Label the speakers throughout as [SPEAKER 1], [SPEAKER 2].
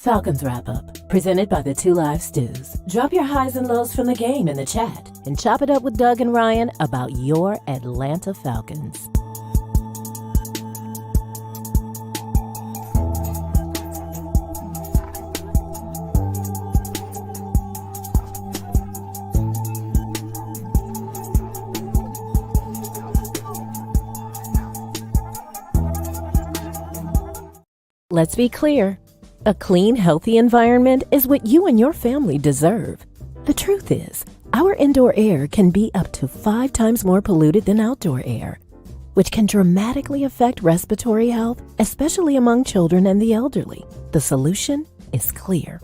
[SPEAKER 1] Falcons Wrap-Up, presented by the Two Live Stews. Drop your highs and lows from the game in the chat and chop it up with Doug and Ryan about your Atlanta Falcons. Let's be clear. A clean, healthy environment is what you and your family deserve. The truth is, our indoor air can be up to 5 times more polluted than outdoor air, which can dramatically affect respiratory health, especially among children and the elderly. The solution is clear.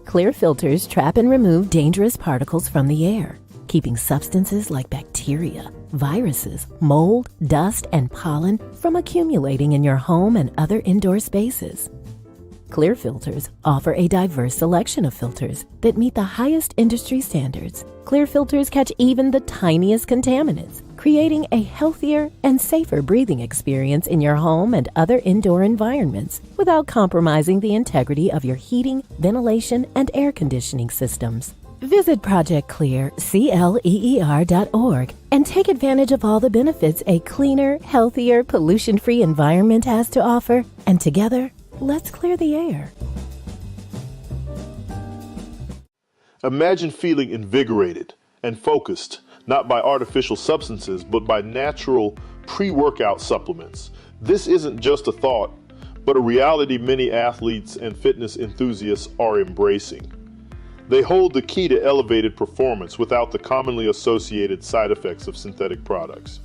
[SPEAKER 1] Clear filters trap and remove dangerous particles from the air, keeping substances like bacteria, viruses, mold, dust, and pollen from accumulating in your home and other indoor spaces. Clear filters offer a diverse selection of filters that meet the highest industry standards. Clear filters catch even the tiniest contaminants, creating a healthier and safer breathing experience in your home and other indoor environments without compromising the integrity of your heating, ventilation, and air conditioning systems. Visit projectclear.org and take advantage of all the benefits a cleaner, healthier, pollution-free environment has to offer. And together, let's clear the air.
[SPEAKER 2] Imagine feeling invigorated and focused, not by artificial substances, but by natural pre-workout supplements. This isn't just a thought, but a reality many athletes and fitness enthusiasts are embracing. They hold the key to elevated performance without the commonly associated side effects of synthetic products.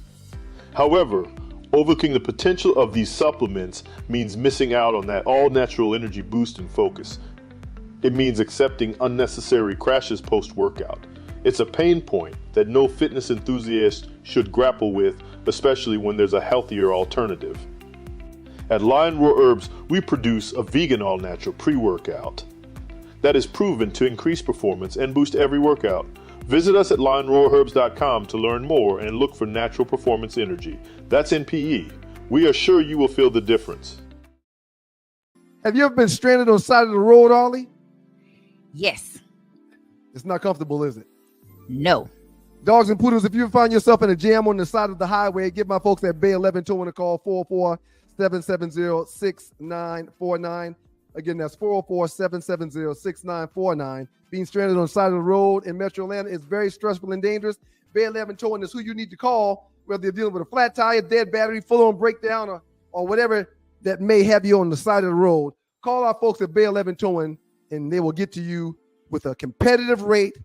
[SPEAKER 2] However, overlooking the potential of these supplements means missing out on that all-natural energy boost and focus. It means accepting unnecessary crashes post-workout. It's a pain point that no fitness enthusiast should grapple with, especially when there's a healthier alternative. At Lion Roar Herbs, we produce a vegan all-natural pre-workout that is proven to increase performance and boost every workout. Visit us at lionroarherbs.com to learn more and look for natural performance energy. That's NPE. We are sure you will feel the difference.
[SPEAKER 3] Have you ever been stranded on the side of the road, Arlie?
[SPEAKER 4] Yes.
[SPEAKER 3] It's not comfortable, is it?
[SPEAKER 4] No.
[SPEAKER 3] Dogs and poodles, if you find yourself in a jam on the side of the highway, give my folks at Bay 11 Towing a call, 44770-6949. Again, that's 404-770-6949. Being stranded on the side of the road in Metro Atlanta is very stressful and dangerous. Bay 11 Towing is who you need to call, whether you're dealing with a flat tire, dead battery, full-on breakdown, or whatever that may have you on the side of the road. Call our folks at Bay 11 Towing, and they will get to you with a competitive rate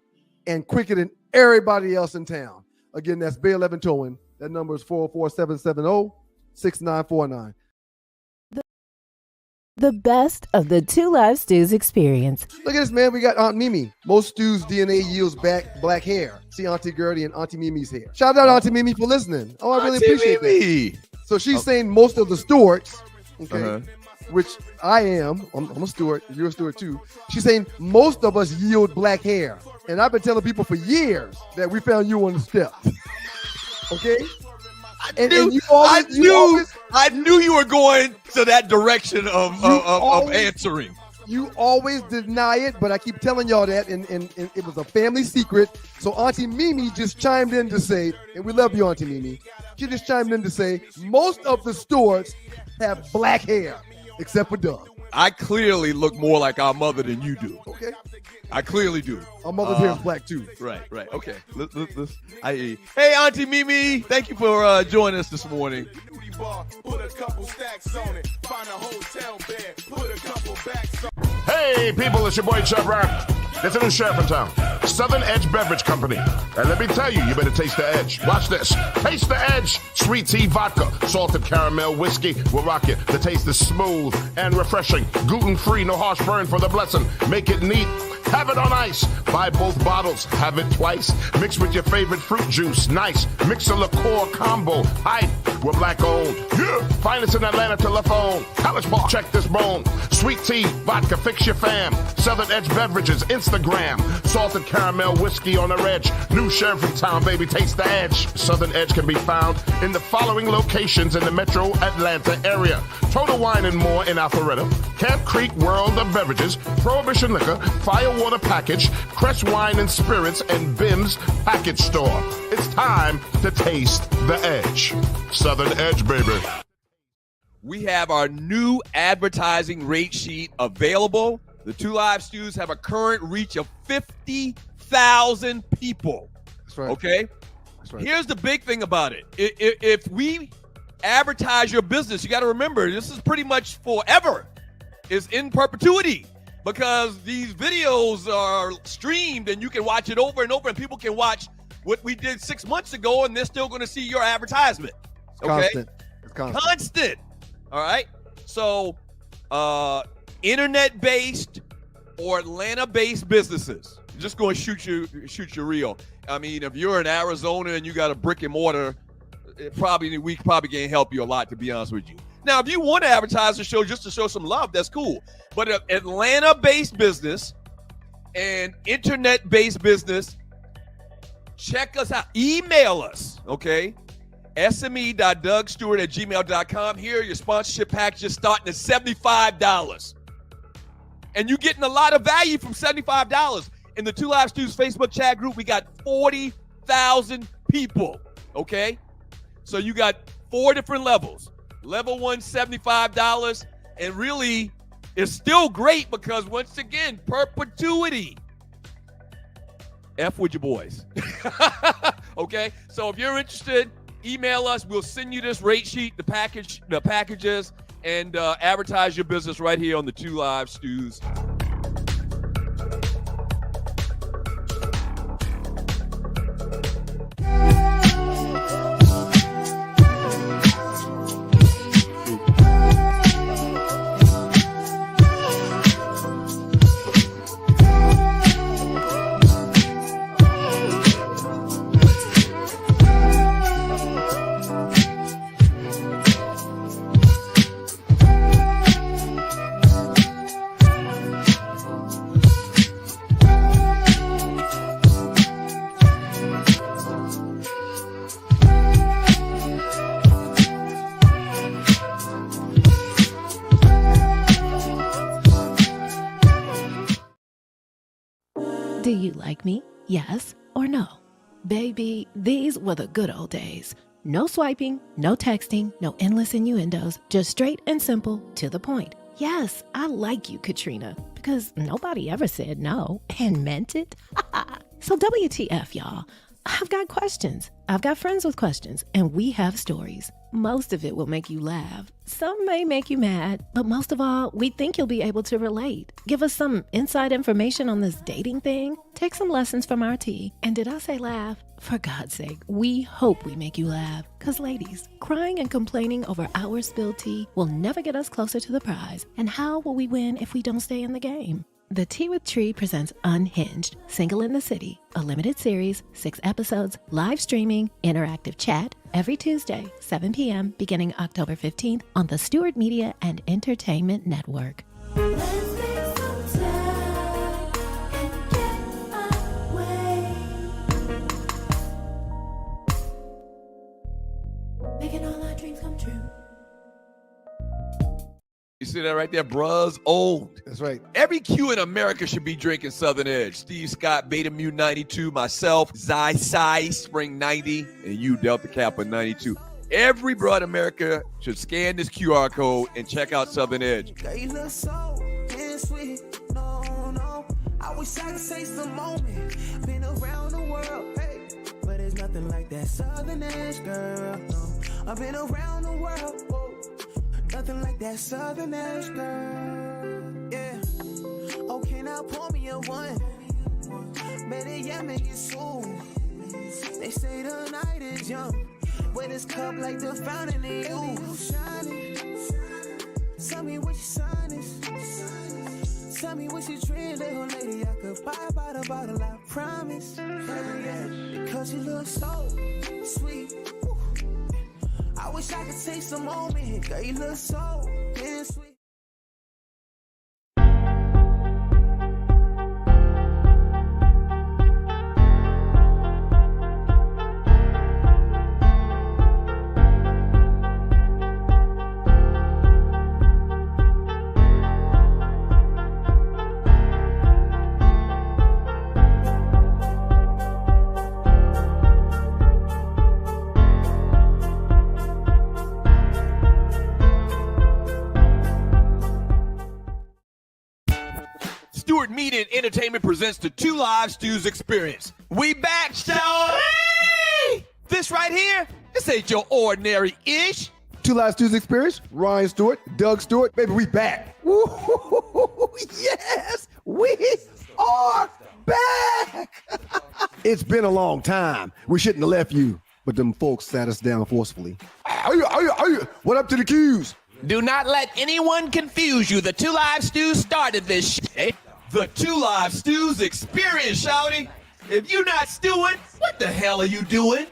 [SPEAKER 3] and quicker than everybody else in town. Again, that's Bay 11 Towing. That number is 404-770-6949.
[SPEAKER 1] The best of the Two Live Stews experience.
[SPEAKER 3] Look at this, man. We got Aunt Mimi. Most stews' DNA yields back black hair. See Auntie Gertie and Auntie Mimi's hair. Shout out Auntie Mimi for listening. Oh, I really appreciate that. So she's saying most of the stewards, okay, which I am. I'm a steward. You're a steward too. She's saying most of us yield black hair. And I've been telling people for years that we found you on the step. Okay?
[SPEAKER 5] I knew you were going to that direction of answering.
[SPEAKER 3] You always deny it, but I keep telling y'all that, and it was a family secret. So Auntie Mimi just chimed in to say, and we love you, Auntie Mimi. She just chimed in to say, most of the stewards have black hair, except for Doug.
[SPEAKER 5] I clearly look more like our mother than you do.
[SPEAKER 3] Okay.
[SPEAKER 5] I clearly do.
[SPEAKER 3] Our mother's hair is black too.
[SPEAKER 5] Right. Okay. Hey, Auntie Mimi, thank you for joining us this morning.
[SPEAKER 6] Hey, people, it's your boy Chubb Rap. There's a new sheriff in town, Southern Edge Beverage Company. And let me tell you, you better taste the edge. Watch this. Taste the edge. Sweet tea vodka, salted caramel whiskey will rock it. The taste is smooth and refreshing. Gluten-free, no harsh burn for the blessing. Make it neat. Have it on ice. Buy both bottles. Have it twice. Mix with your favorite fruit juice. Nice. Mix a liqueur combo. Hype. We're black owned. Yeah. Find us in Atlanta, telephone. College Park, check this bone. Sweet tea, vodka, fix your fam. Southern Edge Beverages, Instagram. Salted caramel whiskey on the edge. New sheriff in town, baby, taste the edge. Southern Edge can be found in the following locations in the metro Atlanta area. Total Wine and More in Alpharetta. Camp Creek World of Beverages. Prohibition Liquor. Firewater Package. Crest Wine and Spirits and Bim's Package Store. It's time to taste the edge. Southern Edge, baby.
[SPEAKER 5] We have our new advertising rate sheet available. The Two Live Stews have a current reach of 50,000 people.
[SPEAKER 3] That's right.
[SPEAKER 5] Okay?
[SPEAKER 3] That's right.
[SPEAKER 5] Here's the big thing about it. If we advertise your business, you got to remember, this is pretty much forever. It's in perpetuity because these videos are streamed and you can watch it over and over and people can watch what we did 6 months ago and they're still going to see your advertisement. Okay?
[SPEAKER 3] It's constant.
[SPEAKER 5] Constant. All right. So, internet-based or Atlanta-based businesses, just going to shoot you real. I mean, if you're in Arizona and you got a brick and mortar, we probably can't help you a lot, to be honest with you. Now, if you want to advertise the show just to show some love, that's cool. But an Atlanta-based business and internet-based business, check us out. Email us, okay? sme.dougstewart@gmail.com. Here are your sponsorship packages starting at $75. And you're getting a lot of value from $75. In the Two Live Stews Facebook chat group, we got 40,000 people, okay? So you got 4 different levels. Level 1, $75. And really, it's still great because, once again, perpetuity. F with your boys. Okay? So if you're interested, email us. We'll send you this rate sheet, the packages, and advertise your business right here on the Two Live Stews.
[SPEAKER 1] Do you like me? Yes or no? Baby, these were the good old days. No swiping, no texting, no endless innuendos, just straight and simple to the point. Yes, I like you, Katrina, because nobody ever said no and meant it. So WTF, y'all. I've got questions. I've got friends with questions, and we have stories. Most of it will make you laugh. Some may make you mad, but most of all, we think you'll be able to relate. Give us some inside information on this dating thing. Take some lessons from our tea. And did I say laugh? For God's sake, we hope we make you laugh. Because ladies, crying and complaining over our spilled tea will never get us closer to the prize. And how will we win if we don't stay in the game? The Tea with Tree presents Unhinged, Single in the City, a limited series, 6 episodes, live streaming, interactive chat, every Tuesday, 7 p.m., beginning October 15th on the Stewart Media and Entertainment Network.
[SPEAKER 7] Let's take some time and get away. Making all our dreams come true.
[SPEAKER 5] You see that right there? Bruh's old.
[SPEAKER 3] That's right.
[SPEAKER 5] Every Q in America should be drinking Southern Edge. Steve Scott, Beta Mu 92, myself, Zy Spring 90, and you, Delta Kappa 92. Every bruh in America should scan this QR code and check out Southern Edge.
[SPEAKER 8] They look so sweet. No. I wish I could say some moment. Been around the world, hey. But there's nothing like that Southern Edge, girl. No. I've been around the world, whoa. Nothing like that Southern Edge, girl. Yeah. Okay, now pour me a one. Better yet, make it soon. They say the night is young. With this cup like the fountain in you. Shining. Tell me what your sign is. Tell me what your dream, little lady. I could buy by the bottle, I promise. Yeah. Because you look so sweet. I wish I could take some moment. Girl, you look so damn sweet.
[SPEAKER 5] Stewart Media and Entertainment presents the Two Live Stews Experience. We back, show. This right here, this ain't your ordinary-ish.
[SPEAKER 3] Two Live Stews Experience, Ryan Stewart, Doug Stewart. Baby, we back. Woo-hoo-hoo-hoo. Yes, we are back. It's been a long time. We shouldn't have left you, but them folks sat us down forcefully. What up to the Qs?
[SPEAKER 5] Do not let anyone confuse you. The Two Live Stews started this shit. The Two Live Stews Experience, shouty. If you're not stewing, what the hell are you doing?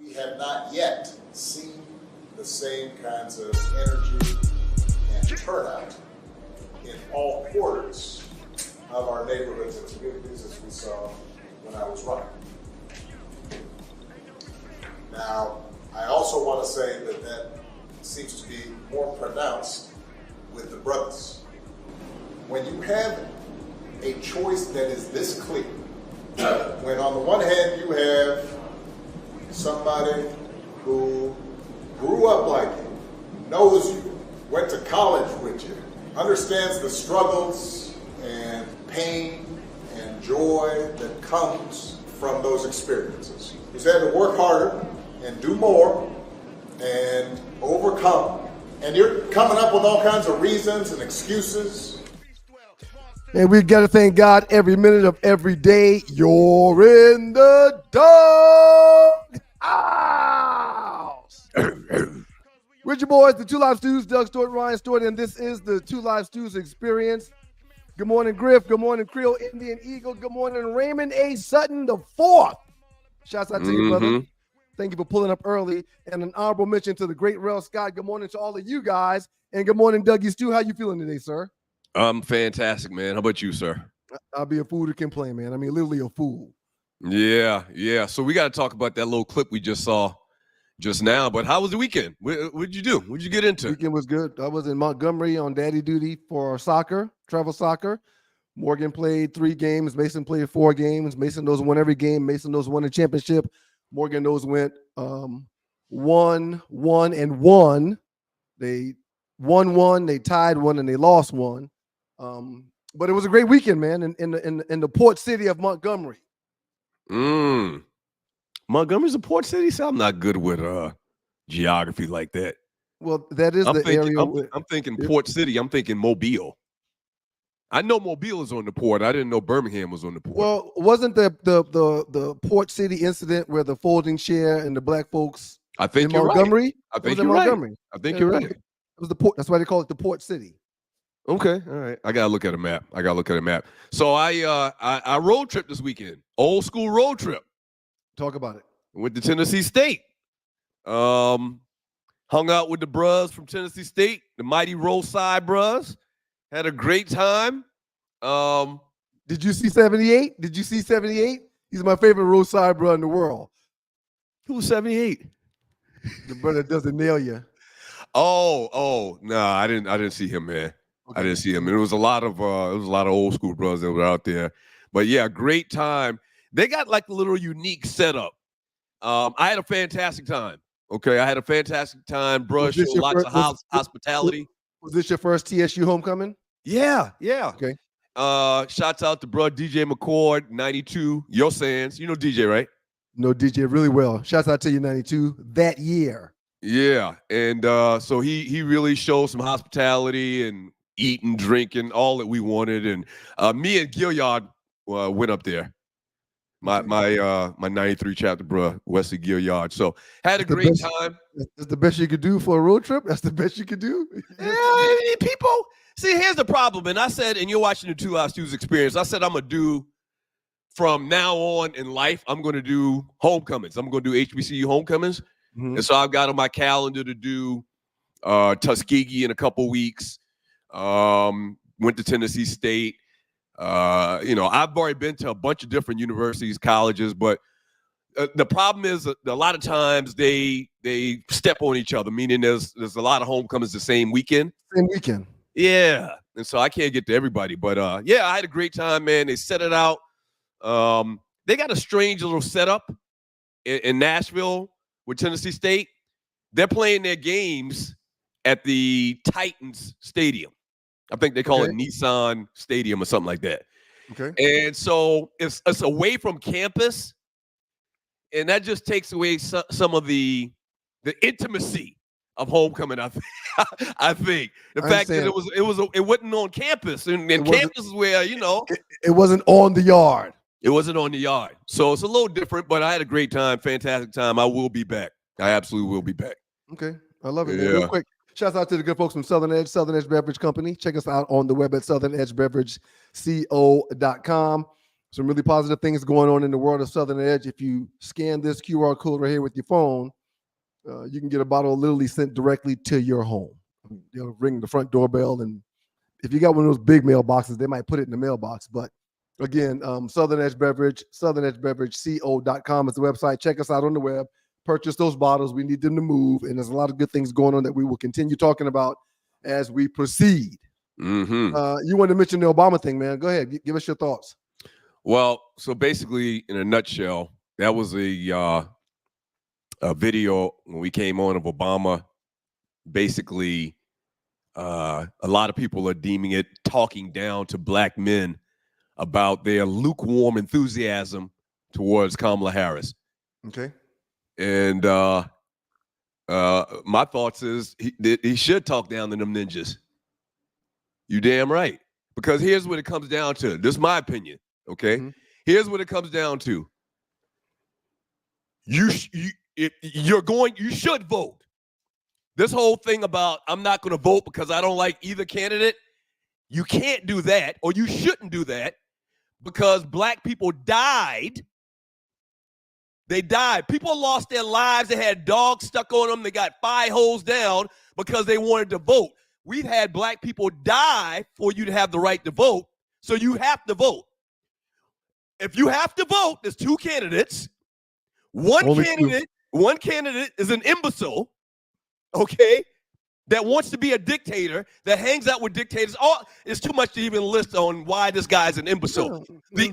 [SPEAKER 9] We have not yet seen the same kinds of energy and turnout in all quarters of our neighborhoods and communities as we saw when I was running. Now, I also want to say that that seems to be more pronounced with the brothers. When you have a choice that is this clear, when on the one hand you have somebody who grew up like you, knows you, went to college with you, understands the struggles and pain and joy that comes from those experiences, who's had to work harder and do more and overcome, and you're coming up with all kinds of reasons and excuses.
[SPEAKER 3] And we got to thank God every minute of every day. You're in the dog house. We're your boys, the Two Live Stews, Doug Stewart, Ryan Stewart, and this is the Two Live Stews Experience. Good morning, Griff. Good morning, Creole Indian Eagle. Good morning, Raymond A. Sutton the fourth. Shouts out to you, brother. Thank you for pulling up early. And an honorable mention to the great Rel Scott. Good morning to all of you guys. And good morning, Dougie Stew. How you feeling today, sir?
[SPEAKER 5] I'm fantastic, man. How about you, sir?
[SPEAKER 3] I'll be a fool to complain, man. I mean, literally a fool.
[SPEAKER 5] Yeah. So we got to talk about that little clip we just saw just now. But how was the weekend? What'd you do? What'd you get into?
[SPEAKER 3] Weekend was good. I was in Montgomery on daddy duty for soccer, travel soccer. Morgan played 3 games. Mason played 4 games. Mason knows won every game. Mason knows won the championship. Morgan knows went 1-1. They won 1, they tied 1, and they lost 1. But it was a great weekend, man, in the port city of Montgomery.
[SPEAKER 5] Montgomery's a port city, so I'm not good with geography like that.
[SPEAKER 3] Well, that is area.
[SPEAKER 5] I'm thinking port city. I'm thinking Mobile. I know Mobile is on the port. I didn't know Birmingham was on the port.
[SPEAKER 3] Well, wasn't the port city incident where the folding chair and the black folks
[SPEAKER 5] I think
[SPEAKER 3] in
[SPEAKER 5] you're
[SPEAKER 3] Montgomery?
[SPEAKER 5] Right. I think
[SPEAKER 3] you're
[SPEAKER 5] right. I think you're right.
[SPEAKER 3] It was the port. That's why they call it the port city.
[SPEAKER 5] Okay, all right. I gotta look at a map. So I road trip this weekend. Old school road trip.
[SPEAKER 3] Talk about it.
[SPEAKER 5] Went to Tennessee State. Hung out with the bros from Tennessee State, the mighty Roadside bros. Had a great time.
[SPEAKER 3] Did you see 78? He's my favorite Roadside bro in the world.
[SPEAKER 5] Who's 78?
[SPEAKER 3] The brother doesn't nail you.
[SPEAKER 5] Oh, no, I didn't see him, man. Okay. I didn't see him. And it was a lot of old school brothers that were out there. But yeah, great time. They got like a little unique setup. I had a fantastic time. Okay, I had a fantastic time. Brush, lots of hospitality.
[SPEAKER 3] Was this your first TSU homecoming?
[SPEAKER 5] Yeah.
[SPEAKER 3] Okay.
[SPEAKER 5] Shouts out to bro DJ McCord, 92. Yo Sands. You know DJ, right?
[SPEAKER 3] No, DJ really well. Shouts out to you, 92, that year.
[SPEAKER 5] Yeah. And so he really showed some hospitality and eating, drinking, all that we wanted. And me and Gilliard went up there. My 93 chapter bro, Wesley Gilliard. So had a great time.
[SPEAKER 3] That's the best you could do for a road trip? That's the best you could do?
[SPEAKER 5] Yeah, people, See, here's the problem. And I said, and you're watching the Two Live Stews experience. I said, I'm going to do from now on in life, I'm going to do homecomings. I'm going to do HBCU homecomings.
[SPEAKER 3] Mhm.
[SPEAKER 5] And so I've got on my calendar to do Tuskegee in a couple weeks. Went to Tennessee State. I've already been to a bunch of different universities, colleges, but the problem is a lot of times they step on each other, meaning there's a lot of homecomings the same weekend.
[SPEAKER 3] Same weekend.
[SPEAKER 5] Yeah. And so I can't get to everybody. But, I had a great time, man. They set it out. They got a strange little setup in Nashville with Tennessee State. They're playing their games at the Titans Stadium. I think they call it Nissan Stadium or something like that.
[SPEAKER 3] Okay.
[SPEAKER 5] And so it's away from campus, and that just takes away some of the intimacy of homecoming. I think the fact that it wasn't on campus, and campus is where
[SPEAKER 3] it wasn't on the yard.
[SPEAKER 5] It wasn't on the yard, so it's a little different. But I had a great time, fantastic time. I will be back. I absolutely will be back.
[SPEAKER 3] Okay, I love it. Man. Real quick, shout out to the good folks from Southern Edge Beverage Company. Check us out on the web at southernedgebeverage.co.com. Some really positive things going on in the world of Southern Edge. If you scan this QR code right here with your phone, you can get a bottle of Literally sent directly to your home. They'll ring the front doorbell, and if you got one of those big mailboxes, they might put it in the mailbox. But again, Southern Edge Beverage, southernedgebeverage.co.com is the website. Check us out on the web. Purchase those bottles. We need them to move, and there's a lot of good things going on that we will continue talking about as we proceed.
[SPEAKER 5] Mm-hmm.
[SPEAKER 3] You wanted to mention the Obama thing, man. Go ahead. Give us your thoughts.
[SPEAKER 5] Well, so basically, in a nutshell, that was a video when we came on of Obama. Basically, a lot of people are deeming it talking down to black men about their lukewarm enthusiasm towards Kamala Harris.
[SPEAKER 3] Okay.
[SPEAKER 5] And my thoughts is he should talk down to them ninjas. You damn right. Because here's what it comes down to. This is my opinion. Okay. Mm-hmm. Here's what it comes down to. You should vote. This whole thing about I'm not going to vote because I don't like either candidate. You can't do that, or you shouldn't do that, because black people died. They died. People lost their lives. They had dogs stuck on them. They got fire hose down because they wanted to vote. We've had black people die for you to have the right to vote, so you have to vote. If you have to vote, there's two candidates. One candidate is an imbecile, okay, that wants to be a dictator, that hangs out with dictators. It's too much to even list on why this guy's an imbecile. The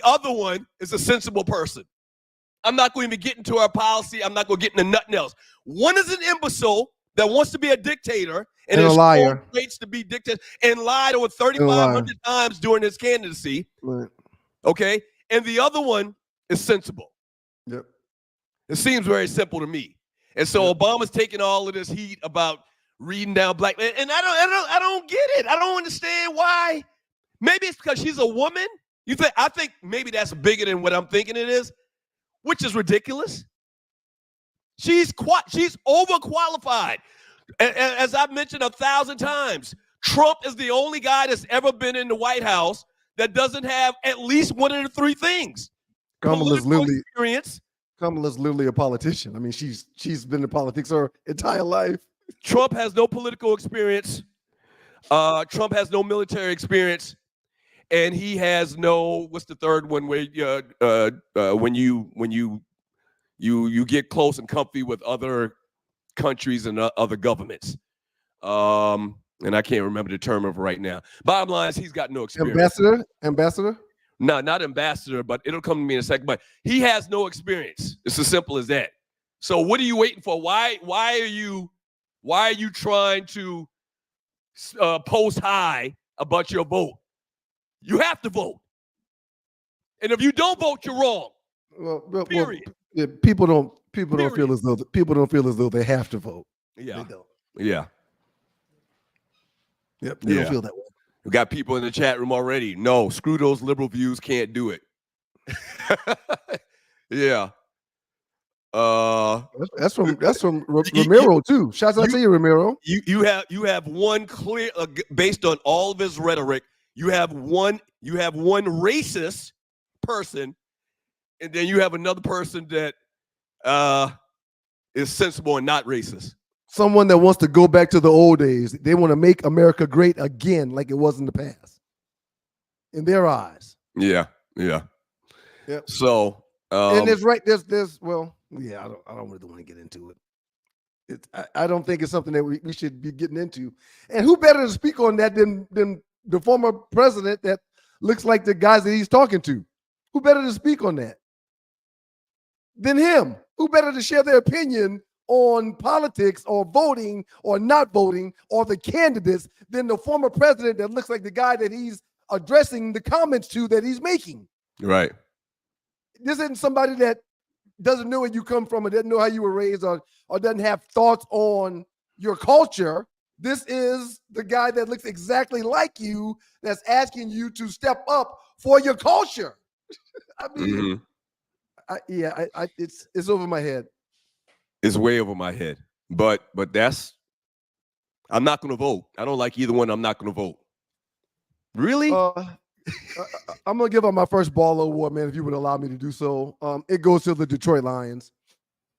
[SPEAKER 5] other one is a sensible person. I'm not going to get into our policy. I'm not going to get into nothing else. One is an imbecile that wants to be a dictator and
[SPEAKER 3] a liar,
[SPEAKER 5] rates to be dictator, and lied over 3,500 times during his candidacy.
[SPEAKER 3] Right.
[SPEAKER 5] Okay, and the other one is sensible.
[SPEAKER 3] Yep.
[SPEAKER 5] It seems very simple to me. And so Obama's taking all of this heat about reading down black men, and I don't get it. I don't understand why. Maybe it's because she's a woman. I think maybe that's bigger than what I'm thinking it is, which is ridiculous. She's overqualified. As I've mentioned 1,000 times, Trump is the only guy that's ever been in the White House that doesn't have at least one of the three things.
[SPEAKER 3] Kamala's literally a politician. I mean, she's been in politics her entire life.
[SPEAKER 5] Trump has no political experience. Trump has no military experience, and he has no. What's the third one? Where when you get close and comfy with other countries and other governments. And I can't remember the term of it right now. Bottom line is he's got no experience.
[SPEAKER 3] Ambassador?
[SPEAKER 5] No, not ambassador, but it'll come to me in a second. But he has no experience. It's as simple as that. So what are you waiting for? Why are you trying to post high about your vote? You have to vote. And if you don't vote, you're wrong.
[SPEAKER 3] Well,
[SPEAKER 5] period.
[SPEAKER 3] Yeah, people don't feel as though they have to vote.
[SPEAKER 5] Yeah.
[SPEAKER 3] They don't.
[SPEAKER 5] Yeah.
[SPEAKER 3] Yep. They don't feel that way.
[SPEAKER 5] We got people in the chat room already. No, screw those liberal views. Can't do it. Yeah.
[SPEAKER 3] That's from Ramiro too. Shouts out to you, Ramiro.
[SPEAKER 5] You have one clear based on all of his rhetoric. You have one racist person, and then you have another person that is sensible and not racist.
[SPEAKER 3] Someone that wants to go back to the old days. They want to make America great again, like it was in the past, in their eyes.
[SPEAKER 5] Yeah.
[SPEAKER 3] Yep.
[SPEAKER 5] So,
[SPEAKER 3] and there's well, yeah, I don't really want to get into it. I don't think it's something that we should be getting into. And who better to speak on that than the former president that looks like the guys that he's talking to? Who better to speak on that than him? Who better to share their opinion on politics or voting or not voting or the candidates than the former president that looks like the guy that he's addressing the comments to that he's making?
[SPEAKER 5] Right.
[SPEAKER 3] This isn't somebody that doesn't know where you come from or doesn't know how you were raised or doesn't have thoughts on your culture. This is the guy that looks exactly like you that's asking you to step up for your culture. I mean, it's over my head.
[SPEAKER 5] It's way over my head. But I'm not going to vote. I don't like either one. I'm not going to vote. Really?
[SPEAKER 3] I'm going to give out my first baller award, man, if you would allow me to do so. It goes to the Detroit Lions.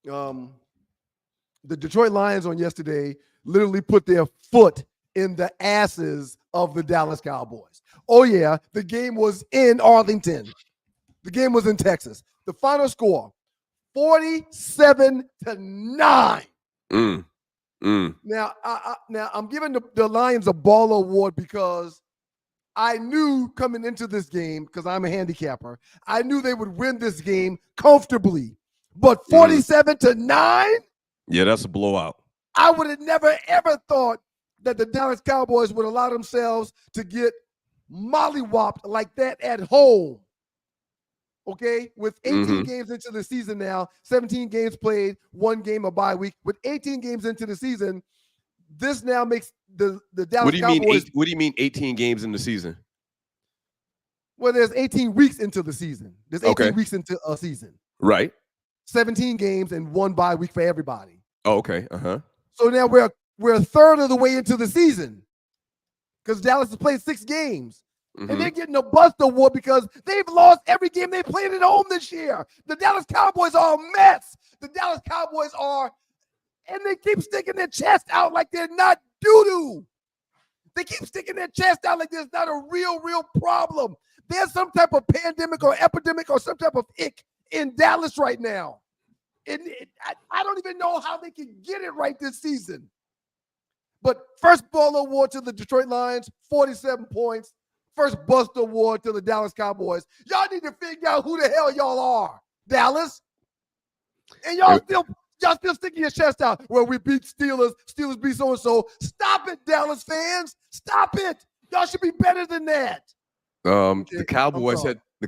[SPEAKER 3] The Detroit Lions on yesterday literally put their foot in the asses of the Dallas Cowboys. Oh, yeah, the game was in Arlington. The game was in Texas. The final score, 47-9. Now, I'm giving the Lions a baller award because I knew coming into this game, because I'm a handicapper, I knew they would win this game comfortably. But 47-9?
[SPEAKER 5] Yeah, that's a blowout.
[SPEAKER 3] I would have never, ever thought that the Dallas Cowboys would allow themselves to get mollywopped like that at home. Okay? With 18 games into the season now, 17 games played, 1 game a bye week. With 18 games into the season, this now makes the Dallas Cowboys.
[SPEAKER 5] What do you mean 18 games in the season?
[SPEAKER 3] Well, there's 18 weeks into the season. There's 18 weeks into a season.
[SPEAKER 5] Right.
[SPEAKER 3] 17 games and 1 bye week for everybody.
[SPEAKER 5] Oh, okay. Uh-huh.
[SPEAKER 3] So now we're a third of the way into the season because Dallas has played 6 games. And they're getting a bust award because they've lost every game they played at home this year. The Dallas Cowboys are a mess. The Dallas Cowboys are, and they keep sticking their chest out like they're not doo-doo. They keep sticking their chest out like there's not a real problem. There's some type of pandemic or epidemic or some type of ick in Dallas right now. And I don't even know how they can get it right this season. But first ball award to the Detroit Lions, 47 points. First bust award to the Dallas Cowboys. Y'all need to figure out who the hell y'all are, Dallas. And y'all still sticking your chest out. Well, we beat Steelers beat so-and-so. Stop it, Dallas fans. Stop it. Y'all should be better than that.
[SPEAKER 5] The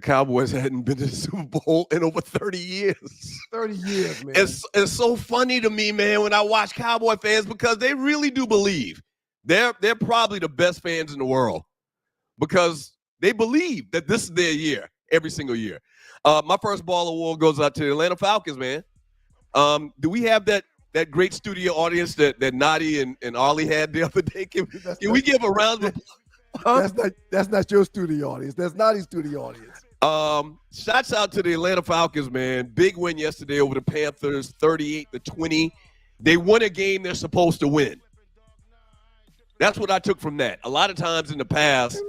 [SPEAKER 5] Cowboys hadn't been to the Super Bowl in over 30 years.
[SPEAKER 3] 30 years, man.
[SPEAKER 5] It's so funny to me, man, when I watch Cowboy fans because they really do believe they're probably the best fans in the world because they believe that this is their year every single year. My first ball award goes out to the Atlanta Falcons, man. Do we have that great studio audience that Nadi and Arlie had the other day? Can we give a round of applause?
[SPEAKER 3] That's not your studio audience. That's Nadi's studio audience.
[SPEAKER 5] Shouts out to the Atlanta Falcons, man. Big win yesterday over the Panthers, 38-20. They won a game they're supposed to win. That's what I took from that. A lot of times in the past,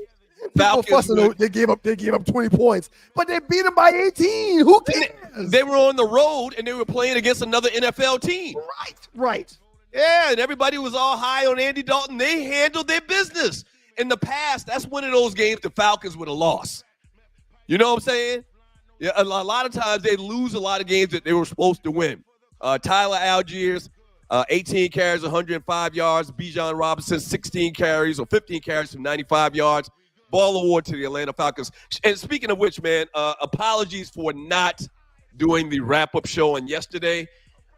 [SPEAKER 5] Falcons
[SPEAKER 3] they gave up 20 points, but they beat them by 18. Who cares?
[SPEAKER 5] They were on the road and they were playing against another NFL team.
[SPEAKER 3] Right.
[SPEAKER 5] Yeah, and everybody was all high on Andy Dalton. They handled their business. In the past, that's one of those games the Falcons would have lost. You know what I'm saying? Yeah, a lot of times they lose a lot of games that they were supposed to win. Tyler Algiers, 18 carries, 105 yards. Bijan Robinson, 16 carries or 15 carries from 95 yards. Ball award to the Atlanta Falcons. And speaking of which, man, apologies for not doing the wrap-up show on yesterday.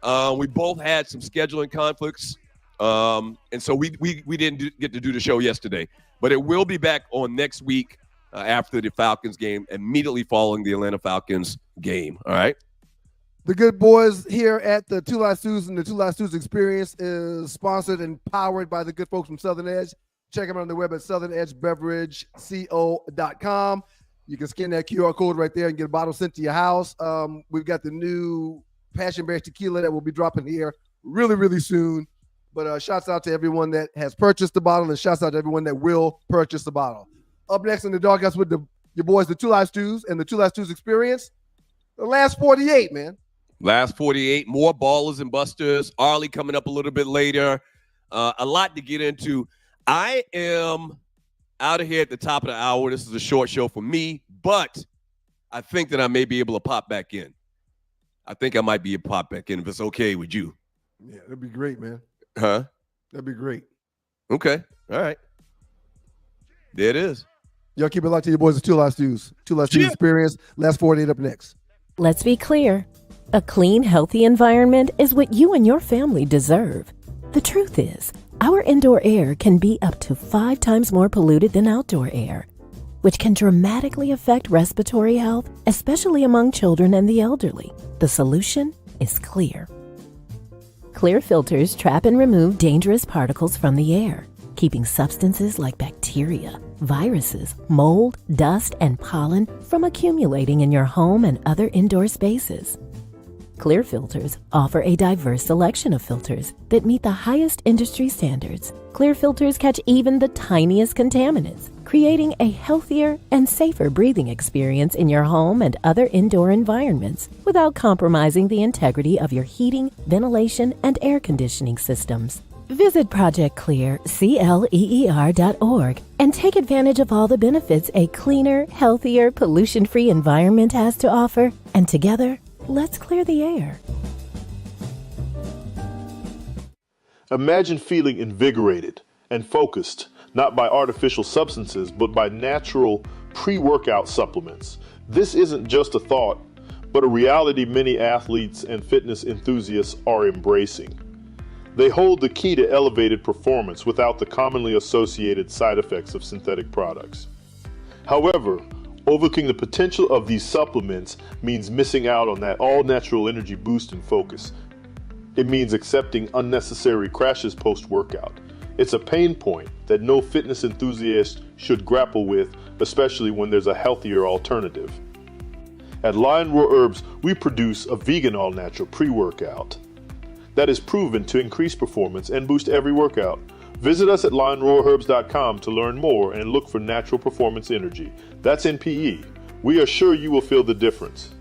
[SPEAKER 5] We both had some scheduling conflicts, and so we didn't get to do the show yesterday. But it will be back on next week after the Falcons game, immediately following the Atlanta Falcons game. All right?
[SPEAKER 3] The good boys here at the Two Live Stews and the Two Live Stews Experience is sponsored and powered by the good folks from Southern Edge. Check them out on the web at southernedgebeverageco.com. You can scan that QR code right there and get a bottle sent to your house. We've got the new Passion Berry Tequila that will be dropping here really, really soon. But shouts out to everyone that has purchased the bottle, and shouts out to everyone that will purchase the bottle. Up next in the doghouse with your boys, the Two Live Stews and the Two Live Stews Experience. The last 48, man.
[SPEAKER 5] Last 48, more ballers and busters. Arlie coming up a little bit later. A lot to get into. I am out of here at the top of the hour. This is a short show for me, but I think that I may be able to pop back in. I think I might be able to pop back in if it's okay with you.
[SPEAKER 3] Yeah, that'd be great, man.
[SPEAKER 5] Huh?
[SPEAKER 3] That'd be great.
[SPEAKER 5] Okay. All right. There it is.
[SPEAKER 3] Y'all keep it locked to your boys, the Two Live Stews. Two Live Stews Experience. Last 48 up next.
[SPEAKER 1] Let's be clear. A clean, healthy environment is what you and your family deserve. The truth is, our indoor air can be up to 5 times more polluted than outdoor air, which can dramatically affect respiratory health, especially among children and the elderly. The solution is clear. Clear filters trap and remove dangerous particles from the air, keeping substances like bacteria, viruses, mold, dust, and pollen from accumulating in your home and other indoor spaces. Clear filters offer a diverse selection of filters that meet the highest industry standards. Clear filters catch even the tiniest contaminants, creating a healthier and safer breathing experience in your home and other indoor environments without compromising the integrity of your heating, ventilation, and air conditioning systems. Visit ProjectClear.org and take advantage of all the benefits a cleaner, healthier, pollution-free environment has to offer. And together, let's clear the air.
[SPEAKER 2] Imagine feeling invigorated and focused, not by artificial substances, but by natural pre-workout supplements. This isn't just a thought, but a reality many athletes and fitness enthusiasts are embracing. They hold the key to elevated performance without the commonly associated side effects of synthetic products. However, overlooking the potential of these supplements means missing out on that all-natural energy boost and focus. It means accepting unnecessary crashes post-workout. It's a pain point that no fitness enthusiast should grapple with, especially when there's a healthier alternative. At Lion Roar Herbs, we produce a vegan all-natural pre-workout that is proven to increase performance and boost every workout. Visit us at lionroarherbs.com to learn more and look for natural performance energy. That's NPE. We are sure you will feel the difference.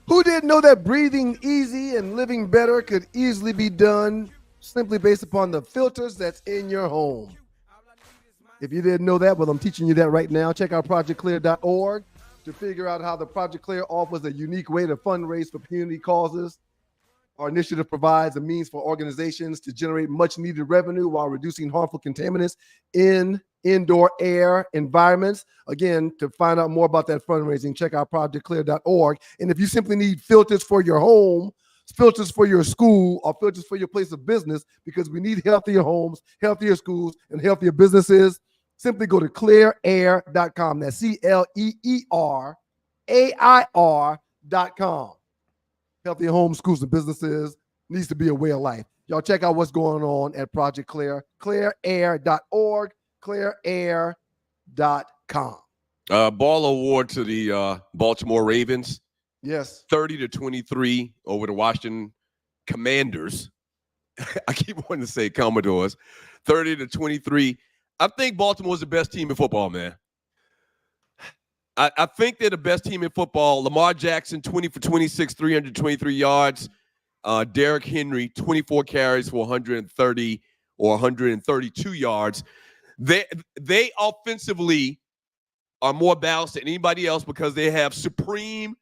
[SPEAKER 3] Who didn't know that breathing easy and living better could easily be done simply based upon the filters that's in your home? If you didn't know that, well, I'm teaching you that right now. Check out ProjectClear.org to figure out how the Project Clear offers a unique way to fundraise for community causes. Our initiative provides a means for organizations to generate much needed revenue while reducing harmful contaminants in indoor air environments. Again, to find out more about that fundraising, check out projectclear.org. And if you simply need filters for your home, filters for your school, or filters for your place of business, because we need healthier homes, healthier schools, and healthier businesses, simply go to clearair.com. That's CLEERAIR.com. Healthier homes, schools, and businesses needs to be a way of life. Y'all check out what's going on at Project Clear, clearair.org, clearair.com.
[SPEAKER 5] Ball award to the Baltimore Ravens.
[SPEAKER 3] Yes.
[SPEAKER 5] 30-23 over the Washington Commanders. I keep wanting to say Commodores. 30-23. I think Baltimore's the best team in football, man. I think they're the best team in football. Lamar Jackson, 20 for 26, 323 yards. Derrick Henry, 24 carries for 130 or 132 yards. They offensively are more balanced than anybody else because they have supreme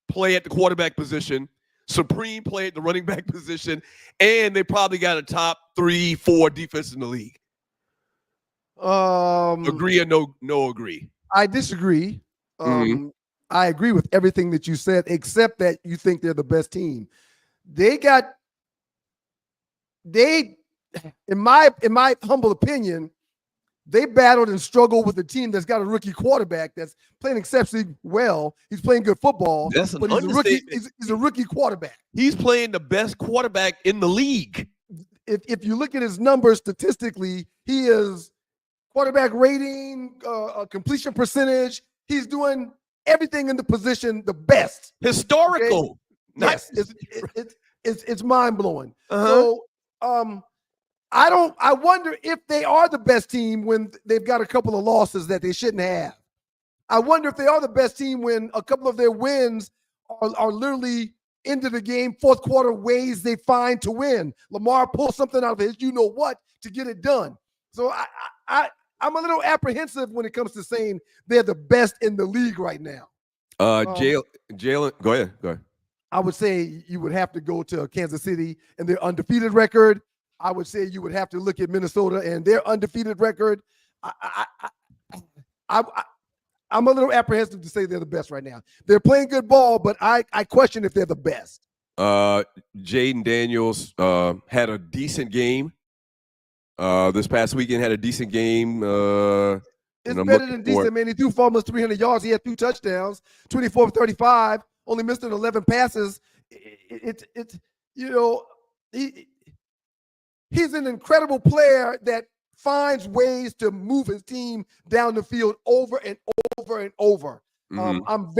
[SPEAKER 5] play at the quarterback position, supreme play at the running back position, and they probably got a top 3-4 defense in the league. Agree or no agree?
[SPEAKER 3] I disagree. I agree with everything that you said, except that you think they're the best team. In my humble opinion, they battled and struggled with a team that's got a rookie quarterback that's playing exceptionally well. He's playing good football,
[SPEAKER 5] That's an
[SPEAKER 3] but he's a rookie.
[SPEAKER 5] understatement.
[SPEAKER 3] He's a rookie quarterback.
[SPEAKER 5] He's playing the best quarterback in the league.
[SPEAKER 3] If you look at his numbers statistically, he is quarterback rating, completion percentage. He's doing everything in the position the best.
[SPEAKER 5] Historical.
[SPEAKER 3] Okay? Yes, it's mind blowing. So I wonder if they are the best team when they've got a couple of losses that they shouldn't have. I wonder if they are the best team when a couple of their wins are literally into the game, fourth quarter ways they find to win. Lamar pulls something out of his you-know-what to get it done. So I'm a little apprehensive when it comes to saying they're the best in the league right now.
[SPEAKER 5] Jalen, go ahead.
[SPEAKER 3] I would say you would have to go to Kansas City and their undefeated record. I would say you would have to look at Minnesota and their undefeated record. I'm a little apprehensive to say they're the best right now. They're playing good ball, but I question if they're the best.
[SPEAKER 5] Jaden Daniels had a decent game. This past weekend had a decent game.
[SPEAKER 3] It's better than decent, man. He threw for almost 300 yards. He had 2 touchdowns, 24 for 35, only missed 11 passes. He's an incredible player that finds ways to move his team down the field over and over and over. I'm I'm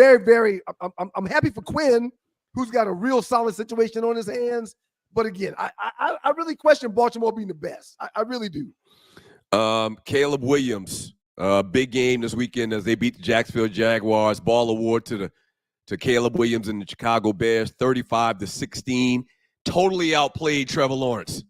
[SPEAKER 3] happy for Quinn, who's got a real solid situation on his hands. But again, I really question Baltimore being the best. I really do.
[SPEAKER 5] Caleb Williams, big game this weekend as they beat the Jacksonville Jaguars. Ball award to Caleb Williams and the Chicago Bears, 35-16. Totally outplayed Trevor Lawrence.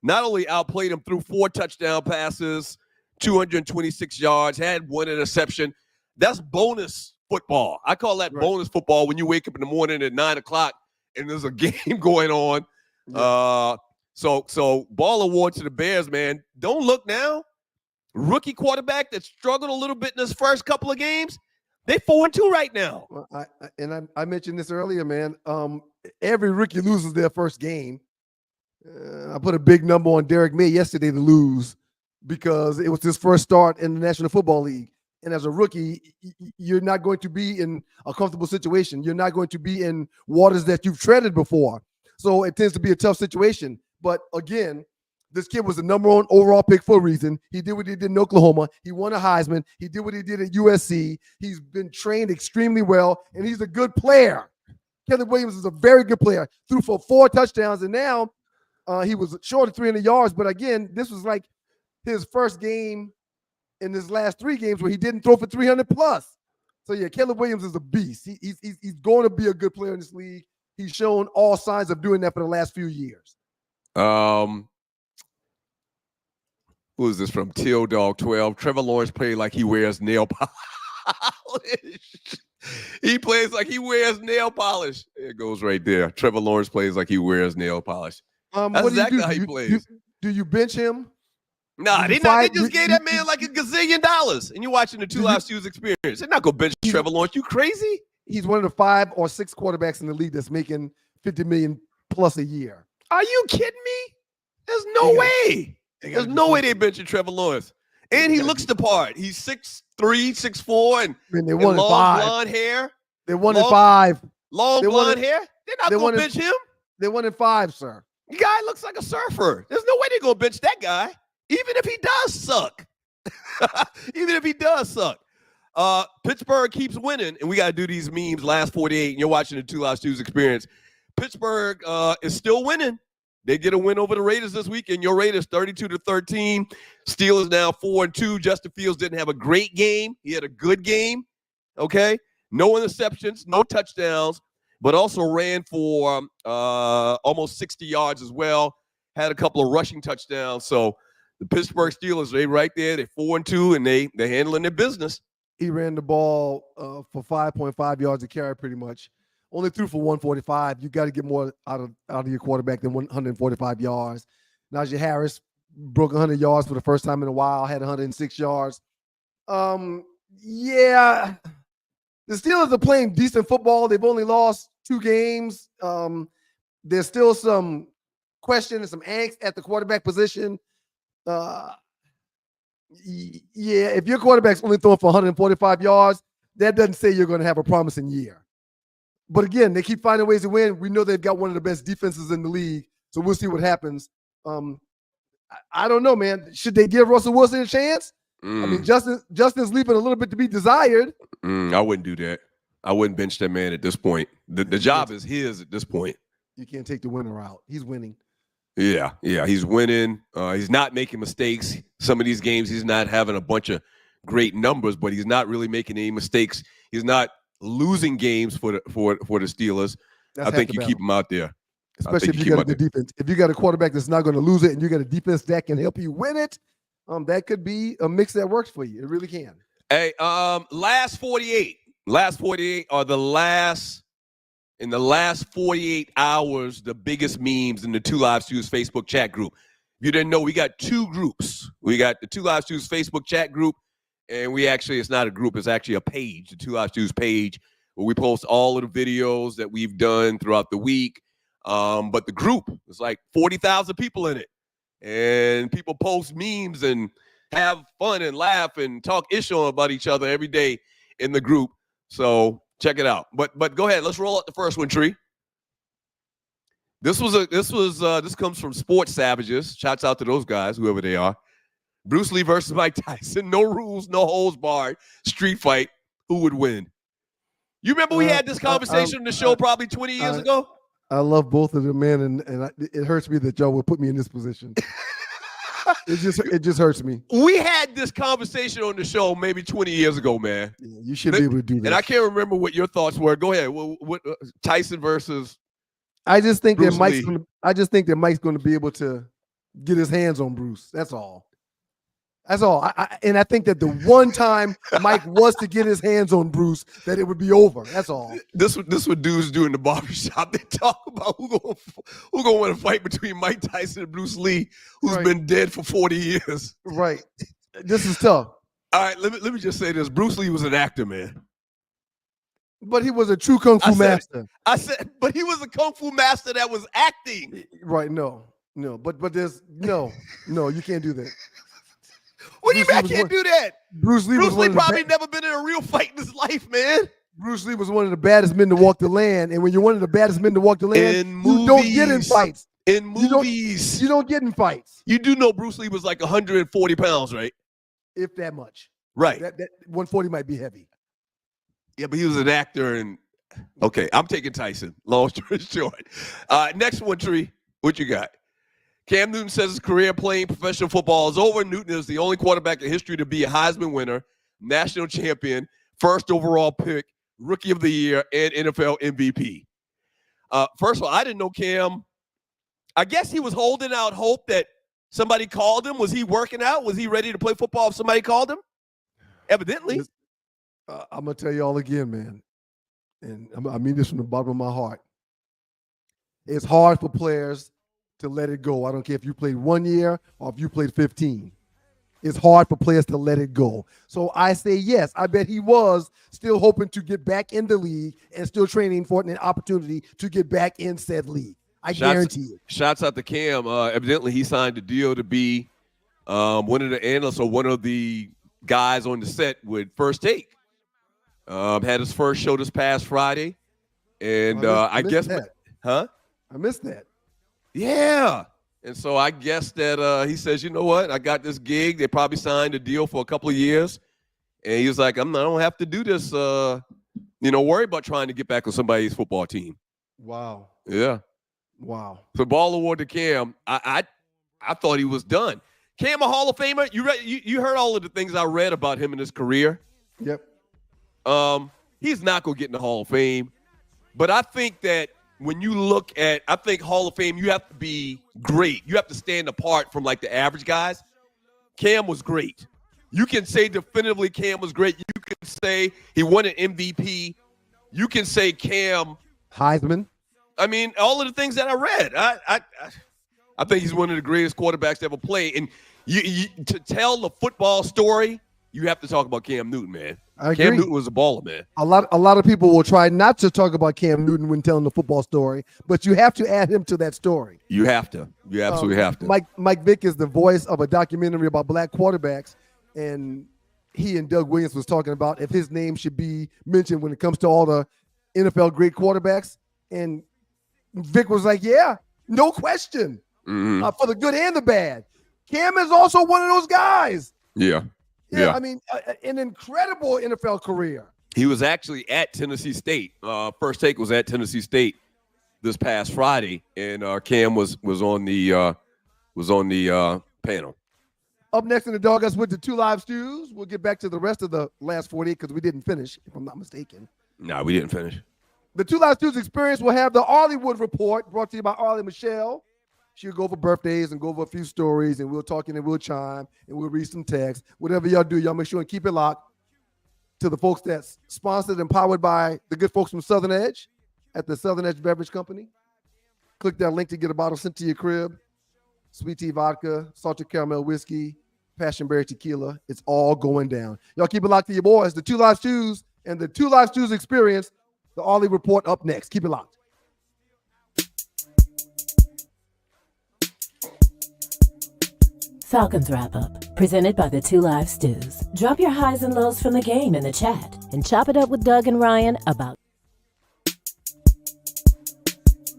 [SPEAKER 5] Not only outplayed him through 4 touchdown passes, 226 yards, had 1 interception. That's bonus football. I call that bonus football when you wake up in the morning at 9 o'clock and there's a game going on. Yeah. So ball award to the Bears, man. Don't look now. Rookie quarterback that struggled a little bit in his first couple of games. They 4-2 right now.
[SPEAKER 3] Well, I mentioned this earlier, man. Every rookie loses their first game. I put a big number on Derek May yesterday to lose because it was his first start in the National Football League. And as a rookie, you're not going to be in a comfortable situation. You're not going to be in waters that you've treaded before. So it tends to be a tough situation. But again, this kid was the number 1 overall pick for a reason. He did what he did in Oklahoma. He won a Heisman. He did what he did at USC. He's been trained extremely well, and he's a good player. Caleb Williams is a very good player. Threw for 4 touchdowns, and now he was short of 300 yards. But again, this was like his first game in his last 3 games where he didn't throw for 300 plus. So yeah, Caleb Williams is a beast. He's going to be a good player in this league. He's shown all signs of doing that for the last few years.
[SPEAKER 5] Who is this from? Teal Dog 12. Trevor Lawrence played like he wears nail polish. He plays like he wears nail polish. It goes right there. Trevor Lawrence plays like he wears nail polish. That's exactly how he plays.
[SPEAKER 3] Do you bench him?
[SPEAKER 5] Nah, they just gave that man like $1 gazillion. And you're watching the 2 Live Stews experience. They're not going to bench Trevor Lawrence. You crazy?
[SPEAKER 3] He's one of the 5 or 6 quarterbacks in the league that's making $50 million plus a year.
[SPEAKER 5] Are you kidding me? There's no way. There's no way they're benching Trevor Lawrence. And he looks the part. He's 6'3", 6'4", and
[SPEAKER 3] they won
[SPEAKER 5] long
[SPEAKER 3] 5.
[SPEAKER 5] blonde hair.
[SPEAKER 3] They won in 5.
[SPEAKER 5] Long blonde hair? They're not going to bench him.
[SPEAKER 3] They won in 5, sir.
[SPEAKER 5] The guy looks like a surfer. There's no way they're going to bench that guy, even if he does suck. Pittsburgh keeps winning, and we got to do these memes last 48, and you're watching the 2 Live Stews experience. Pittsburgh is still winning. They get a win over the Raiders this weekend. Your Raiders 32-13. Steelers now 4-2. Justin Fields didn't have a great game. He had a good game. Okay? No interceptions, no touchdowns, but also ran for almost 60 yards as well. Had a couple of rushing touchdowns. So the Pittsburgh Steelers, they right there. They're 4-2, and they're handling their business.
[SPEAKER 3] He ran the ball for 5.5 yards a carry pretty much. Only threw for 145. You got to get more out of your quarterback than 145 yards. Najee Harris broke 100 yards for the first time in a while, had 106 yards. Yeah, the Steelers are playing decent football. They've only lost 2 games. There's still some question and some angst at the quarterback position. Yeah, if your quarterback's only throwing for 145 yards, that doesn't say you're going to have a promising year. But again, they keep finding ways to win. We know they've got one of the best defenses in the league, so we'll see what happens. I don't know, man. Should they give Russell Wilson a chance? I mean, Justin's leaving a little bit to be desired.
[SPEAKER 5] I wouldn't do that. I wouldn't bench that man at this point. The job is his at this point.
[SPEAKER 3] You can't take the winner out. He's winning.
[SPEAKER 5] Yeah, he's winning. He's not making mistakes. Some of these games, he's not having a bunch of great numbers, but he's not really making any mistakes. He's not losing games for the Steelers.
[SPEAKER 3] That's
[SPEAKER 5] I think you keep him out there.
[SPEAKER 3] Especially if you got a good defense. If you got a quarterback that's not going to lose it and you got a defense that can help you win it, that could be a mix that works for you. It really can.
[SPEAKER 5] Hey, last 48. Last 48 are in the last 48 hours, the biggest memes in the Two Live Stews Facebook chat group. If you didn't know, we got two groups. We got the Two Live Stews Facebook chat group, and it's not a group, it's actually a page, the Two Live Stews page, where we post all of the videos that we've done throughout the week. But the group is like 40,000 people in it. And people post memes and have fun and laugh and talk ish on about each other every day in the group. So check it out. But go ahead. Let's roll out the first one, Tree. This comes from Sports Savages. Shouts out to those guys, whoever they are. Bruce Lee versus Mike Tyson. No rules, no holds barred. Street fight. Who would win? You remember we had this conversation on the show probably 20 years ago?
[SPEAKER 3] I love both of them, man, and it hurts me that y'all would put me in this position. It just hurts me.
[SPEAKER 5] We had this conversation on the show maybe 20 years ago, man.
[SPEAKER 3] Yeah, you should be able to do that.
[SPEAKER 5] And I can't remember what your thoughts were. Go ahead. What Tyson versus?
[SPEAKER 3] I just think
[SPEAKER 5] Bruce
[SPEAKER 3] that Mike's
[SPEAKER 5] Lee.
[SPEAKER 3] going to be able to get his hands on Bruce. That's all. That's all. I think that the one time Mike was to get his hands on Bruce, that it would be over. That's all.
[SPEAKER 5] This what dudes do in the barbershop. They talk about who gonna win a fight between Mike Tyson and Bruce Lee, who's been dead for 40 years.
[SPEAKER 3] Right. This is tough.
[SPEAKER 5] All right, let me just say this. Bruce Lee was an actor, man.
[SPEAKER 3] But he was a true kung fu master.
[SPEAKER 5] But he was a kung fu master that was acting.
[SPEAKER 3] Right. No. But there's no, you can't do that.
[SPEAKER 5] What do you mean I can't do that?
[SPEAKER 3] Bruce Lee
[SPEAKER 5] probably never been in a real fight in his life, man.
[SPEAKER 3] Bruce Lee was one of the baddest men to walk the land. And when you're one of the baddest men to walk the land, you don't get in fights.
[SPEAKER 5] In movies.
[SPEAKER 3] You don't get in fights.
[SPEAKER 5] You do know Bruce Lee was like 140 pounds, right?
[SPEAKER 3] If that much.
[SPEAKER 5] Right.
[SPEAKER 3] That 140 might be heavy.
[SPEAKER 5] Yeah, but he was an actor. And okay, I'm taking Tyson. Long story short. Next one, Tree. What you got? Cam Newton says his career playing professional football is over. Newton is the only quarterback in history to be a Heisman winner, national champion, first overall pick, rookie of the year, and NFL MVP. First of all, I didn't know Cam. I guess he was holding out hope that somebody called him. Was he working out? Was he ready to play football if somebody called him? Evidently.
[SPEAKER 3] I'm going to tell you all again, man. And I mean this from the bottom of my heart. It's hard for players to let it go. I don't care if you played 1 year or if you played 15. It's hard for players to let it go. So I say yes. I bet he was still hoping to get back in the league and still training for an opportunity to get back in said league. I guarantee it.
[SPEAKER 5] Shouts out to Cam. Evidently, he signed a deal to be one of the analysts or one of the guys on the set with First Take. Had his first show this past Friday. And I guess
[SPEAKER 3] that.
[SPEAKER 5] Huh?
[SPEAKER 3] I missed that.
[SPEAKER 5] Yeah. And so I guess that he says, you know what? I got this gig. They probably signed a deal for a couple of years. And he was like, I don't have to do this, worry about trying to get back on somebody's football team.
[SPEAKER 3] Wow.
[SPEAKER 5] Yeah.
[SPEAKER 3] Wow.
[SPEAKER 5] Football award to Cam. I thought he was done. Cam, a Hall of Famer. You heard all of the things I read about him in his career.
[SPEAKER 3] Yep.
[SPEAKER 5] He's not going to get in the Hall of Fame. But I think that when you look at, I think Hall of Fame, you have to be great. You have to stand apart from like the average guys. Cam was great. You can say definitively Cam was great. You can say he won an MVP. You can say Cam.
[SPEAKER 3] Heisman.
[SPEAKER 5] I mean, all of the things that I read. I think he's one of the greatest quarterbacks to ever play. And you to tell the football story, you have to talk about Cam Newton, man.
[SPEAKER 3] I agree.
[SPEAKER 5] Cam Newton was a baller, man.
[SPEAKER 3] A lot of people will try not to talk about Cam Newton when telling the football story, but you have to add him to that story.
[SPEAKER 5] You have to. You absolutely have to.
[SPEAKER 3] Mike Vick is the voice of a documentary about black quarterbacks, and he and Doug Williams was talking about if his name should be mentioned when it comes to all the NFL great quarterbacks. And Vic was like, yeah, no question, for the good and the bad. Cam is also one of those guys.
[SPEAKER 5] Yeah.
[SPEAKER 3] I mean, an incredible NFL career.
[SPEAKER 5] He was actually at Tennessee State. First Take was at Tennessee State this past Friday, and Cam was on the panel.
[SPEAKER 3] Up next in the Doghouse with the two live stews. We'll get back to the rest of the last 48 because we didn't finish, if I'm not mistaken.
[SPEAKER 5] No, we didn't finish.
[SPEAKER 3] The two live stews experience will have the Arleywood report brought to you by Arlie Michelle. She'll go over birthdays and go over a few stories, and we'll talk and we'll chime and we'll read some texts. Whatever y'all do, y'all make sure and keep it locked to the folks that's sponsored and powered by the good folks from Southern Edge at the Southern Edge Beverage Company. Click that link to get a bottle sent to your crib. Sweet tea vodka, salted caramel whiskey, passion berry tequila. It's all going down. Y'all keep it locked to your boys. The two live stews and the two live stews experience. The Arlie report up next. Keep it locked.
[SPEAKER 1] Falcons Wrap Up, presented by the Two Live Stews. Drop your highs and lows from the game in the chat and chop it up with Doug and Ryan about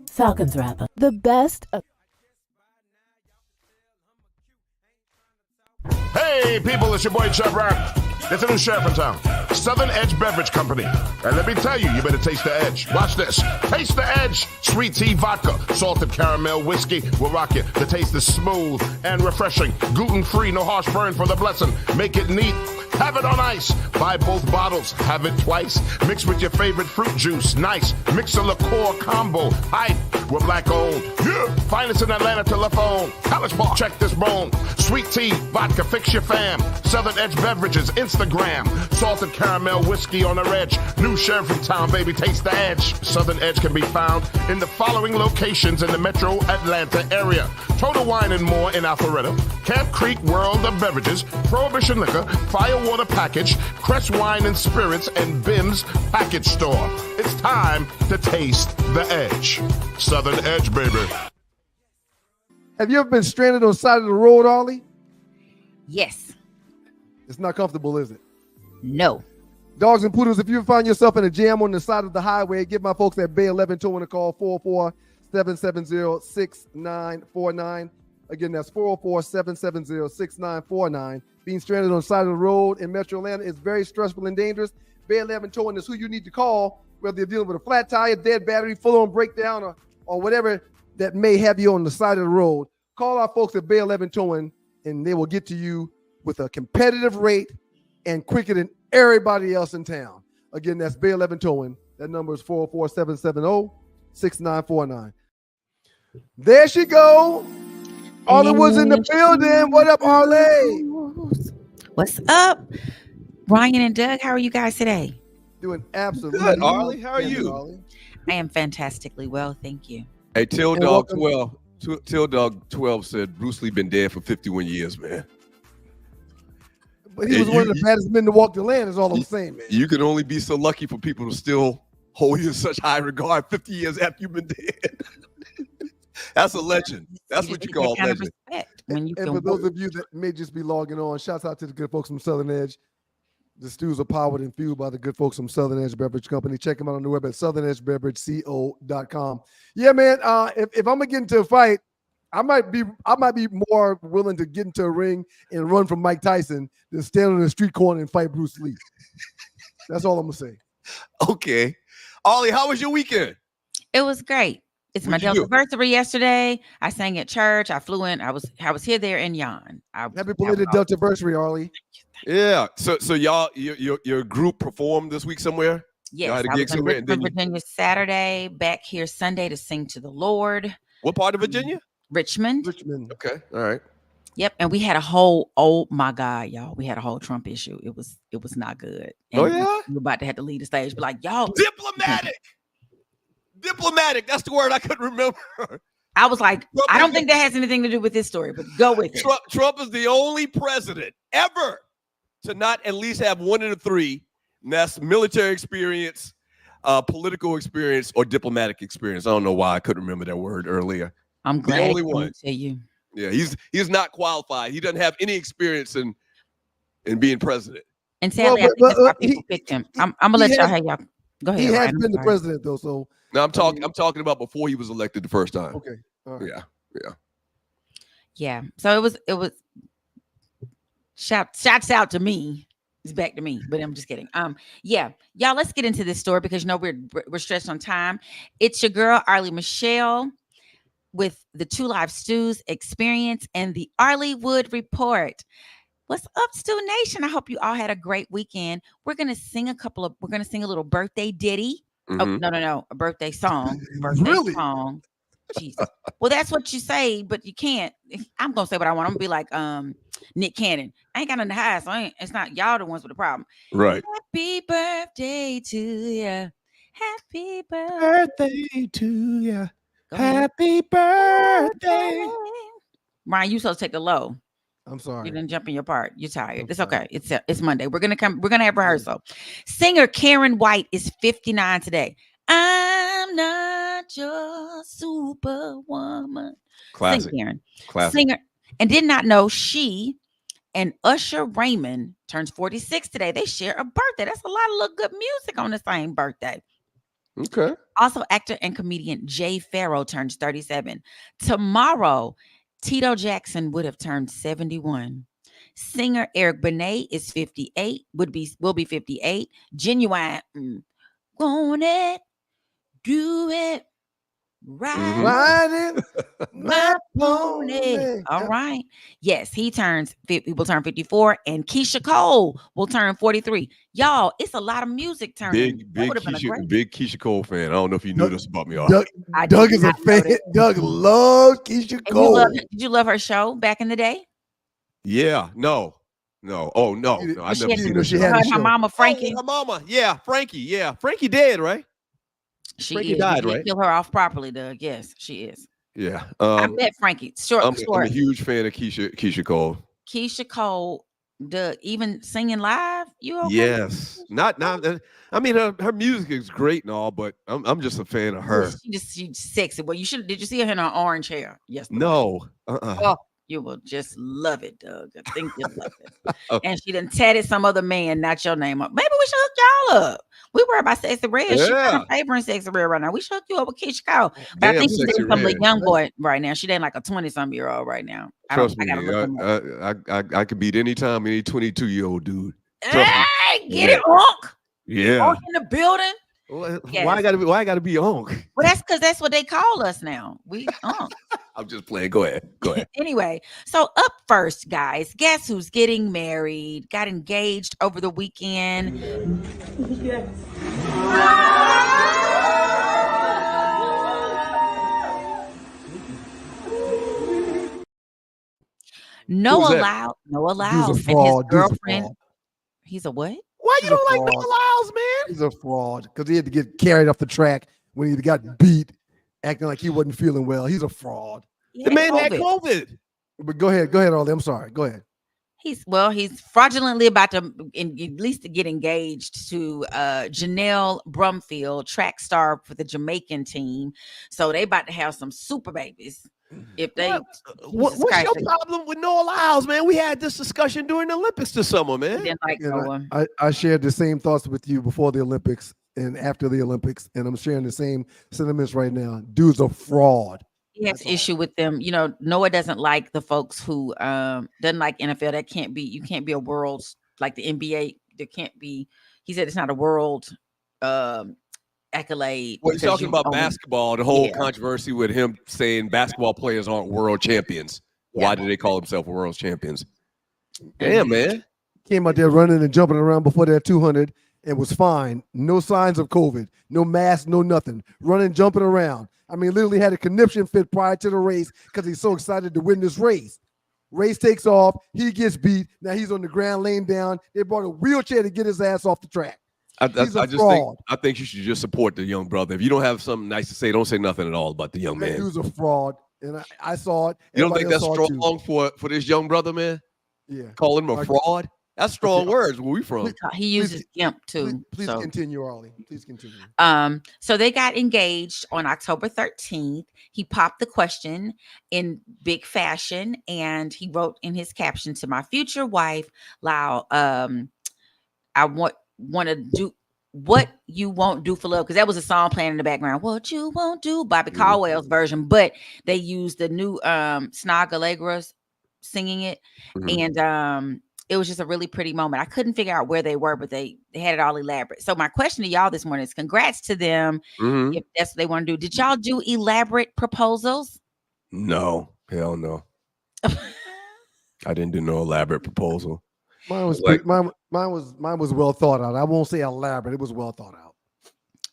[SPEAKER 1] Falcons Wrap Up, the best of.
[SPEAKER 6] Hey, people, it's your boy Chubb Rock. There's a new sheriff in town. Southern Edge Beverage Company. And let me tell you, you better taste the edge. Watch this. Taste the edge. Sweet tea vodka, salted caramel whiskey will rock you. The taste is smooth and refreshing. Gluten-free, no harsh burn for the blessing. Make it neat. Have it on ice. Buy both bottles. Have it twice. Mix with your favorite fruit juice. Nice. Mix a liqueur combo. Hype. We're black owned. Yeah. Finest in Atlanta telephone. College Park. Check this bone. Sweet tea, vodka, fix your fam. Southern Edge Beverages, Instagram. Salted caramel whiskey on the edge. New sheriff in town, baby. Taste the edge. Southern Edge can be found in the following locations in the metro Atlanta area. Total Wine and More in Alpharetta. Camp Creek World of Beverages. Prohibition Liquor. Firewater Package. Crest Wine and Spirits. And Bim's Package Store. It's time to taste the edge. Southern Edge, baby.
[SPEAKER 3] Have you ever been stranded on the side of the road, Arlie?
[SPEAKER 4] Yes.
[SPEAKER 3] It's not comfortable, is it?
[SPEAKER 4] No.
[SPEAKER 3] Dogs and poodles, if you find yourself in a jam on the side of the highway, give my folks at Bay 11 Towing a call, 404-770-6949. Again, that's 404-770-6949. Being stranded on the side of the road in Metro Atlanta is very stressful and dangerous. Bay 11 Towing is who you need to call, whether you're dealing with a flat tire, dead battery, full-on breakdown, or whatever that may have you on the side of the road. Call our folks at Bay 11 Towing, and they will get to you with a competitive rate and quicker than everybody else in town. Again, that's Bay 11 Towing. That number is 404-770-6949. There she go. Arleywood's in the building. What up, Arley?
[SPEAKER 4] What's up? Ryan and Doug, how are you guys today?
[SPEAKER 3] Doing absolutely
[SPEAKER 5] good, Arlie. How are you?
[SPEAKER 3] Arlie.
[SPEAKER 4] I am fantastically well, thank you.
[SPEAKER 5] Hey, Till Dog 12 said Bruce Lee been dead for 51 years, man.
[SPEAKER 3] But he was one of the baddest men to walk the land, is all I'm saying, man.
[SPEAKER 5] You can only be so lucky for people to still hold you in such high regard 50 years after you've been dead. That's a legend. That's what you call a legend.
[SPEAKER 3] And for those of you that may just be logging on, shouts out to the good folks from Southern Edge. The stews are powered and fueled by the good folks from Southern Edge Beverage Company. Check them out on the web at southernedgebeverageco.com. Yeah, man. If I'm gonna get into a fight, I might be more willing to get into a ring and run from Mike Tyson than stand on the street corner and fight Bruce Lee. That's all I'm gonna say.
[SPEAKER 5] Okay, Ollie, how was your weekend?
[SPEAKER 4] It was great. It's my Delta anniversary yesterday. I sang at church. I flew in. I was here, there, and yon.
[SPEAKER 3] Happy belated Delta anniversary, Arlie.
[SPEAKER 5] Yeah. So y'all, your group performed this week somewhere?
[SPEAKER 4] Yes.
[SPEAKER 5] Y'all had a
[SPEAKER 4] I
[SPEAKER 5] gig
[SPEAKER 4] was in
[SPEAKER 5] somewhere,
[SPEAKER 4] Richmond, Virginia Saturday. Back here Sunday to sing to the Lord.
[SPEAKER 5] What part of Virginia?
[SPEAKER 4] Richmond.
[SPEAKER 5] Okay. All right.
[SPEAKER 4] Yep. And we had a whole, oh my God, y'all. We had a whole Trump issue. It was not good. And
[SPEAKER 5] oh yeah.
[SPEAKER 4] We were about to have to leave the stage. Be like, y'all.
[SPEAKER 5] Diplomatic. Diplomatic. That's the word I couldn't remember.
[SPEAKER 4] I was like, I don't think that has anything to do with this story, but go with it.
[SPEAKER 5] Trump is the only president ever to not at least have one of the three That's military experience, political experience, or diplomatic experience. I don't know why I couldn't remember that word earlier.
[SPEAKER 4] I'm glad.
[SPEAKER 5] The only one.
[SPEAKER 4] To you.
[SPEAKER 5] Yeah, he's not qualified. He doesn't have any experience in being president.
[SPEAKER 4] And sadly, I think that's why people picked him. I'm gonna let y'all have y'all. Go ahead.
[SPEAKER 3] He has
[SPEAKER 4] Ryan,
[SPEAKER 3] been the president though, so
[SPEAKER 5] no, I'm talking about before he was elected the first time.
[SPEAKER 3] Okay. All right.
[SPEAKER 4] Yeah. So it was shouts out to me. It's back to me, but I'm just kidding. Yeah, y'all, let's get into this story because we're stretched on time. It's your girl Arlie Michelle with the Two Live Stews experience and the Arleywood report. What's up, Stew Nation? I hope you all had a great weekend. We're gonna sing a little birthday ditty.
[SPEAKER 5] Mm-hmm.
[SPEAKER 4] Oh, no, a birthday song. Birthday song. Jesus. Well, that's what you say, but you can't. I'm gonna say what I want. I'm gonna be like Nick Cannon. I ain't got nothing to hide, so it's not y'all the ones with the problem.
[SPEAKER 5] Right.
[SPEAKER 4] Happy birthday to you. Happy
[SPEAKER 5] birthday to you. Happy birthday.
[SPEAKER 4] Ryan, you supposed to take the low.
[SPEAKER 3] I'm sorry.
[SPEAKER 4] You didn't jump in your part. You're tired. It's okay. It's Monday. We're gonna have rehearsal. Singer Karen White is 59 today. I'm not your superwoman.
[SPEAKER 5] Classic.
[SPEAKER 4] Sing, Karen.
[SPEAKER 5] Classic.
[SPEAKER 4] Singer, and did not know she and Usher Raymond turns 46 today. They share a birthday. That's a lot of little good music on the same birthday.
[SPEAKER 5] Okay.
[SPEAKER 4] Also, actor and comedian Jay Farrow turns 37. Tomorrow, Tito Jackson would have turned 71. Singer Eric Benet is 58. Will be 58. Genuine. Want it, do it, ride my pony. All right. Yes, he will turn 54, and Keisha Cole will turn 43. Y'all, it's a lot of music turning.
[SPEAKER 5] Big Keisha Cole fan. I don't know if you knew this about me.
[SPEAKER 3] Doug is a fan. Doug loves Keisha Cole.
[SPEAKER 4] Did you love her show back in the day?
[SPEAKER 5] Yeah. No. Oh no. I never seen her.
[SPEAKER 3] She had
[SPEAKER 4] her mama Frankie.
[SPEAKER 5] Oh, her mama. Yeah, Frankie. Yeah, Frankie dead, right?
[SPEAKER 4] Frankie
[SPEAKER 5] died,
[SPEAKER 4] right?
[SPEAKER 5] right?
[SPEAKER 4] Kill her off properly, Doug. Yes, she is.
[SPEAKER 5] Yeah.
[SPEAKER 4] I bet Frankie.
[SPEAKER 5] I'm a huge fan of Keisha Cole.
[SPEAKER 4] Keisha Cole, Doug, even singing live. You okay?
[SPEAKER 5] Yes. Not. I mean, her music is great and all, but I'm just a fan of her.
[SPEAKER 4] She's sexy. Well, did you see her in her orange hair? Yes.
[SPEAKER 5] No.
[SPEAKER 4] Oh, you will just love it, Doug. I think you'll love it. And she done tatted some other man, not your name up. Maybe we should hook y'all up. We worry about Sexy Red. She's kind of favoring Sexy Red right now. We should hook you up with Keisha Cole. But I think she's dating some young boy right now. She dating like a 20-some-year-old right now.
[SPEAKER 5] Trust me, I could beat any 22-year-old dude.
[SPEAKER 4] Hey, get it, Unc.
[SPEAKER 5] Yeah.
[SPEAKER 4] Unc in the building.
[SPEAKER 5] Yes. Why I gotta be Unc?
[SPEAKER 4] Well, that's because that's what they call us now. We Unc.
[SPEAKER 5] I'm just playing. Go ahead.
[SPEAKER 4] Anyway, so up first, guys, guess who's getting married? Got engaged over the weekend. Yes. Noah Lyles and his girlfriend. He's a what?
[SPEAKER 5] Why you don't like Noah Lyles, man?
[SPEAKER 3] He's a fraud because he had to get carried off the track when he got beat, acting like he wasn't feeling well. He's a fraud.
[SPEAKER 5] The man had COVID.
[SPEAKER 3] But go ahead, Arlie. I'm sorry. Go ahead.
[SPEAKER 4] He's fraudulently about to at least get engaged to Janelle Brumfield, track star for the Jamaican team. So they about to have some super babies. If they
[SPEAKER 5] what's your problem with Noah Lyles, man? We had this discussion during the Olympics this summer, man.
[SPEAKER 3] I shared the same thoughts with you before the Olympics and after the Olympics, and I'm sharing the same sentiments right now. Dude's a fraud.
[SPEAKER 4] He has issue with them. You know, Noah doesn't like the folks who doesn't like NFL. You can't be a world like the NBA. There can't be. He said it's not a world accolade.
[SPEAKER 5] Well, he's talking about basketball, the whole controversy with him saying basketball players aren't world champions. Yeah. Why do they call themselves world champions? Damn, man.
[SPEAKER 3] Came out there running and jumping around before that 200 and was fine. No signs of COVID. No mask, no nothing. Running, jumping around. I mean, literally had a conniption fit prior to the race because he's so excited to win this race. Race takes off. He gets beat. Now he's on the ground laying down. They brought a wheelchair to get his ass off the track.
[SPEAKER 5] I think you should just support the young brother. If you don't have something nice to say, don't say nothing at all about the young man.
[SPEAKER 3] He was a fraud, and I saw it.
[SPEAKER 5] You don't think that's strong for this young brother, man?
[SPEAKER 3] Yeah.
[SPEAKER 5] Call him a fraud? That's strong words. Where we from?
[SPEAKER 4] He uses GIMP too.
[SPEAKER 3] Please
[SPEAKER 4] so.
[SPEAKER 3] continue, Arlie. Please continue.
[SPEAKER 4] So they got engaged on October 13th. He popped the question in big fashion, and he wrote in his caption, "To my future wife, Lau, I want to do what you won't do for love," because that was a song playing in the background. What you won't do, Bobby Caldwell's version, but they used the new Snog Allegra's singing it, and it was just a really pretty moment. I couldn't figure out where they were, but they had it all elaborate. So my question to y'all this morning is, congrats to them if that's what they want to do. Did y'all do elaborate proposals?
[SPEAKER 10] No, hell no. I didn't do no elaborate proposal.
[SPEAKER 3] Mine was
[SPEAKER 10] Like-
[SPEAKER 3] mine was well thought out. I won't say elaborate. It was well thought out.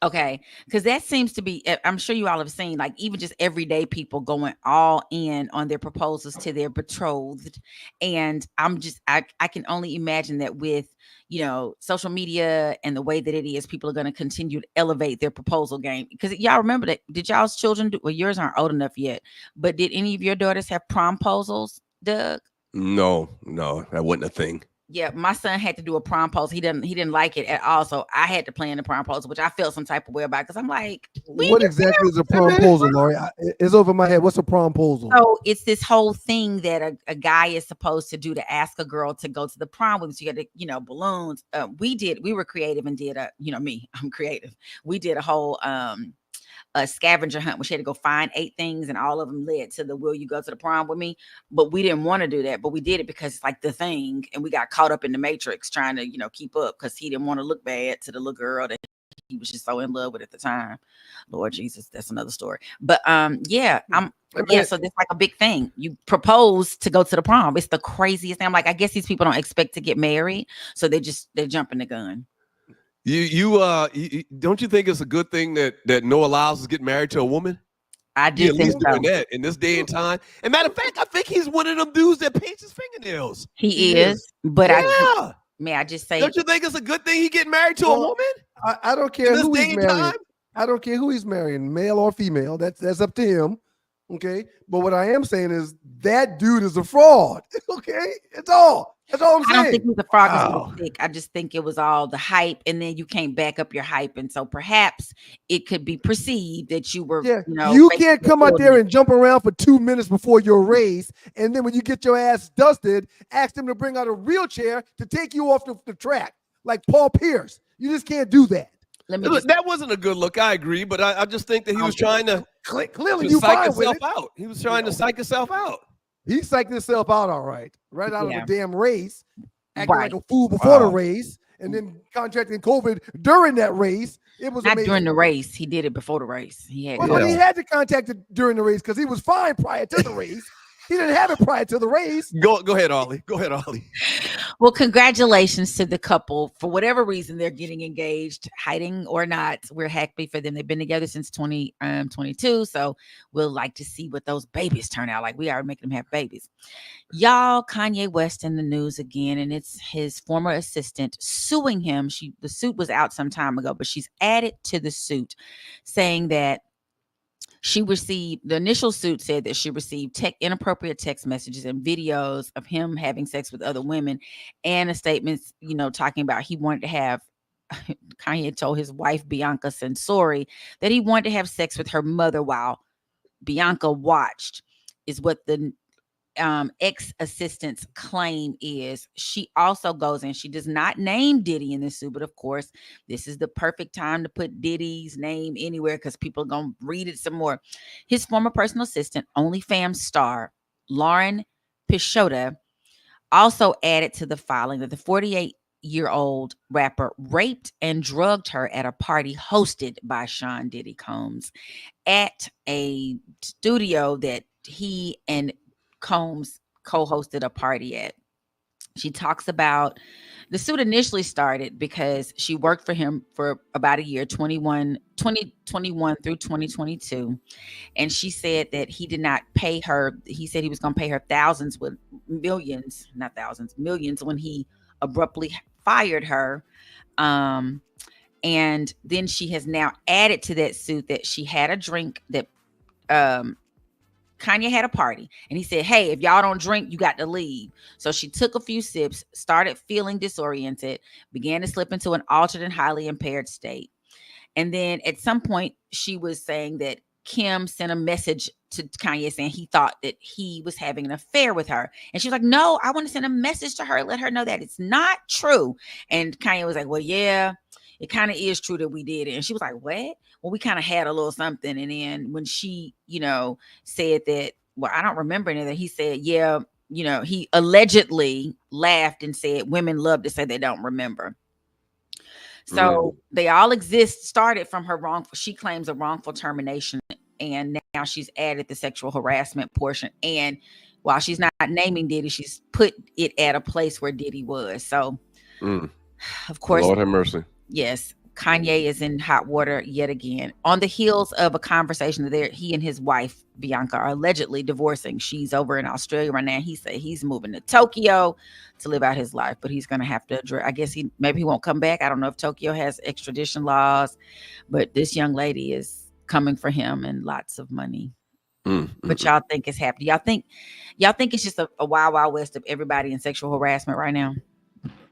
[SPEAKER 4] Okay, because that seems to be, I'm sure you all have seen, like, even just everyday people going all in on their proposals to their betrothed. And I can only imagine that with, social media and the way that it is, people are going to continue to elevate their proposal game. Because y'all remember that, did y'all's children well, yours aren't old enough yet, but did any of your daughters have promposals, Doug?
[SPEAKER 10] No, that wasn't a thing.
[SPEAKER 4] Yeah, my son had to do a promposal. He didn't like it at all. So I had to plan the promposal, which I felt some type of way about because I'm like,
[SPEAKER 3] what exactly is a promposal, Lori? It's over my head. What's a promposal?
[SPEAKER 4] So it's this whole thing that a guy is supposed to do to ask a girl to go to the prom with. So you got to, balloons. We were creative and did I'm creative. We did a whole a scavenger hunt, which had to go find 8 things, and all of them led to the "will you go to the prom with me?" But we didn't want to do that, but we did it because it's like the thing, and we got caught up in the matrix trying to keep up because he didn't want to look bad to the little girl that he was just so in love with at the time. Lord Jesus, that's another story. But so that's like a big thing. You propose to go to the prom. It's the craziest thing. I'm like, I guess these people don't expect to get married, so they're jumping the gun.
[SPEAKER 5] You don't you think it's a good thing that Noah Lyles is getting married to a woman?
[SPEAKER 4] I do
[SPEAKER 5] At
[SPEAKER 4] think
[SPEAKER 5] least
[SPEAKER 4] so.
[SPEAKER 5] doing that in this day and time. And matter of fact, I think he's one of them dudes that paints his fingernails.
[SPEAKER 4] He is, but
[SPEAKER 5] yeah.
[SPEAKER 4] May I just say,
[SPEAKER 5] don't you think it's a good thing he getting married to a woman?
[SPEAKER 3] I don't care who he's marrying.
[SPEAKER 5] Time?
[SPEAKER 3] I don't care who he's marrying, male or female. That's up to him. Okay. But what I am saying is that dude is a fraud. Okay. That's all I'm saying.
[SPEAKER 4] I don't think he's a fraud. I just think it was all the hype, and then you can't back up your hype, and so perhaps it could be perceived that you were.
[SPEAKER 3] Yeah, you can't come out there and jump around for 2 minutes before your race, and then when you get your ass dusted, ask them to bring out a wheelchair to take you off the track, like Paul Pierce. You just can't do that.
[SPEAKER 5] That wasn't a good look. I agree, but I just think that he was trying to
[SPEAKER 3] clearly
[SPEAKER 5] psych himself out. He was trying to psych himself out.
[SPEAKER 3] He psyched himself out all right out of the damn race, acting like a fool before the race, and then contracting COVID during that race. It was
[SPEAKER 4] not
[SPEAKER 3] amazing.
[SPEAKER 4] During the race. He did it before the race. He had
[SPEAKER 3] he had to contact it during the race because he was fine prior to the race. He didn't have it prior to the race.
[SPEAKER 5] Go ahead, Arlie. Go ahead, Arlie.
[SPEAKER 4] Well, congratulations to the couple. For whatever reason, they're getting engaged, hiding or not. We're happy for them. They've been together since 2022. So we'll like to see what those babies turn out like. We are making them have babies. Y'all, Kanye West in the news again, and it's his former assistant suing him. The suit was out some time ago, but she's added to the suit saying that she received, the initial suit said that she received inappropriate text messages and videos of him having sex with other women, and a statement, talking about he wanted to have, Kanye told his wife, Bianca Censori, that he wanted to have sex with her mother while Bianca watched, is what the ex-assistant's claim is. She also goes in, she does not name Diddy in this suit, but of course, this is the perfect time to put Diddy's name anywhere because people are going to read it some more. His former personal assistant, OnlyFans star Lauren Pichota, also added to the filing that the 48-year-old rapper raped and drugged her at a party hosted by Sean Diddy Combs at a studio that he and Combs co-hosted a party at. She talks about the suit initially started because she worked for him for about a year, 2021 through 2022. And she said that he did not pay her. He said he was going to pay her millions when he abruptly fired her. And then she has now added to that suit that she had a drink that Kanye had a party and he said, hey, if y'all don't drink, you got to leave. So she took a few sips, started feeling disoriented, began to slip into an altered and highly impaired state. And then at some point, she was saying that Kim sent a message to Kanye saying he thought that he was having an affair with her. And she was like, no, I want to send a message to her, let her know that it's not true. And Kanye was like, well, yeah, it kind of is true that we did it. And she was like, what? Well, we kind of had a little something. And then when she, said that, well, I don't remember any of that. He said, yeah, he allegedly laughed and said, women love to say they don't remember. So they all started from her she claims a wrongful termination. And now she's added the sexual harassment portion. And while she's not naming Diddy, she's put it at a place where Diddy was. So, of course,
[SPEAKER 10] Lord have mercy.
[SPEAKER 4] Yes, Kanye is in hot water yet again on the heels of a conversation that he and his wife Bianca are allegedly divorcing. She's over in Australia right now. He said he's moving to Tokyo to live out his life, but he's going to have to address. I guess maybe he won't come back. I don't know if Tokyo has extradition laws, but this young lady is coming for him and lots of money. But y'all think it's happening? Y'all think it's just a wild, wild west of everybody in sexual harassment right now?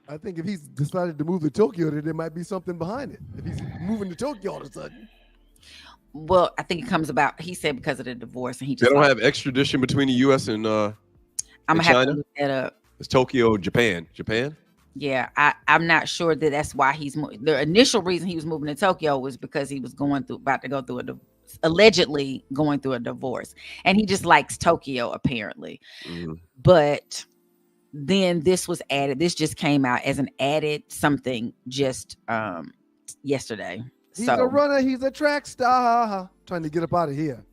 [SPEAKER 3] I think if he's decided to move to Tokyo, then there might be something behind it. If he's moving to Tokyo all of a sudden.
[SPEAKER 4] Well, I think it comes about, he said, because of the divorce. And he
[SPEAKER 10] just they don't have extradition between the U.S. and
[SPEAKER 4] I'm going to have to look that up.
[SPEAKER 10] It's Tokyo, Japan. Japan?
[SPEAKER 4] Yeah, I'm not sure that's why the initial reason he was moving to Tokyo was because he was allegedly going through a divorce. And he just likes Tokyo, apparently. But then this was added. This just came out as an added something just yesterday.
[SPEAKER 3] He's a runner. He's a track star. Trying to get up out of here.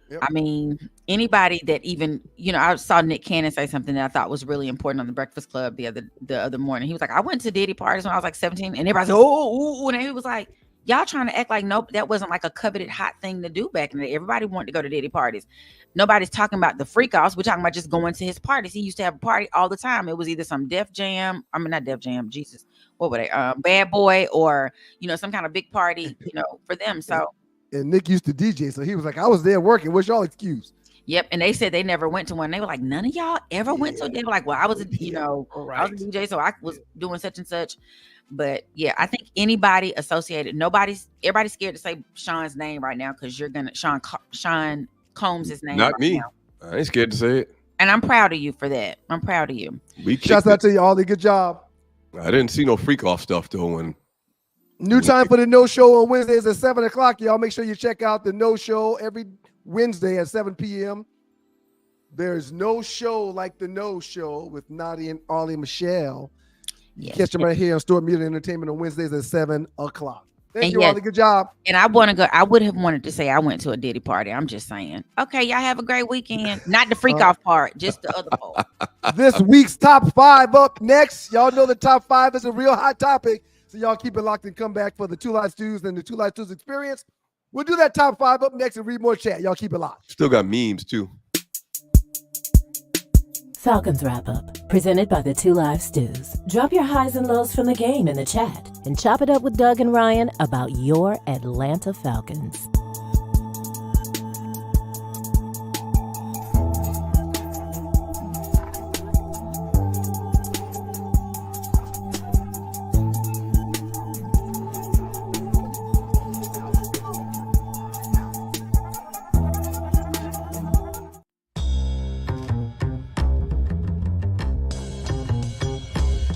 [SPEAKER 3] Yep.
[SPEAKER 4] I mean, anybody that even, I saw Nick Cannon say something that I thought was really important on the Breakfast Club the other morning. He was like, I went to Diddy parties when I was like 17, and everybody's like, oh, and he was like, y'all trying to act like nope, that wasn't like a coveted hot thing to do back in the day. Everybody wanted to go to Diddy parties. Nobody's talking about the freak offs. We're talking about just going to his parties. He used to have a party all the time. It was either some Def Jam. I mean, not Def Jam. Jesus, what were they? Bad Boy, or some kind of big party, for them. So.
[SPEAKER 3] And Nick used to DJ, so he was like, I was there working. What's y'all excuse?
[SPEAKER 4] Yep. And they said they never went to one. They were like, none of y'all ever went to it. They were like, well, I was I was a DJ, so I was doing such and such. But yeah, I think anybody associated, everybody's scared to say Sean's name right now because you're gonna Sean Combs' name.
[SPEAKER 10] Not
[SPEAKER 4] right
[SPEAKER 10] me.
[SPEAKER 4] Now.
[SPEAKER 10] I ain't scared to say it.
[SPEAKER 4] And I'm proud of you for that. I'm proud of you.
[SPEAKER 3] Shouts out to you, Ollie. Good job.
[SPEAKER 10] I didn't see no freak off stuff though.
[SPEAKER 3] New time for the No Show on Wednesdays at 7 o'clock. Y'all make sure you check out the No Show every Wednesday at 7 p.m. There's no show like the No Show with Nadia and Arlie Michelle. You catch them right here on Store Media Entertainment on Wednesdays at 7 o'clock. Thank you, Arlie. Good job.
[SPEAKER 4] And I want to go. I would have wanted to say I went to a Diddy party. I'm just saying. Okay, y'all have a great weekend. Not the freak off part, just the other part.
[SPEAKER 3] This week's top 5 up next. Y'all know the top 5 is a real hot topic. So y'all keep it locked and come back for the Two Live Stews and the Two Live Stews experience. We'll do that top 5 up next and read more chat. Y'all keep it locked.
[SPEAKER 10] Still got memes too.
[SPEAKER 1] Falcons wrap up, presented by the Two Live Stews. Drop your highs and lows from the game in the chat and chop it up with Doug and Ryan about your Atlanta Falcons.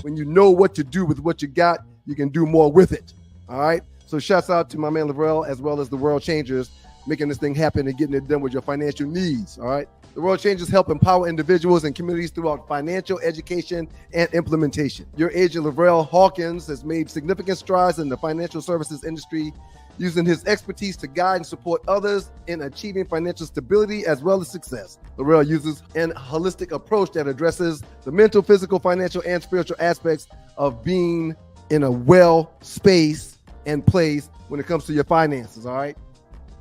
[SPEAKER 3] When you know what to do with what you got, you can do more with it. All right. So shouts out to my man Lavrell, as well as the World Changers, making this thing happen and getting it done with your financial needs. All right. The World Changers help empower individuals and communities throughout financial education and implementation. Your agent Lavrell Hawkins has made significant strides in the financial services industry, using his expertise to guide and support others in achieving financial stability as well as success. Lavrell uses an holistic approach that addresses the mental, physical, financial, and spiritual aspects of being in a well space and place when it comes to your finances, all right?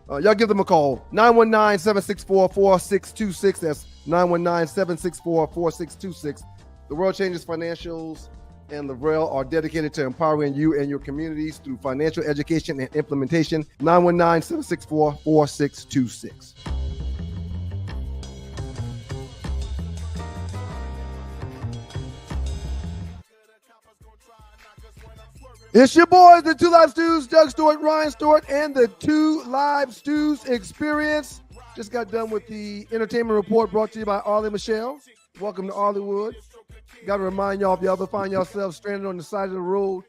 [SPEAKER 3] Y'all give them a call, 919-764-4626. That's 919-764-4626. The World Changes Financials and Lavrell are dedicated to empowering you and your communities through financial education and implementation. 919-764-4626. It's your boys, the Two Live Stews, Doug Stewart, Ryan Stewart, and the Two Live Stews Experience. Just got done with the entertainment report brought to you by Arley Michelle. Welcome to Arleywood. Got to remind y'all, if you ever find yourself stranded on the side of the road,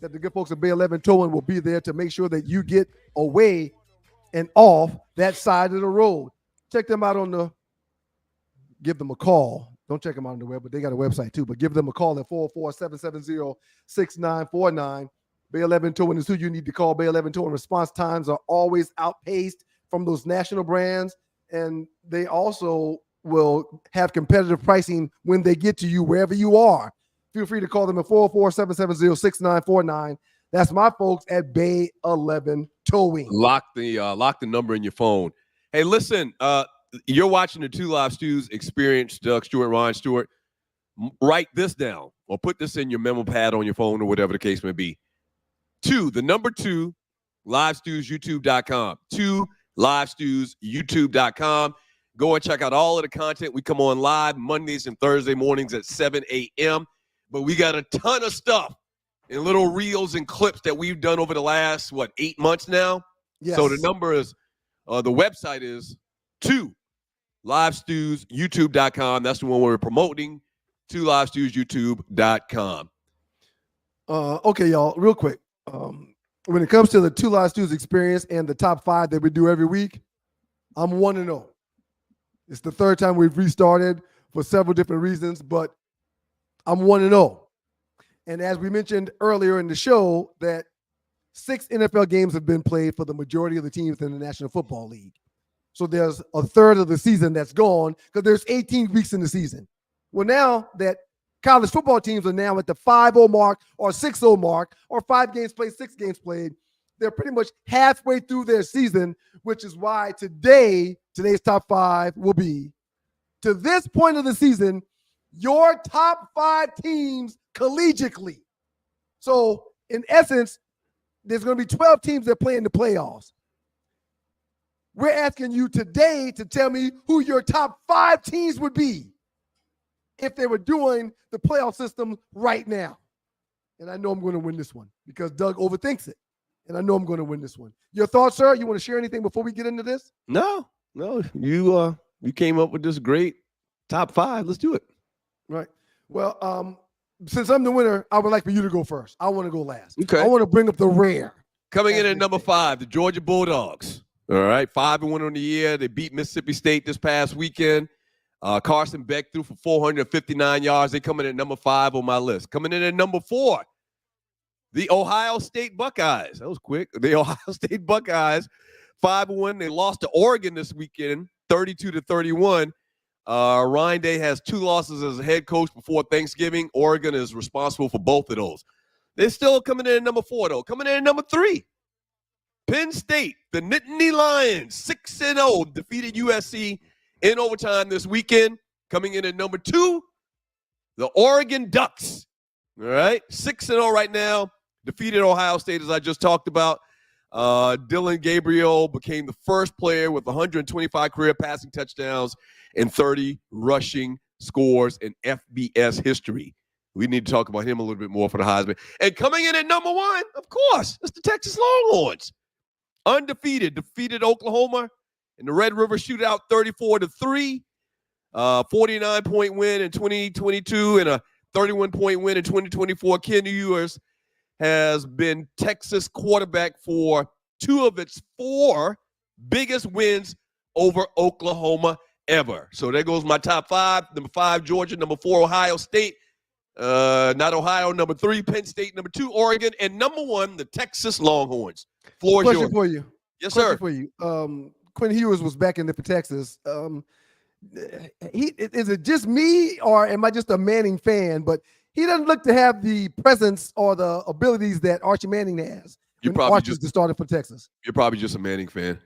[SPEAKER 3] that the good folks at Bay 11 Towing will be there to make sure that you get away and off that side of the road. Check them out give them a call. Don't check them out on the web, but they got a website too. But give them a call at 404-770-6949. Bay 11 Towing is who you need to call. Bay 11 Towing response times are always outpaced from those national brands, and they also will have competitive pricing when they get to you wherever you are. Feel free to call them at 404-770-6949. That's my folks at Bay 11 Towing.
[SPEAKER 5] Lock the number in your phone. Hey, listen, you're watching the Two Live Stews Experience, Doug Stewart, Ryan Stewart. Write this down or put this in your memo pad on your phone or whatever the case may be. 2, the number 2, livestewsyoutube.com. 2, livestewsyoutube.com. Go and check out all of the content. We come on live Mondays and Thursday mornings at 7 a.m. But we got a ton of stuff and little reels and clips that we've done over the last, 8 months now?
[SPEAKER 3] Yes.
[SPEAKER 5] So the number is, the website is 2, livestewsyoutube.com. That's the one we're promoting, 2, livestewsyoutube.com.
[SPEAKER 3] Okay, y'all, real quick. When it comes to the Two Live Stews Experience and the top 5 that we do every week, I'm 1-0. It's the third time we've restarted for several different reasons, but I'm 1-0. And as we mentioned earlier in the show, that 6 NFL games have been played for the majority of the teams in the National Football League. So there's a third of the season that's gone because there's 18 weeks in the season. Well, now that college football teams are now at the 5-0 mark or 6-0 mark or 5 games played, 6 games played, they're pretty much halfway through their season, which is why today's top 5 will be, to this point of the season, your top 5 teams collegiately. So in essence, there's going to be 12 teams that play in the playoffs. We're asking you today to tell me who your top 5 teams would be if they were doing the playoff system right now. And I know I'm going to win this one because Doug overthinks it. And I know I'm going to win this one. Your thoughts, sir? You want to share anything before we get into this?
[SPEAKER 5] No. You came up with this great top 5. Let's do it.
[SPEAKER 3] Right. Well, since I'm the winner, I would like for you to go first. I want to go last.
[SPEAKER 5] Okay.
[SPEAKER 3] I want to bring up the rare.
[SPEAKER 5] Coming in at number 5, the Georgia Bulldogs. All right, 5-1 on the year. They beat Mississippi State this past weekend. Carson Beck threw for 459 yards. They come in at number 5 on my list. Coming in at number 4, the Ohio State Buckeyes. That was quick. The Ohio State Buckeyes, 5-1. They lost to Oregon this weekend, 32-31. Ryan Day has 2 losses as a head coach before Thanksgiving. Oregon is responsible for both of those. They're still coming in at number 4, though. Coming in at number 3, Penn State, the Nittany Lions, 6-0, defeated USC in overtime this weekend. Coming in at number 2, the Oregon Ducks. All right, 6-0 right now, defeated Ohio State, as I just talked about. Dylan Gabriel became the first player with 125 career passing touchdowns and 30 rushing scores in FBS history. We need to talk about him a little bit more for the Heisman. And coming in at number 1, of course, it's the Texas Longhorns. Undefeated, defeated Oklahoma in the Red River Shootout 34-3. 49-point win in 2022 and a 31-point win in 2024. Ken Ewers has been Texas quarterback for 2 of its 4 biggest wins over Oklahoma ever. So there goes my top 5. Number 5, Georgia. Number 4, Ohio State. Not Ohio. Number 3, Penn State. Number 2, Oregon. And number 1, the Texas Longhorns. Floor is yours.
[SPEAKER 3] Question for you.
[SPEAKER 5] Yes,
[SPEAKER 3] Question
[SPEAKER 5] sir.
[SPEAKER 3] for you. Quinn Ewers was back in there for Texas. Is it just me, or am I just a Manning fan? But he doesn't look to have the presence or the abilities that Archie Manning has.
[SPEAKER 5] You're
[SPEAKER 3] when
[SPEAKER 5] probably
[SPEAKER 3] Archie's started for Texas.
[SPEAKER 5] You're probably just a Manning fan,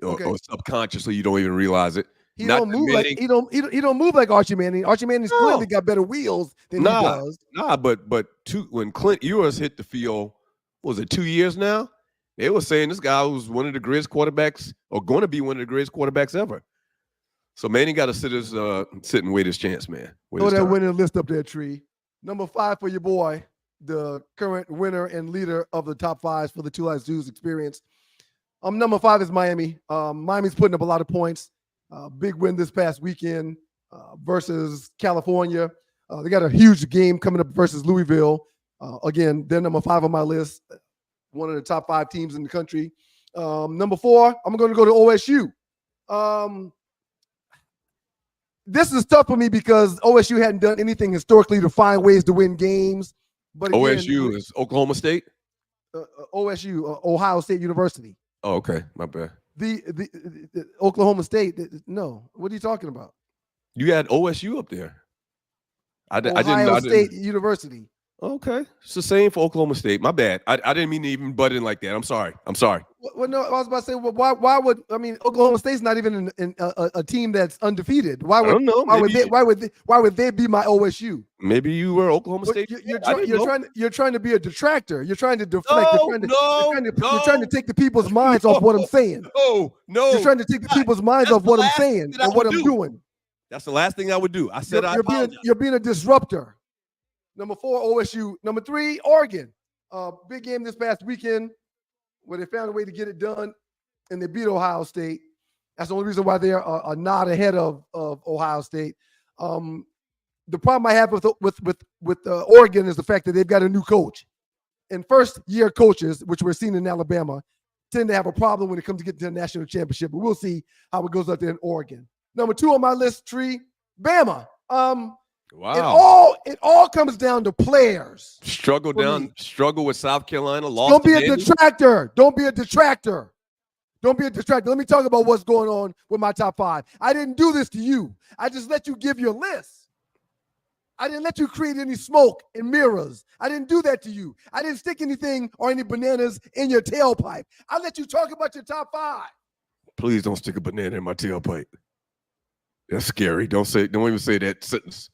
[SPEAKER 3] Okay.
[SPEAKER 5] or subconsciously you don't even realize it.
[SPEAKER 3] He
[SPEAKER 5] Not
[SPEAKER 3] don't
[SPEAKER 5] that
[SPEAKER 3] move
[SPEAKER 5] Manning-
[SPEAKER 3] like he don't move like Archie Manning. Archie Manning's
[SPEAKER 5] No.
[SPEAKER 3] clearly got better wheels than he does.
[SPEAKER 5] When Clint Ewers hit the field, what was it, 2 years now? They were saying this guy was one of the greatest quarterbacks, or going to be one of the greatest quarterbacks ever. So Manning got to sit and wait his chance, man. Wait
[SPEAKER 3] Throw
[SPEAKER 5] his
[SPEAKER 3] that
[SPEAKER 5] turn.
[SPEAKER 3] winning list up there, Tree. Number 5 for your boy. the current winner and leader of the top fives for the Two Live Stews experience. Number 5 is Miami. Miami's putting up a lot of points. Big win this past weekend versus California. They got a huge game coming up versus Louisville. Again, they're number 5 on my list. One of the top 5 teams in the country. Number 4, I'm going to go to OSU. This is tough for me because OSU hadn't done anything historically to find ways to win games. But again,
[SPEAKER 10] OSU is Oklahoma State?
[SPEAKER 3] OSU, Ohio State University.
[SPEAKER 10] Oh, okay. My bad.
[SPEAKER 3] The Oklahoma State. No. What are you talking about?
[SPEAKER 10] You had OSU up there.
[SPEAKER 3] Ohio State University.
[SPEAKER 10] Okay. It's the same for Oklahoma State. My bad. I didn't mean to even butt in like that. I'm sorry.
[SPEAKER 3] Well, no, I was about to say, well, why would Oklahoma State's not even in a team that's undefeated? Why would, I don't know. Why would they be my OSU?
[SPEAKER 10] Maybe you were Oklahoma State.
[SPEAKER 3] You're trying to be a detractor. You're trying to deflect. You're trying to take the people's minds off what I'm saying.
[SPEAKER 10] No.
[SPEAKER 3] You're trying to take the people's minds off what I'm saying and what I'm doing.
[SPEAKER 10] That's the last thing I would do. I said
[SPEAKER 3] you're being a disruptor. Number 4, OSU. Number 3, Oregon. Big game this past weekend where they found a way to get it done and they beat Ohio State. That's the only reason why they're a nod ahead of Ohio State. The problem I have with Oregon is the fact that they've got a new coach. And first-year coaches, which we're seeing in Alabama, tend to have a problem when it comes to getting to the national championship. But we'll see how it goes out there in Oregon. Number 2 on my list, Tree, Bama.
[SPEAKER 10] Wow.
[SPEAKER 3] It all comes down to players.
[SPEAKER 10] Struggle with South Carolina.
[SPEAKER 3] Don't be a detractor. Don't be a detractor. Let me talk about what's going on with my top 5. I didn't do this to you. I just let you give your list. I didn't let you create any smoke and mirrors. I didn't do that to you. I didn't stick anything or any bananas in your tailpipe. I let you talk about your top 5.
[SPEAKER 10] Please don't stick a banana in my tailpipe. That's scary. Don't even say that sentence.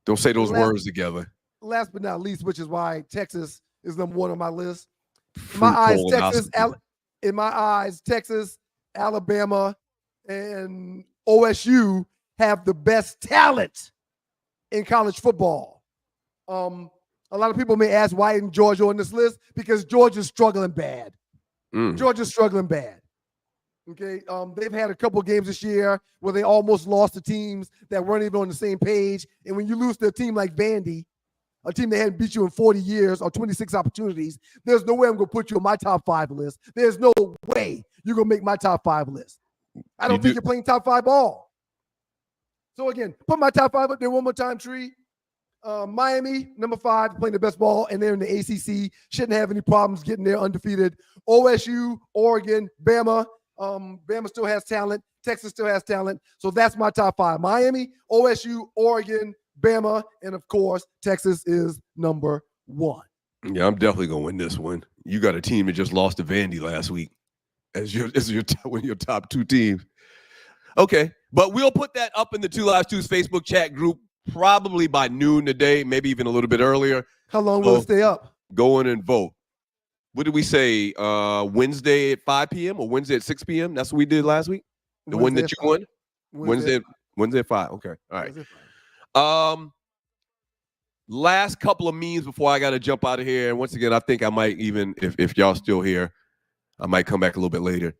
[SPEAKER 10] Don't say those words together.
[SPEAKER 3] Last but not least, which is why Texas is number 1 on my list. In my eyes, Texas, Alabama, and OSU have the best talent in college football. A lot of people may ask why isn't Georgia on this list? Because Georgia's struggling bad. Georgia's struggling bad. Okay, they've had a couple games this year where they almost lost to teams that weren't even on the same page. And when you lose to a team like Vandy, a team that hadn't beat you in 40 years or 26 opportunities, there's no way I'm going to put you on my top 5 list. There's no way you're going to make my top 5 list. I don't think you're playing top 5 ball. So again, put my top 5 up there one more time, Tree. Miami, number 5, playing the best ball, and they're in the ACC. Shouldn't have any problems getting there undefeated. OSU, Oregon, Bama. Bama still has talent. Texas still has talent. So that's my top 5. Miami, OSU, Oregon, Bama, and of course, Texas is number 1.
[SPEAKER 10] Yeah, I'm definitely going to win this one. You got a team that just lost to Vandy last week as one of your top 2 teams. Okay, but we'll put that up in the Two Live Stews Facebook chat group probably by noon today, maybe even a little bit earlier.
[SPEAKER 3] How long will it stay up?
[SPEAKER 10] Go in and vote. What did we say? Wednesday at 5 p.m. or Wednesday at 6 p.m.? That's what we did last week? The one that you won? Wednesday at 5. Okay. All right. Last couple of memes before I got to jump out of here. And once again, I think I might even, if y'all still here, I might come back a little bit later.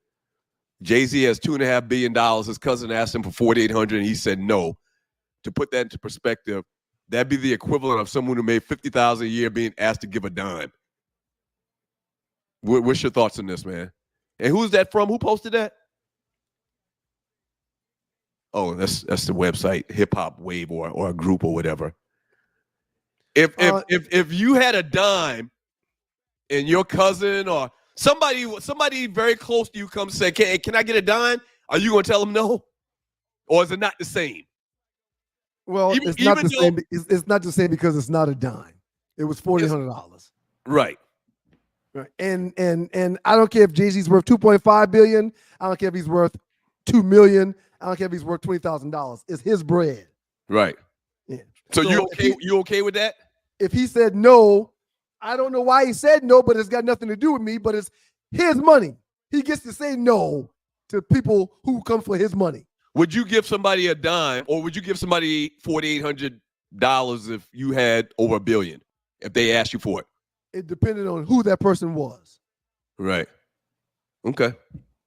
[SPEAKER 10] Jay-Z has $2.5 billion. His cousin asked him for $4,800 and he said no. To put that into perspective, that'd be the equivalent of someone who made $50,000 a year being asked to give a dime. What's your thoughts on this, man? And who's that from? Who posted that? Oh, that's the website, Hip Hop Wave or a group or whatever. If you had a dime and your cousin or somebody very close to you comes and say, can I get a dime? Are you going to tell them no? Or is it not the same?
[SPEAKER 3] Well, it's not the same. It's not the same because it's not a dime. It was $4,800.
[SPEAKER 10] Right.
[SPEAKER 3] Right. And I don't care if Jay-Z's worth $2.5 billion. I don't care if he's worth $2 million. I don't care if he's worth $20,000. It's his bread.
[SPEAKER 10] Right.
[SPEAKER 3] Yeah.
[SPEAKER 10] So you okay with that?
[SPEAKER 3] If he said no, I don't know why he said no, but it's got nothing to do with me, but it's his money. He gets to say no to people who come for his money.
[SPEAKER 10] Would you give somebody a dime or would you give somebody $4,800 if you had over $1 billion? if they asked you for it?
[SPEAKER 3] It depended on who that person was.
[SPEAKER 10] Right. Okay.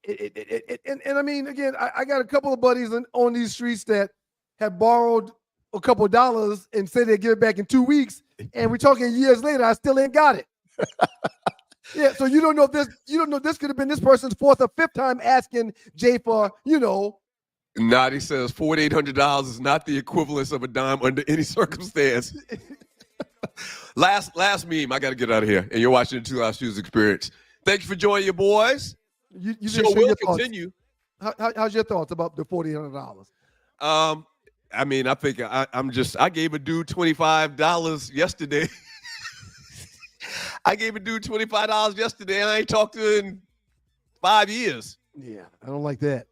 [SPEAKER 3] And I mean, again, I got a couple of buddies on these streets that have borrowed a couple of dollars and say they give it back in 2 weeks. And we're talking years later, I still ain't got it. Yeah, so you don't know this could have been this person's fourth or fifth time asking Jay for,
[SPEAKER 10] Nadi says $4,800 is not the equivalence of a dime under any circumstance. Last meme, I got to get out of here. And you're watching the Two Live Shoes Experience. Thank you for joining your boys.
[SPEAKER 3] You
[SPEAKER 10] Show
[SPEAKER 3] didn't share
[SPEAKER 10] will
[SPEAKER 3] your
[SPEAKER 10] continue.
[SPEAKER 3] How's your thoughts about the $4,800?
[SPEAKER 10] I mean, I think I gave a dude $25 yesterday. I gave a dude $25 yesterday, and I ain't talked to him in 5 years.
[SPEAKER 3] Yeah, I don't like that.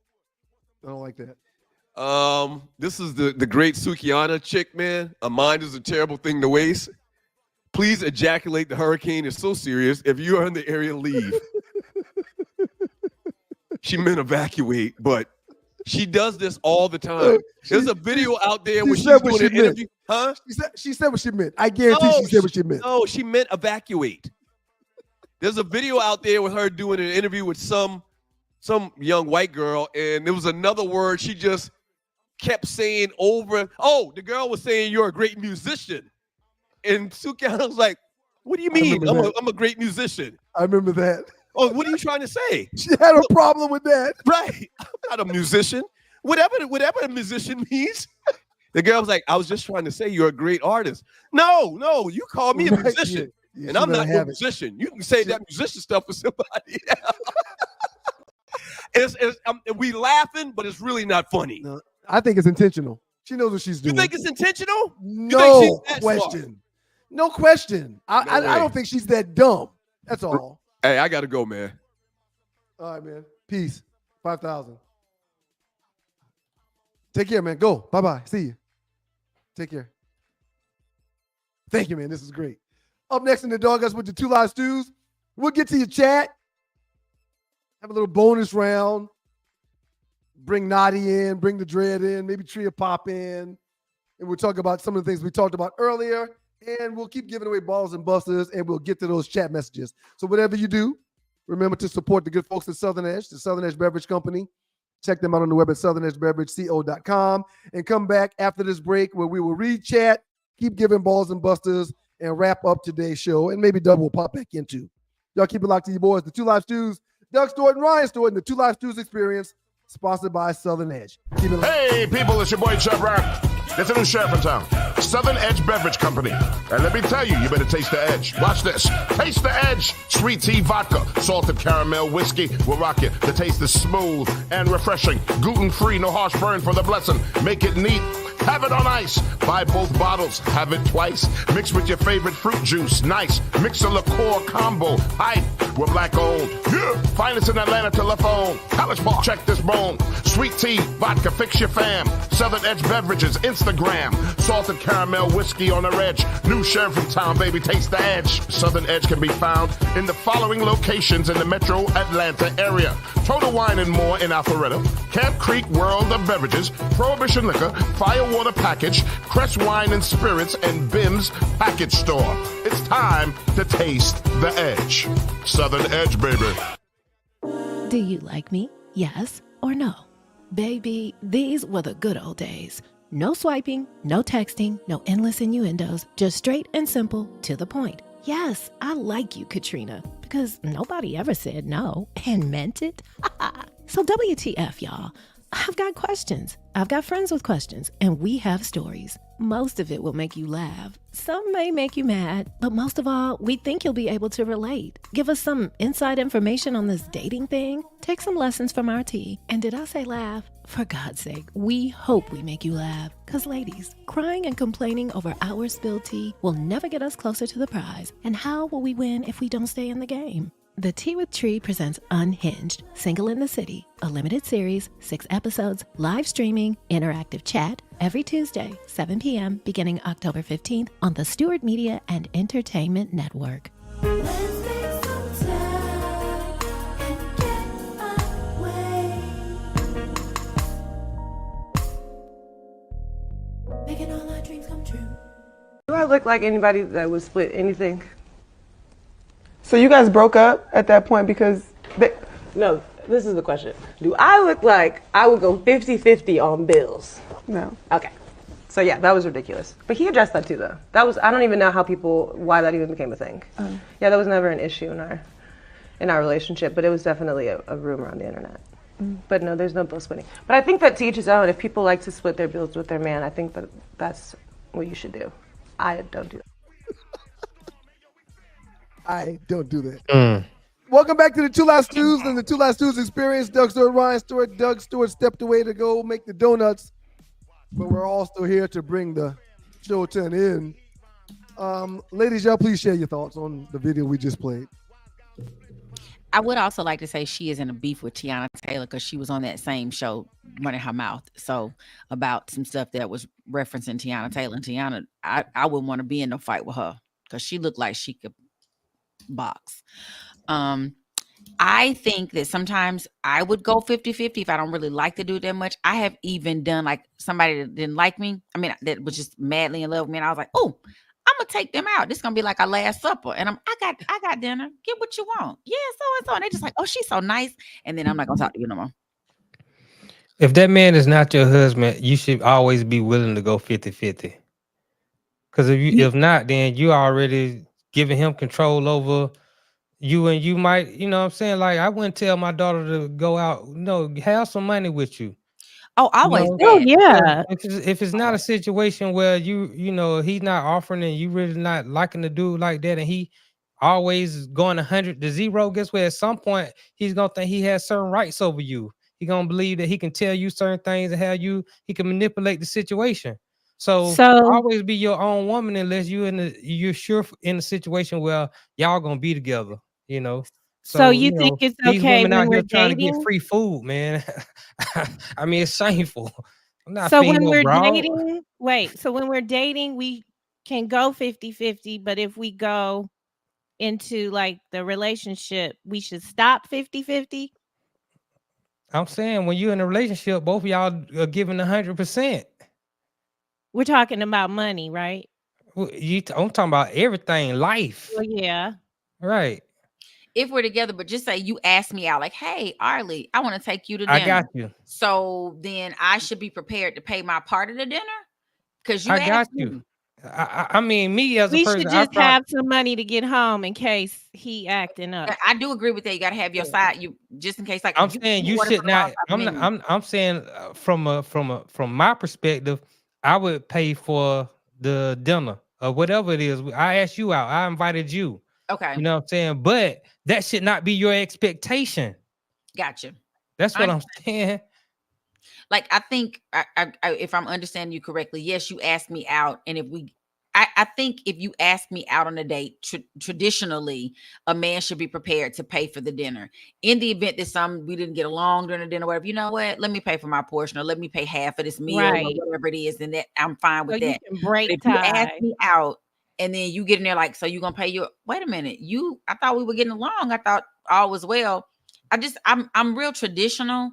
[SPEAKER 10] This is the great Sukiana chick, man. A mind is a terrible thing to waste. Please ejaculate. The hurricane is so serious. If you are in the area, leave. She meant evacuate, but she does this all the time. There's a video out there where she's doing an interview. Huh?
[SPEAKER 3] She said what she meant. I guarantee she said what she meant.
[SPEAKER 10] No, she meant evacuate. There's a video out there with her doing an interview with some young white girl, and there was another word she just kept saying over. Oh, the girl was saying you're a great musician. And Sukiana was like, what do you mean? I'm a great musician.
[SPEAKER 3] I remember that.
[SPEAKER 10] Oh, what are you trying to say?
[SPEAKER 3] She had a problem with that.
[SPEAKER 10] Right. I'm not a musician. Whatever a musician means. The girl was like, I was just trying to say you're a great artist. No, you call me a musician. Yeah, and I'm not a musician. You can say that musician stuff for somebody else. We laughing, but it's really not funny.
[SPEAKER 3] No, I think it's intentional. She knows what she's doing.
[SPEAKER 10] You think it's intentional?
[SPEAKER 3] No question. Smart? No question. I don't think she's that dumb. That's all.
[SPEAKER 10] Hey, I got to go, man.
[SPEAKER 3] All right, man. Peace. 5,000. Take care, man. Go. Bye-bye. See you. Take care. Thank you, man. This is great. Up next in the Dog Us with the Two Live Stews, we'll get to your chat. Have a little bonus round. Bring Nadi in. Bring the Dread in. Maybe Tria Pop in. And we'll talk about some of the things we talked about earlier. And we'll keep giving away balls and busters, and we'll get to those chat messages. So whatever you do, remember to support the good folks at Southern Edge, the Southern Edge Beverage Company. Check them out on the web at southernedgebeverageco.com. And come back after this break where we will read chat, keep giving balls and busters, and wrap up today's show. And maybe Doug will pop back into. Y'all keep it locked to you boys. The Two Live Stews, Doug Stewart and Ryan Stewart, and the Two Live Stews Experience, sponsored by Southern Edge.
[SPEAKER 6] Hey, people, it's your boy Chubb Rock. There's a new sheriff in town, Southern Edge Beverage Company. And let me tell you, you better taste the edge. Watch this. Taste the edge. Sweet tea vodka, salted caramel whiskey will rock you. The taste is smooth and refreshing. Gluten-free, no harsh burn for the blessing. Make it neat. Have it on ice. Buy both bottles. Have it twice. Mix with your favorite fruit juice. Nice. Mix a liqueur combo. Hype. We're black owned. Yeah. Finest in Atlanta telephone. College Park. Check this bone. Sweet tea, vodka, fix your fam. Southern Edge Beverages, Instagram. Salted caramel whiskey on the edge. New sheriff in town, baby. Taste the edge. Southern Edge can be found in the following locations in the metro Atlanta area. Total Wine and More in Alpharetta. Camp Creek World of Beverages. Prohibition Liquor. Firewater Package. Crest Wine and Spirits. And Bim's Package Store. It's time to taste the edge. Southern Edge, baby.
[SPEAKER 1] Do you like me? Yes or no? Baby, these were the good old days. No swiping, no texting, no endless innuendos, just straight and simple to the point. Yes, I like you, Katrina, because nobody ever said no and meant it. So WTF, y'all. I've got questions. I've got friends with questions, and we have stories. Most of it will make you laugh. Some may make you mad, but most of all, we think you'll be able to relate. Give us some inside information on this dating thing. Take some lessons from our tea. And did I say laugh? For God's sake, we hope we make you laugh. Because ladies, crying and complaining over our spilled tea will never get us closer to the prize. And how will we win if we don't stay in the game? The Tea with Tree presents Unhinged, Single in the City, a limited series, 6 episodes, live streaming, interactive chat, every Tuesday, 7 p.m., beginning October 15th on the Stewart Media and Entertainment Network.
[SPEAKER 7] Let's make some time and get away. Making all our dreams come true.
[SPEAKER 11] Do I look like anybody that would split anything? So you guys broke up at that point because no, this is the question. Do I look like I would go 50-50 on bills? No. Okay. So yeah, that was ridiculous. But he addressed that too though. I don't even know why that even became a thing. Yeah, that was never an issue in our relationship, but it was definitely a rumor on the internet. But no, there's no bill splitting. But I think that to each his own. If people like to split their bills with their man, I think that's what you should do. I don't do that.
[SPEAKER 3] I don't do that. Welcome back to the Two Live Stews and the Two Live Stews experience. Doug Stewart, Ryan Stewart. Doug Stewart stepped away to go make the donuts, but we're all still here to bring the show to an end. Ladies, y'all please share your thoughts on the video we just played.
[SPEAKER 4] I would also like to say she is in a beef with Tiana Taylor because she was on that same show running her mouth. So about some stuff that was referencing Tiana Taylor. And Tiana, I wouldn't want to be in no fight with her because she looked like she could box. I think that sometimes I would go 50-50 if I don't really like the dude that much. I have even done like somebody that didn't like me. I mean, that was just madly in love with me. And I was like, oh, I'm gonna take them out. This is gonna be like our last supper. And I got dinner. Get what you want. Yeah, so and so. And they just like, oh, she's so nice. And then I'm not gonna talk to you no more.
[SPEAKER 12] If that man is not your husband, you should always be willing to go 50-50. Because if not, then you already giving him control over you, and you might, you know what I'm saying? Like, I wouldn't tell my daughter to go out, have some money with you.
[SPEAKER 4] Oh, always.
[SPEAKER 13] Oh, yeah.
[SPEAKER 12] If it's not a situation where you know he's not offering and you really not liking the dude like that, and he always going 100 to 0, guess what? At some point he's gonna think he has certain rights over you. He gonna believe that he can tell you certain things and he can manipulate the situation. So always be your own woman unless you're sure in a situation where y'all gonna be together.
[SPEAKER 13] So you think it's
[SPEAKER 12] these
[SPEAKER 13] okay
[SPEAKER 12] women
[SPEAKER 13] when
[SPEAKER 12] out
[SPEAKER 13] we're
[SPEAKER 12] here trying to
[SPEAKER 13] dating?
[SPEAKER 12] get free food, man. I mean, it's shameful. I'm not
[SPEAKER 13] So
[SPEAKER 12] feeding
[SPEAKER 13] when
[SPEAKER 12] no
[SPEAKER 13] we're
[SPEAKER 12] broad.
[SPEAKER 13] dating, so when we're dating, we can go 50-50, but if we go into like the relationship, we should stop 50-50.
[SPEAKER 12] I'm saying when you're in a relationship, both of y'all are giving 100%.
[SPEAKER 13] We're talking about money, right?
[SPEAKER 12] I'm talking about everything, life.
[SPEAKER 13] Well, yeah.
[SPEAKER 12] Right.
[SPEAKER 4] If we're together, but just say you ask me out, like, hey, Arlie, I want to take you to dinner.
[SPEAKER 12] I got you.
[SPEAKER 4] So then I should be prepared to pay my part of the dinner? Because you
[SPEAKER 12] I got
[SPEAKER 4] asked
[SPEAKER 12] you.
[SPEAKER 4] me.
[SPEAKER 12] I mean, me as a
[SPEAKER 13] We
[SPEAKER 12] person,
[SPEAKER 13] should just have some money to get home in case he acting up.
[SPEAKER 4] I do agree with that. You got to have your side, just in case. Like
[SPEAKER 12] I'm saying you should not. I'm saying from my perspective, I would pay for the dinner or whatever it is. I asked you out. I invited you.
[SPEAKER 4] Okay.
[SPEAKER 12] You know what I'm saying? But that should not be your expectation.
[SPEAKER 4] Gotcha.
[SPEAKER 12] That's what I'm saying.
[SPEAKER 4] Like, I think I, if I'm understanding you correctly, yes, you asked me out. And I think if you ask me out on a date, traditionally, a man should be prepared to pay for the dinner. In the event that we didn't get along during the dinner, whatever, you know what? Let me pay for my portion, or let me pay half of this meal, or whatever it is, and that I'm fine with that.
[SPEAKER 13] You can break
[SPEAKER 4] if you ask me out and then you get in there like, so you gonna pay your? Wait a minute, I thought we were getting along. I thought all was well. I'm real traditional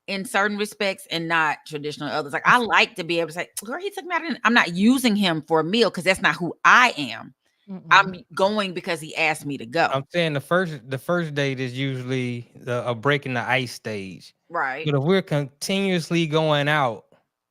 [SPEAKER 4] in certain respects and not traditional in others. Like, I like to be able to say, girl, he took me out. I'm not using him for a meal because that's not who I am. I'm going because he asked me to go.
[SPEAKER 12] I'm saying the first date is usually a breaking the ice stage.
[SPEAKER 4] Right.
[SPEAKER 12] But if we're continuously going out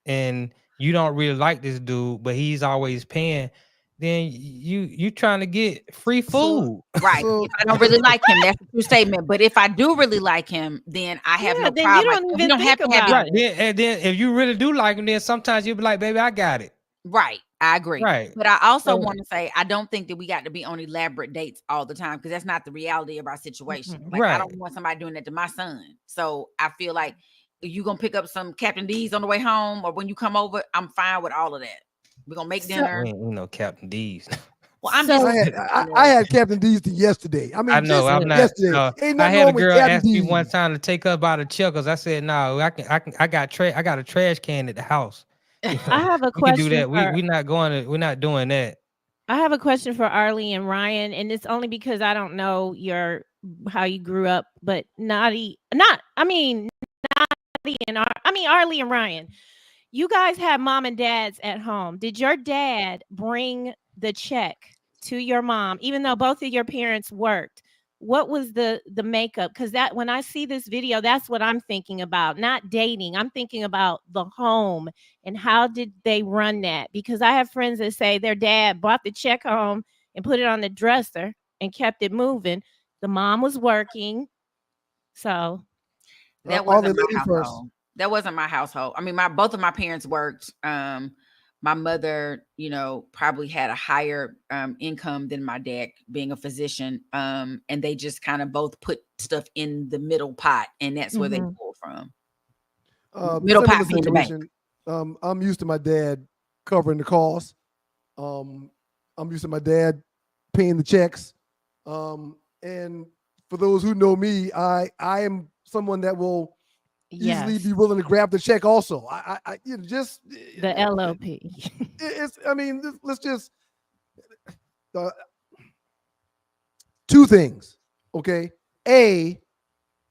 [SPEAKER 12] and you don't really like this dude, but he's always paying, then you trying to get free food.
[SPEAKER 4] Right. If I don't really like him, that's a true statement. But if I do really like him, then I have no problem.
[SPEAKER 13] You don't have to have
[SPEAKER 12] right. And then if you really do like him, then sometimes you'll be like, baby, I got it.
[SPEAKER 4] Right. I agree.
[SPEAKER 12] Right.
[SPEAKER 4] But I also want to say, I don't think that we got to be on elaborate dates all the time, because that's not the reality of our situation. Like, I don't want somebody doing that to my son. So I feel like if you're going to pick up some Captain D's on the way home or when you come over, I'm fine with all of that. We're going to make dinner.
[SPEAKER 12] Captain D's.
[SPEAKER 4] Well,
[SPEAKER 3] I had Captain D's yesterday. I mean,
[SPEAKER 12] I know. I'm not.
[SPEAKER 3] yesterday.
[SPEAKER 12] I had a girl ask me one time to take her by the Checkers. I said, no, I got a trash can at the house.
[SPEAKER 13] I have a question.
[SPEAKER 12] We can do that. We're not doing that.
[SPEAKER 13] I have a question for Arlie and Ryan, and it's only because I don't know how you grew up, but Arlie and Ryan. you guys have mom and dads at home. Did your dad bring the check to your mom, even though both of your parents worked? What was the makeup? Because that when I see this video, that's what I'm thinking about. Not dating. I'm thinking about the home and how did they run that? Because I have friends that say their dad brought the check home and put it on the dresser and kept it moving. The mom was working, so
[SPEAKER 4] That wasn't my household. That wasn't my household. I mean, both of my parents worked. My mother, probably had a higher income than my dad, being a physician. And they just kind of both put stuff in the middle pot, and that's where they pull from. Middle pot being the bank.
[SPEAKER 3] I'm used to my dad covering the costs. I'm used to my dad paying the checks. And for those who know me, I am someone that will easily be willing to grab the check also. I just
[SPEAKER 13] the LOP.
[SPEAKER 3] Let's just two things. Okay. Do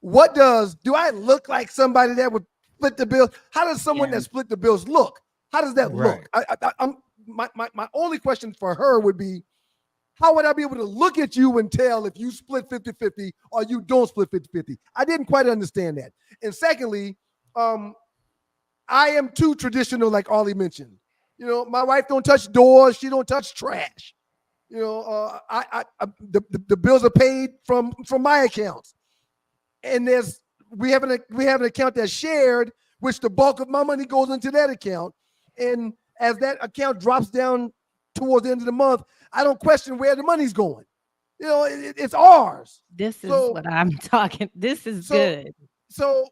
[SPEAKER 3] I look like somebody that would split the bills? How does someone that split the bills look? How does that look? My only question for her would be, how would I be able to look at you and tell if you split 50-50 or you don't split 50-50? I didn't quite understand that. And secondly, I am too traditional, like Arlie mentioned. My wife don't touch doors. She don't touch trash. The bills are paid from my accounts. And we have an account that's shared, which the bulk of my money goes into that account. And as that account drops down towards the end of the month, I don't question where the money's going. It's ours.
[SPEAKER 13] This is what I'm talking. This is good.
[SPEAKER 3] So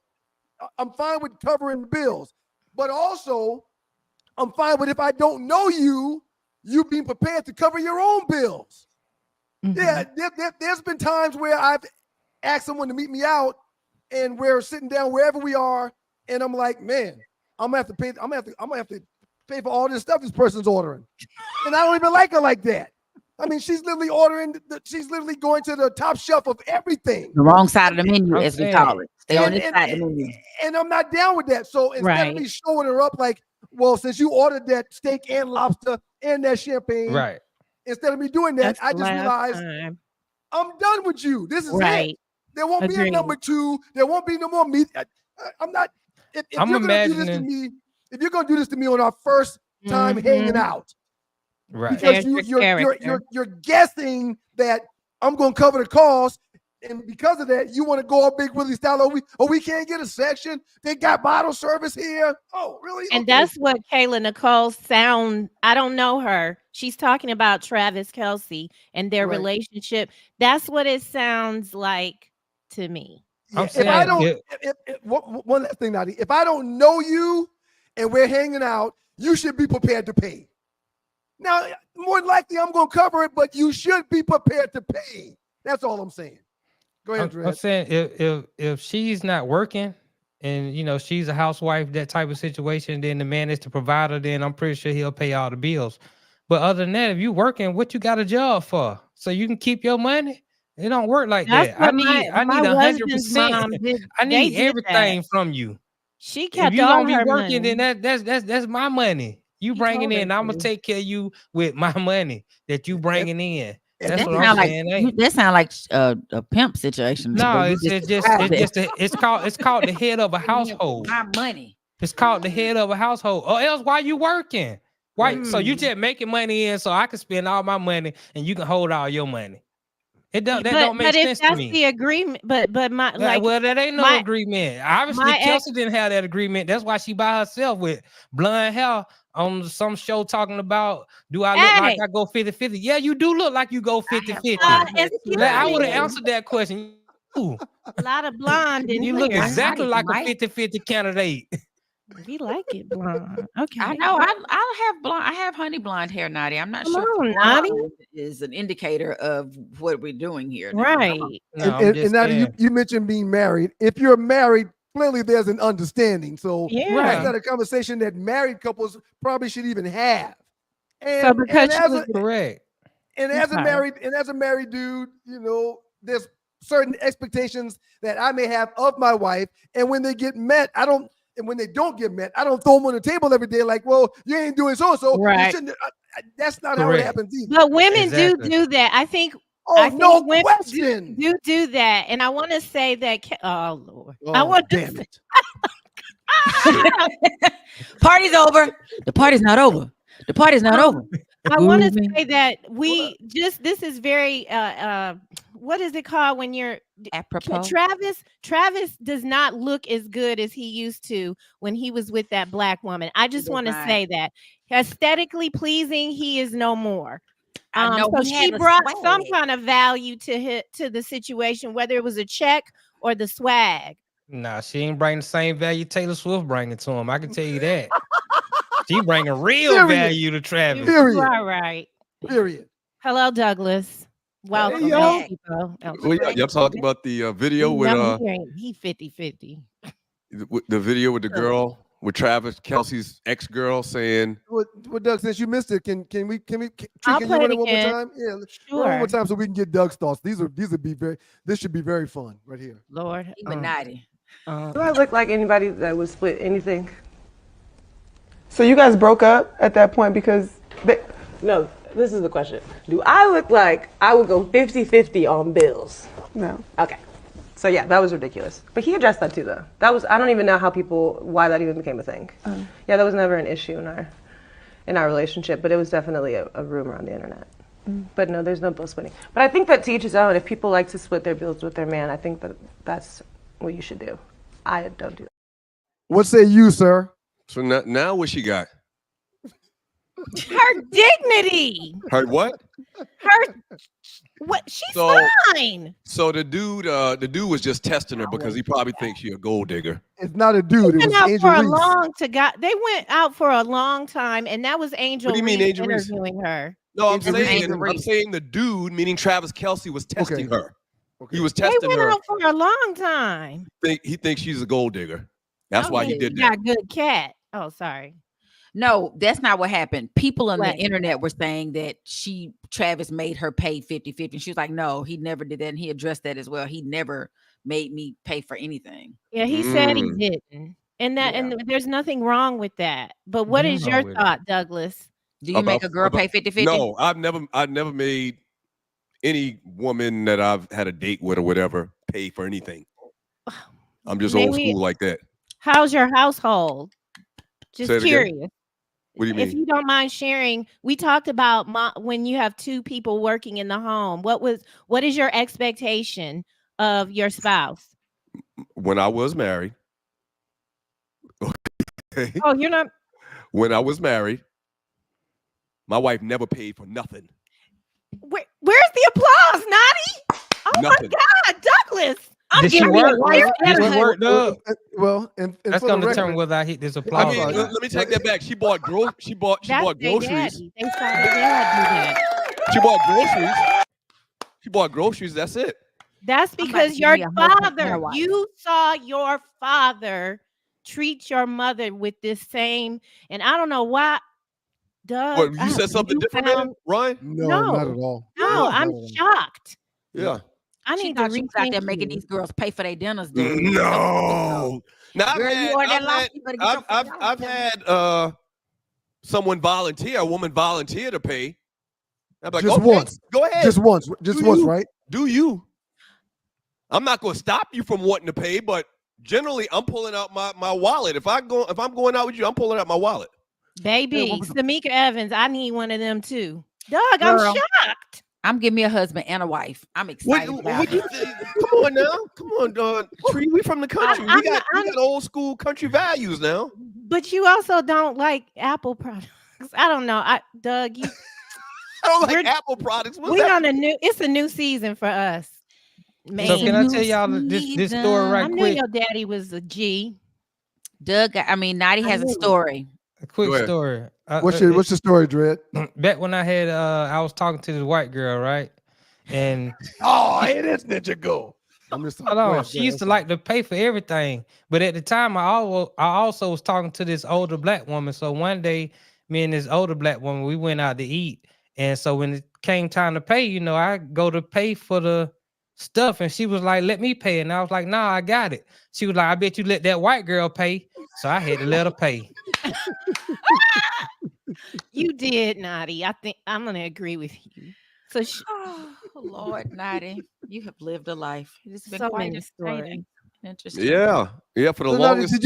[SPEAKER 3] I'm fine with covering the bills, but also I'm fine with, if I don't know you being prepared to cover your own bills. Mm-hmm. Yeah, there's been times where I've asked someone to meet me out, and we're sitting down wherever we are, and I'm like, man, I'm gonna have to pay for all this stuff this person's ordering, and I don't even like her like that. I mean, she's literally she's literally going to the top shelf of everything.
[SPEAKER 4] The wrong side of the menu, as we call it. Stay on this side of the menu.
[SPEAKER 3] And I'm not down with that. So instead of me showing her up like, well, since you ordered that steak and lobster and that champagne,
[SPEAKER 12] right?
[SPEAKER 3] Instead of me doing that, I just realized I'm done with you. This is it. There won't be a number two. There won't be no more meat. I'm not. If you're gonna do this to me, if you're gonna do this to me on our first time hanging out,
[SPEAKER 12] right?
[SPEAKER 3] Because you're guessing that I'm gonna cover the cost, and because of that, you want to go all Big Willie style. We can't get a section. They got bottle service here. Oh, really?
[SPEAKER 13] And that's what Kayla Nicole sound. I don't know her. She's talking about Travis Kelce and their relationship. That's what it sounds like to me.
[SPEAKER 3] Yeah. If I don't, one last thing, Nadi. If I don't know you and we're hanging out, you should be prepared to pay. Now, more than likely, I'm going to cover it, but you should be prepared to pay. That's all I'm saying. Go ahead, Dred.
[SPEAKER 12] I'm saying if she's not working and she's a housewife, that type of situation, then the man is the provider, then I'm pretty sure he'll pay all the bills. But other than that, if you working, what you got a job for? So you can keep your money? It don't work like that. I need 100%. I need everything from you.
[SPEAKER 13] She kept
[SPEAKER 12] if you
[SPEAKER 13] all
[SPEAKER 12] gonna
[SPEAKER 13] her
[SPEAKER 12] be working,
[SPEAKER 13] money.
[SPEAKER 12] then that's my money. You bringing in, I'm gonna take care of you with my money that you bringing in. That's what I'm saying.
[SPEAKER 4] That sounds like a pimp situation.
[SPEAKER 12] No, it's called the head of a household.
[SPEAKER 4] My money.
[SPEAKER 12] It's called the head of a household. Or else, why you working? Why? So you just making money in, so I can spend all my money and you can hold all your money. That don't make sense to me.
[SPEAKER 13] But if that's the agreement, but
[SPEAKER 12] that ain't no agreement. Obviously, Kelsey didn't have that agreement. That's why she by herself with blonde hair on some show talking about, do I look like I go 50-50? Yeah, you do look like you go 50-50. I would have answered that question. Ooh.
[SPEAKER 13] A lot of blonde.
[SPEAKER 12] You look exactly like a 50-50 candidate.
[SPEAKER 13] We like it blonde. Okay.
[SPEAKER 4] I know. I have blonde. I have honey blonde hair, Nadia. I'm not sure if blonde is an indicator of what we're doing here.
[SPEAKER 13] Right.
[SPEAKER 3] And Nadia, you mentioned being married. If you're married, clearly there's an understanding. So that's not a conversation that married couples probably should even have. And
[SPEAKER 12] correct.
[SPEAKER 3] And as a married dude, there's certain expectations that I may have of my wife, and when they get met, I don't and when they don't get met, I don't throw them on the table every day like, well, you ain't doing so.
[SPEAKER 13] Right.
[SPEAKER 3] That's not how it
[SPEAKER 12] Correct.
[SPEAKER 3] happens either.
[SPEAKER 13] But women
[SPEAKER 12] Exactly.
[SPEAKER 13] do that. I think.
[SPEAKER 3] Oh,
[SPEAKER 13] I think
[SPEAKER 3] no
[SPEAKER 13] women
[SPEAKER 3] question.
[SPEAKER 13] do that, and I want to say that. Oh Lord,
[SPEAKER 3] Oh,
[SPEAKER 13] I want to
[SPEAKER 3] damn
[SPEAKER 13] say,
[SPEAKER 3] it.
[SPEAKER 4] Party's over. The party's not over. The party's not over.
[SPEAKER 13] I want to
[SPEAKER 4] Moving.
[SPEAKER 13] say that we just this is very what is it called when you're
[SPEAKER 4] Apropos.
[SPEAKER 13] Travis does not look as good as he used to when he was with that black woman. I just want to
[SPEAKER 4] not.
[SPEAKER 13] say that aesthetically pleasing, he is no more.
[SPEAKER 4] I know
[SPEAKER 13] So
[SPEAKER 4] he
[SPEAKER 13] she
[SPEAKER 4] had a
[SPEAKER 13] brought some
[SPEAKER 4] swag.
[SPEAKER 13] kind of value to the situation, whether it was a check or the swag.
[SPEAKER 12] Nah, she ain't bringing the same value Taylor Swift bringing to him. I can tell you that. She bringing real
[SPEAKER 3] Period.
[SPEAKER 12] value to Travis.
[SPEAKER 3] Period.
[SPEAKER 13] You are right.
[SPEAKER 3] Period.
[SPEAKER 13] Hello, Douglas. Welcome
[SPEAKER 3] yo.
[SPEAKER 13] back, people.
[SPEAKER 10] Well, y'all talking about the video with
[SPEAKER 13] he 50-50.
[SPEAKER 10] the video with the girl with Travis Kelsey's ex-girl saying,
[SPEAKER 3] What Doug, since you missed it, can we
[SPEAKER 13] I'll
[SPEAKER 3] can you
[SPEAKER 13] play
[SPEAKER 3] run
[SPEAKER 13] it
[SPEAKER 3] it one more
[SPEAKER 13] again.
[SPEAKER 3] time? Yeah, run it
[SPEAKER 13] Sure.
[SPEAKER 3] one more time so we can get Doug's thoughts. This should be very fun right here.
[SPEAKER 13] Lord,
[SPEAKER 4] Illuminati.
[SPEAKER 11] Do I look like anybody that would split anything? So you guys broke up at that point because no, this is the question. Do I look like I would go 50-50 on bills? No. Okay. So yeah, that was ridiculous. But he addressed that too though. I don't even know why that even became a thing. Yeah, that was never an issue in our relationship, but it was definitely a rumor on the internet. But no, there's no bill splitting. But I think that to each his own. If people like to split their bills with their man, I think that's what you should do. I don't do that.
[SPEAKER 3] What say you, sir?
[SPEAKER 10] so now what she got?
[SPEAKER 13] her dignity.
[SPEAKER 10] Her what?
[SPEAKER 13] She's
[SPEAKER 10] So-
[SPEAKER 13] fine.
[SPEAKER 10] So the dude was just testing her because he probably thinks she a gold digger.
[SPEAKER 3] It's not a dude. It
[SPEAKER 13] Went
[SPEAKER 3] was
[SPEAKER 13] out
[SPEAKER 3] Angel
[SPEAKER 13] for a
[SPEAKER 3] Reese.
[SPEAKER 13] They went out for a long time, and that was Angel
[SPEAKER 10] What do you mean,
[SPEAKER 13] Reese
[SPEAKER 10] Angel Reese?
[SPEAKER 13] interviewing her.
[SPEAKER 10] No, I'm
[SPEAKER 3] Angel
[SPEAKER 10] saying the dude, meaning Travis Kelsey, was testing
[SPEAKER 3] Okay.
[SPEAKER 10] her. He was
[SPEAKER 13] They
[SPEAKER 10] testing
[SPEAKER 13] went
[SPEAKER 10] her.
[SPEAKER 13] out for a long time.
[SPEAKER 10] He thinks she's a gold digger. That's why he
[SPEAKER 13] Okay,
[SPEAKER 10] did
[SPEAKER 13] you
[SPEAKER 10] that.
[SPEAKER 13] got good cat. Oh, sorry.
[SPEAKER 4] No, that's not what happened. People on
[SPEAKER 13] What?
[SPEAKER 4] the internet were saying that Travis made her pay 50-50. And she was like, no, he never did that. And he addressed that as well. He never made me pay for anything.
[SPEAKER 13] Yeah, he said he didn't. And there's nothing wrong with that. But what is your thought, Douglas?
[SPEAKER 4] Do you make a girl pay 50-50?
[SPEAKER 10] No, I've never made any woman that I've had a date with or whatever pay for anything. I'm just old school like that.
[SPEAKER 13] How's your household?
[SPEAKER 10] Say
[SPEAKER 13] Just
[SPEAKER 10] it again?
[SPEAKER 13] curious.
[SPEAKER 10] What do you mean?
[SPEAKER 13] If you don't mind sharing, we talked about when you have two people working in the home. What is your expectation of your spouse?
[SPEAKER 10] When I was married. Okay.
[SPEAKER 13] Oh, you're not.
[SPEAKER 10] When I was married, my wife never paid for nothing.
[SPEAKER 13] Where's the applause, Nadi? Oh
[SPEAKER 10] Nothing.
[SPEAKER 13] my God, Douglas! I'm
[SPEAKER 12] Did she
[SPEAKER 13] giving you a
[SPEAKER 12] work?
[SPEAKER 13] rare
[SPEAKER 12] Did she
[SPEAKER 13] letter.
[SPEAKER 12] work up?
[SPEAKER 3] Well, and
[SPEAKER 12] That's
[SPEAKER 3] for the
[SPEAKER 12] gonna
[SPEAKER 3] record-
[SPEAKER 12] determine whether I hit this
[SPEAKER 10] I
[SPEAKER 12] applause.
[SPEAKER 10] mean,
[SPEAKER 12] or
[SPEAKER 10] let
[SPEAKER 12] not.
[SPEAKER 10] me take that back. She bought
[SPEAKER 13] That's
[SPEAKER 10] groceries.
[SPEAKER 13] their daddy. They saw their dad do that.
[SPEAKER 10] She bought groceries. She bought groceries. That's it.
[SPEAKER 13] That's
[SPEAKER 4] I'm about to
[SPEAKER 13] because
[SPEAKER 4] give
[SPEAKER 13] your
[SPEAKER 4] me a husband and
[SPEAKER 13] father,
[SPEAKER 4] a wife.
[SPEAKER 13] you saw your father treat your mother with this same, and I don't know why. Doug,
[SPEAKER 10] What, you said something different, man? Ryan?
[SPEAKER 3] No, not at all.
[SPEAKER 13] No, I'm shocked.
[SPEAKER 10] Yeah.
[SPEAKER 13] I
[SPEAKER 4] She
[SPEAKER 13] need to
[SPEAKER 4] thought she was out there
[SPEAKER 13] rethink
[SPEAKER 4] making
[SPEAKER 13] you.
[SPEAKER 4] these girls pay for their dinners, dude.
[SPEAKER 10] No. Now
[SPEAKER 4] Girl, you ordered that lobster, you better get your
[SPEAKER 10] I've had someone volunteer, a woman volunteer to pay. I'm like,
[SPEAKER 3] Just
[SPEAKER 10] okay,
[SPEAKER 3] once.
[SPEAKER 10] Go ahead.
[SPEAKER 3] Just once,
[SPEAKER 10] you.
[SPEAKER 3] right?
[SPEAKER 10] Do you? I'm not going to stop you from wanting to pay, but generally, I'm pulling out my wallet. If I'm going out with you, I'm pulling out my wallet.
[SPEAKER 13] Baby, Samika Evans, I need one of them too. Doug,
[SPEAKER 4] Girl.
[SPEAKER 13] I'm shocked.
[SPEAKER 4] I'm giving me a husband and a wife. I'm excited about
[SPEAKER 10] What you
[SPEAKER 4] it.
[SPEAKER 10] think? Come on now. Come on, Tree. We from the country. We got old school country values now.
[SPEAKER 13] But you also don't like Apple products. I don't know. Doug, you
[SPEAKER 10] I don't like Apple products. What's
[SPEAKER 13] we
[SPEAKER 10] that?
[SPEAKER 13] it's a new season for us. Man.
[SPEAKER 12] So can I tell y'all this story right
[SPEAKER 13] I knew
[SPEAKER 12] quick?
[SPEAKER 13] your daddy was a G.
[SPEAKER 4] Doug, I mean, Nadi has a story.
[SPEAKER 12] A quick
[SPEAKER 10] Go ahead.
[SPEAKER 12] story.
[SPEAKER 3] What's your story, Dredd?
[SPEAKER 12] Back when I had I was talking to this white girl, right? And
[SPEAKER 3] Oh, hey, this ninja go. I'm just
[SPEAKER 12] hold on, she used to like to pay for everything, but at the time I also was talking to this older black woman. So one day, me and this older black woman, we went out to eat, and so when it came time to pay, you know, I go to pay for the stuff, and she was like, "Let me pay," and I was like, "Nah, I got it." She was like, "I bet you let that white girl pay." So I had to let her pay.
[SPEAKER 13] You did, Naughty. I think I'm gonna agree with you. So
[SPEAKER 4] Oh, Lord, Naughty, you have lived a life. It's been
[SPEAKER 13] so
[SPEAKER 4] quite
[SPEAKER 13] many
[SPEAKER 4] entertaining. Interesting.
[SPEAKER 10] Yeah. For the
[SPEAKER 3] So now,
[SPEAKER 10] longest.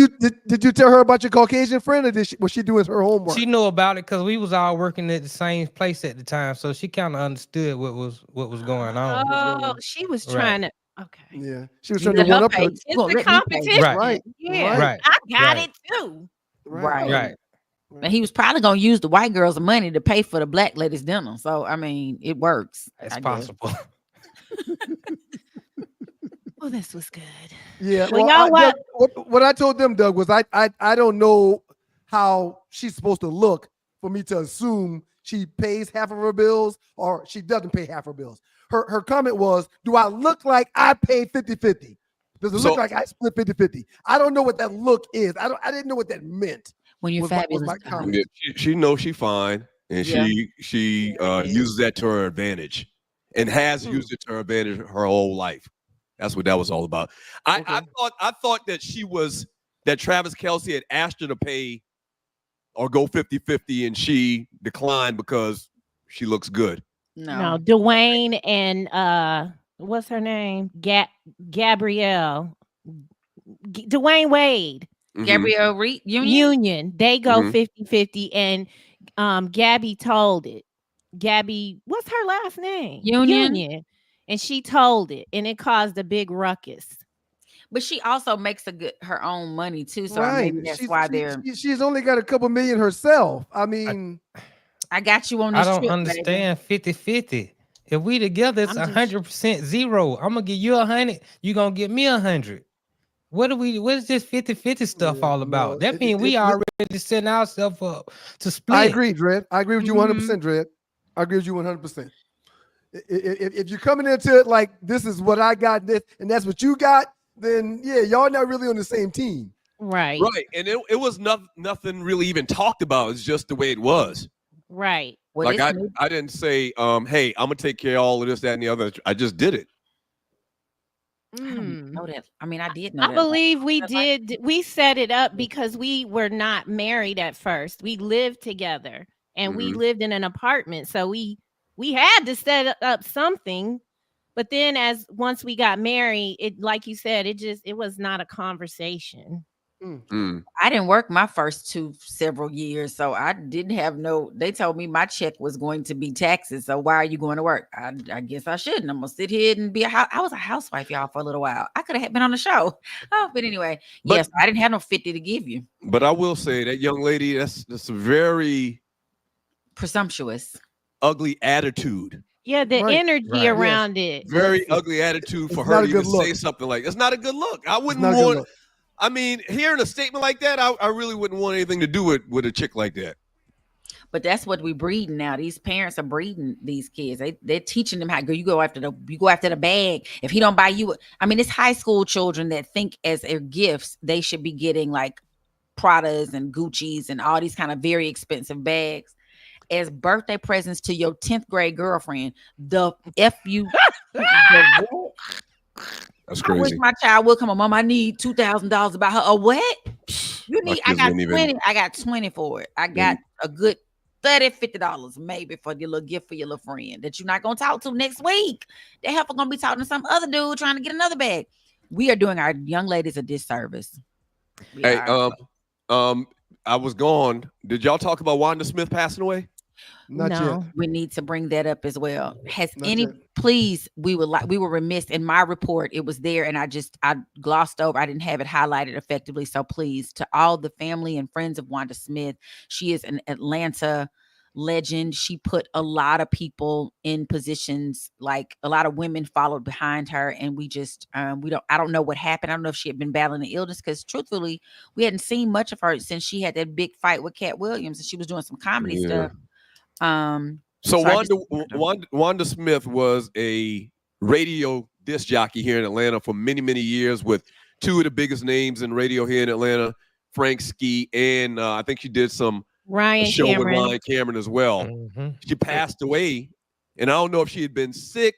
[SPEAKER 3] did you tell her about your Caucasian friend, or was she doing her homework?
[SPEAKER 12] She knew about it because we was all working at the same place at the time, so she kind of understood what was going on.
[SPEAKER 13] Oh, she was trying to. Okay.
[SPEAKER 3] Yeah, she was
[SPEAKER 4] You
[SPEAKER 3] trying to
[SPEAKER 4] let
[SPEAKER 3] one
[SPEAKER 4] her
[SPEAKER 3] up
[SPEAKER 4] pay.
[SPEAKER 3] her.
[SPEAKER 4] You
[SPEAKER 13] It's
[SPEAKER 4] gonna
[SPEAKER 13] the
[SPEAKER 4] let me pay.
[SPEAKER 13] competition.
[SPEAKER 12] Right.
[SPEAKER 13] Yeah.
[SPEAKER 12] Right.
[SPEAKER 13] I got
[SPEAKER 12] Right.
[SPEAKER 13] it too.
[SPEAKER 4] Right.
[SPEAKER 12] Right.
[SPEAKER 4] And he was probably gonna use the white girl's money to pay for the black lady's dinner. So I mean, it works.
[SPEAKER 12] It's
[SPEAKER 4] I guess.
[SPEAKER 12] possible.
[SPEAKER 13] Well, this was good.
[SPEAKER 3] Yeah.
[SPEAKER 13] Well,
[SPEAKER 3] Well,
[SPEAKER 13] y'all
[SPEAKER 3] Doug, what I told them, Doug, was I don't know how she's supposed to look for me to assume she pays half of her bills or she doesn't pay half her bills. Her comment was, do I look like I pay 50-50? Does it look like I split 50-50? I don't know what that look is. I didn't know what that meant.
[SPEAKER 4] When you're
[SPEAKER 3] was
[SPEAKER 4] fabulous.
[SPEAKER 3] my comment.
[SPEAKER 10] Yeah, she knows she fine, and
[SPEAKER 4] Yeah.
[SPEAKER 10] she uses that to her advantage, and has used it to her advantage her whole life. That's what that was all about. I thought that Travis Kelce had asked her to pay or go 50-50, and she declined because she looks good.
[SPEAKER 13] No, Dwayne and what's her name? Gabrielle. Dwayne Wade.
[SPEAKER 4] Gabrielle Reed
[SPEAKER 13] Union. They go
[SPEAKER 10] Mhm.
[SPEAKER 13] 50-50, and Gabby told it. Gabby, what's her last name?
[SPEAKER 4] Union.
[SPEAKER 13] And she told it, and it caused a big ruckus.
[SPEAKER 4] But she also makes her own money too. So
[SPEAKER 3] Right.
[SPEAKER 4] maybe that's why they're.
[SPEAKER 3] She's only got a couple million herself. I mean,
[SPEAKER 4] I got you on
[SPEAKER 12] I
[SPEAKER 4] this
[SPEAKER 12] don't
[SPEAKER 4] trip,
[SPEAKER 12] understand 50-50. If we together, it's 100% zero. I'm gonna give you 100. You gonna give me 100. What is this 50-50 stuff all about? That means we already setting ourselves up to split.
[SPEAKER 3] I agree, Dredd. I agree with you
[SPEAKER 4] Mm-hmm.
[SPEAKER 3] 100%, Dredd. I agree with you 100%. If you're coming into it like this is what I got, this and that's what you got, then yeah, y'all not really on the same team.
[SPEAKER 13] Right.
[SPEAKER 10] Right, and it was nothing really even talked about. It's just the way it was.
[SPEAKER 13] Right.
[SPEAKER 4] Well,
[SPEAKER 10] Like I didn't say, hey, I'm gonna take care of all of this, that, and the other. I just did it.
[SPEAKER 4] I didn't know that. I mean, I did know
[SPEAKER 13] I
[SPEAKER 4] that.
[SPEAKER 13] believe we did. We set it up because we were not married at first. We lived together, and we lived in an apartment. So we had to set up something. But then, once we got married, it, like you said, it was not a conversation.
[SPEAKER 4] I didn't work my first several years, so I didn't have they told me my check was going to be taxes. So why are you going to work? I guess I shouldn't. I'm gonna sit here and I was a housewife, y'all, for a little while. I could have been on the show. Oh, but anyway, yes, I didn't have no 50 to give you.
[SPEAKER 10] But I will say that young lady, that's a very
[SPEAKER 4] presumptuous,
[SPEAKER 10] ugly attitude.
[SPEAKER 13] Yeah, the energy around it.
[SPEAKER 10] Very ugly attitude for her to even say something like it's not a good look. I wouldn't want. I mean, hearing a statement like that, I really wouldn't want anything to do with a chick like that.
[SPEAKER 4] But that's what we breeding now. These parents are breeding these kids. They're teaching them how you go after the bag. If he don't buy you, I mean, it's high school children that think as their gifts they should be getting like Pradas and Gucci's and all these kind of very expensive bags as birthday presents to your 10th grade girlfriend. The
[SPEAKER 10] That's
[SPEAKER 4] I wish
[SPEAKER 10] crazy.
[SPEAKER 4] my child would come on, Mom, I need $2,000 to buy her a what? You need, I got 20. I got 20 for it. I got a good $30-$50 maybe for your little gift for your little friend that you're not gonna talk to next week. They help gonna be talking to some other dude trying to get another bag. We are doing our young ladies a disservice.
[SPEAKER 10] Hey, I was gone. Did y'all talk about Wanda Smith passing away?
[SPEAKER 3] Not yet.
[SPEAKER 4] We need to bring that up as well. Please, we were remiss in my report. It was there and I glossed over. I didn't have it highlighted effectively. So please, to all the family and friends of Wanda Smith, she is an Atlanta legend. She put a lot of people in positions, like a lot of women followed behind her. And I don't know what happened. I don't know if she had been battling the illness because truthfully, we hadn't seen much of her since she had that big fight with Cat Williams and she was doing some comedy stuff.
[SPEAKER 10] So Wanda Smith was a radio disc jockey here in Atlanta for many, many years with two of the biggest names in radio here in Atlanta, Frank Ski, and I think she did some show with Ryan Cameron as well. She passed away, and I don't know if she had been sick,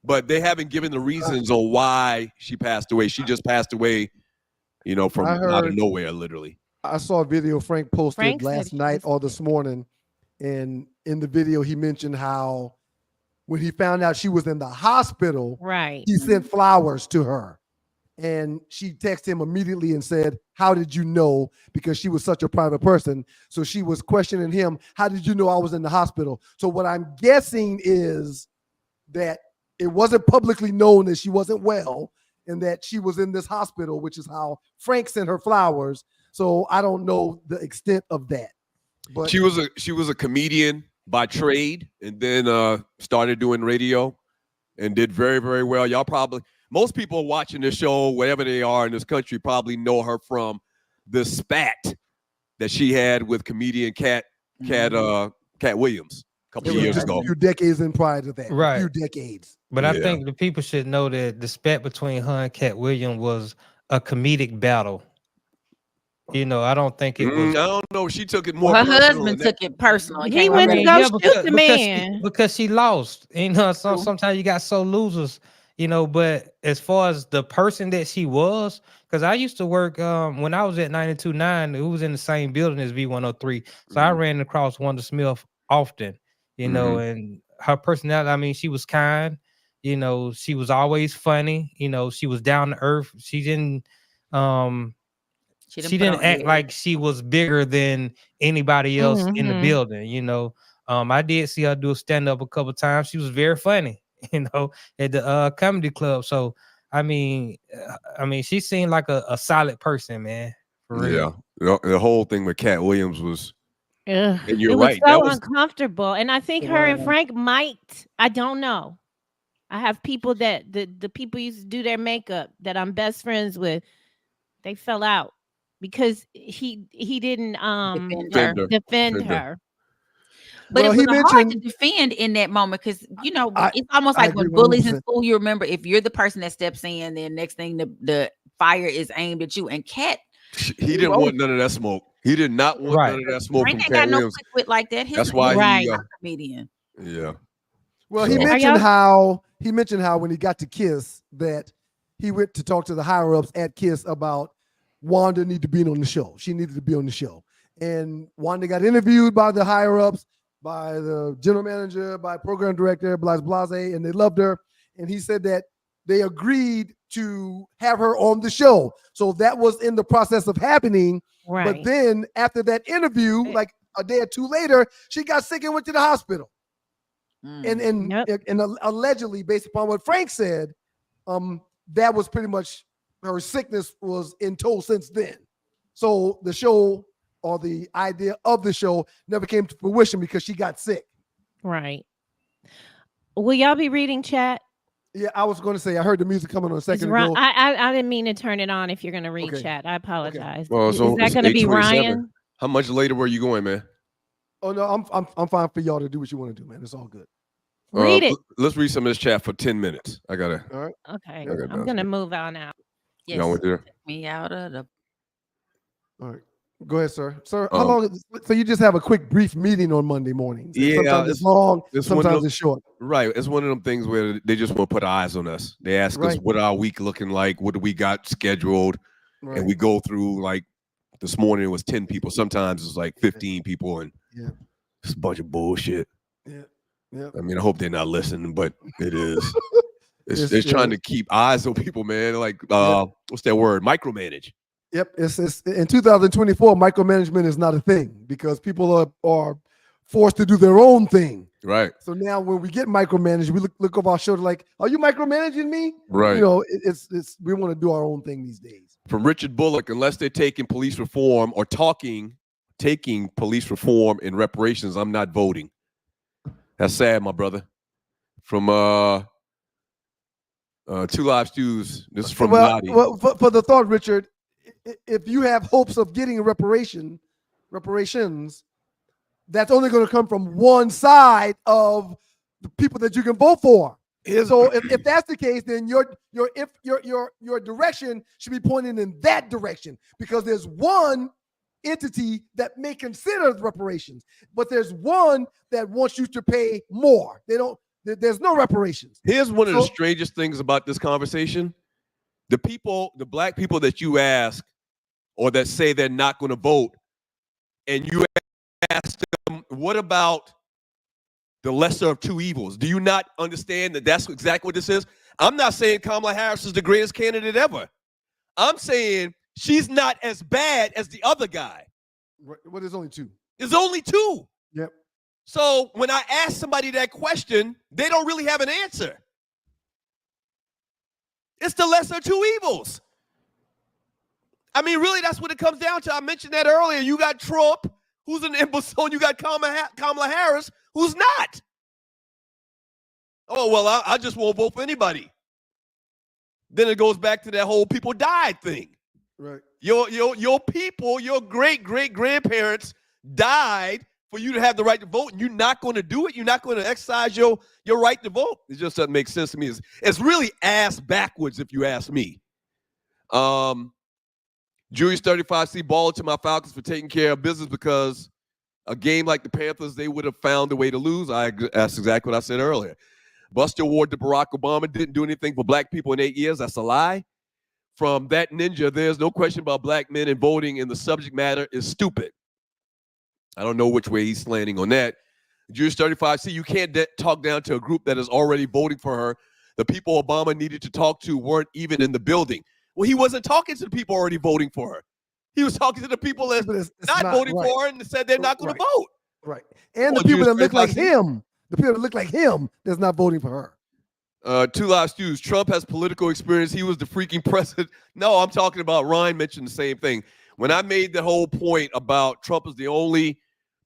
[SPEAKER 10] but they haven't given the reasons on why she passed away. She just passed away from out of nowhere, literally.
[SPEAKER 3] I saw a video Frank posted
[SPEAKER 13] Frank said
[SPEAKER 3] last
[SPEAKER 13] he
[SPEAKER 3] night
[SPEAKER 13] was
[SPEAKER 3] or this morning, and in the video he mentioned how when he found out she was in the hospital,
[SPEAKER 13] Right.
[SPEAKER 3] he sent flowers to her. And she texted him immediately and said, "How did you know?" Because she was such a private person. So she was questioning him, "How did you know I was in the hospital?" So what I'm guessing is that it wasn't publicly known that she wasn't well and that she was in this hospital, which is how Frank sent her flowers. So I don't know the extent of that. But
[SPEAKER 10] She was a comedian by trade, and then started doing radio and did very, very well. Y'all probably, most people watching this show, wherever they are in this country, probably know her from the spat that she had with comedian Cat Williams a couple of years ago.
[SPEAKER 3] A few decades in prior to that.
[SPEAKER 12] Right.
[SPEAKER 3] A few decades.
[SPEAKER 12] But I think the people should know that the spat between her and Cat Williams was a comedic battle. I don't think it was.
[SPEAKER 10] I don't know. She took it more.
[SPEAKER 4] Her
[SPEAKER 10] personal
[SPEAKER 4] husband
[SPEAKER 10] than that.
[SPEAKER 4] took it personal.
[SPEAKER 13] He went to go shoot the man.
[SPEAKER 12] Because she lost. Sometimes you got so losers. But as far as the person that she was, because I used to work when I was at 92.9, it was in the same building as V103. So I ran across Wanda Smith often, and her personality, she was kind, she was always funny, she was down to earth. She didn't act like she was bigger than anybody else in the building, I did see her do a stand-up a couple times. She was very funny, at the comedy club. So she seemed like a solid person, man. For real.
[SPEAKER 10] Yeah. The whole thing with Cat Williams was,
[SPEAKER 13] and
[SPEAKER 10] you're
[SPEAKER 13] it
[SPEAKER 10] right.
[SPEAKER 13] was so uncomfortable. And I think her and Frank might, I don't know. I have people that the people used to do their makeup that I'm best friends with. They fell out because he didn't defend her.
[SPEAKER 4] But it was hard to defend in that moment because it's almost like when bullies in school. You remember, if you're the person that steps in, then next thing the fire is aimed at you. And Cat,
[SPEAKER 10] he didn't want none of that smoke. He did not want none of that smoke.
[SPEAKER 4] Frank
[SPEAKER 10] from
[SPEAKER 4] ain't got
[SPEAKER 10] Cat
[SPEAKER 4] no
[SPEAKER 10] Williams.
[SPEAKER 4] quick wit like that.
[SPEAKER 10] That's why
[SPEAKER 4] he's a comedian.
[SPEAKER 10] Yeah.
[SPEAKER 3] Well, he mentioned how when he got to KISS that he went to talk to the higher ups at KISS about Wanda needed to be on the show. She needed to be on the show. And Wanda got interviewed by the higher ups, by the general manager, by program director, blase, and they loved her. And he said that they agreed to have her on the show. So that was in the process of happening.
[SPEAKER 13] Right.
[SPEAKER 3] But then after that interview, like a day or two later, she got sick and went to the hospital. And allegedly, based upon what Frank said, that was pretty much her sickness was in tow since then. So the show, or the idea of the show, never came to fruition because she got sick.
[SPEAKER 13] Right. Will y'all be reading chat?
[SPEAKER 3] Yeah, I was going to say, I heard the music coming on a second ago.
[SPEAKER 13] I didn't mean to turn it on if you're going to read chat. I apologize.
[SPEAKER 10] Well,
[SPEAKER 13] Is that going to be
[SPEAKER 10] 8:27.
[SPEAKER 13] Ryan?
[SPEAKER 10] How much later were you going, man?
[SPEAKER 3] Oh, no, I'm fine for y'all to do what you want to do, man. It's all good.
[SPEAKER 13] Read it.
[SPEAKER 10] Let's read some of this chat for 10 minutes. I got to.
[SPEAKER 3] All right.
[SPEAKER 13] Okay. I'm going to move on out.
[SPEAKER 4] Yes.
[SPEAKER 10] Y'all went there?
[SPEAKER 4] Take me out of the.
[SPEAKER 3] All right. Go ahead, sir. Sir, how long? So you just have a quick, brief meeting on Monday mornings.
[SPEAKER 10] Yeah,
[SPEAKER 3] sometimes it's long. Sometimes it's short.
[SPEAKER 10] Right. It's one of them things where they just want to put eyes on us. They ask us, what our week looking like? What do we got scheduled?
[SPEAKER 3] Right.
[SPEAKER 10] And we go through, like, this morning it was 10 people. Sometimes it's like 15 people, and it's a bunch of bullshit.
[SPEAKER 3] Yeah.
[SPEAKER 10] I mean, I hope they're not listening, but it is. It's trying to keep eyes on people, man. Like, what's that word? Micromanage.
[SPEAKER 3] Yep. It's in 2024, micromanagement is not a thing because people are forced to do their own thing.
[SPEAKER 10] Right.
[SPEAKER 3] So now when we get micromanaged, we look over our shoulder like, are you micromanaging me?
[SPEAKER 10] Right.
[SPEAKER 3] It's we want to do our own thing these days.
[SPEAKER 10] From Richard Bullock, unless they're taking police reform or taking police reform and reparations, I'm not voting. That's sad, my brother. From Two Live Stews. This is from Gotti.
[SPEAKER 3] Well, for the thought, Richard, if you have hopes of getting reparations, that's only going to come from one side of the people that you can vote for. So if that's the case, then your direction should be pointing in that direction because there's one entity that may consider reparations, but there's one that wants you to pay more. There's no reparations.
[SPEAKER 10] Here's one of the strangest things about this conversation. the black people that you ask or that say they're not going to vote, and you ask them, what about the lesser of two evils? Do you not understand that that's exactly what this is? I'm not saying Kamala Harris is the greatest candidate ever. I'm saying she's not as bad as the other guy.
[SPEAKER 3] Well, there's only two.
[SPEAKER 10] There's only two.
[SPEAKER 3] Yep.
[SPEAKER 10] So when I ask somebody that question, they don't really have an answer. It's the lesser of two evils. I mean, really, that's what it comes down to. I mentioned that earlier. You got Trump, who's an imbecile, and you got Kamala Harris, who's not. Oh, well, I just won't vote for anybody. Then it goes back to that whole people died thing.
[SPEAKER 3] Right.
[SPEAKER 10] Your people, your great-great-grandparents died for you to have the right to vote, and you're not going to do it? You're not going to exercise your right to vote? It just doesn't make sense to me. It's really ass backwards, if you ask me. Julius 35C ball to my Falcons for taking care of business, because a game like the Panthers, they would have found a way to lose. That's exactly what I said earlier. Buster Award to Barack Obama didn't do anything for black people in 8 years. That's a lie. From that ninja, there's no question about black men and voting, and the subject matter is stupid. I don't know which way he's slanting on that. Julius 35C, you can't talk down to a group that is already voting for her. The people Obama needed to talk to weren't even in the building. Well, he wasn't talking to the people already voting for her. He was talking to the people that's not voting for her and said they're not going to vote.
[SPEAKER 3] Right. And the people that look like him, that's not voting for her.
[SPEAKER 10] Two Live Stews. Trump has political experience. He was the freaking president. No, I'm talking about Ryan mentioned the same thing. When I made the whole point about Trump is the only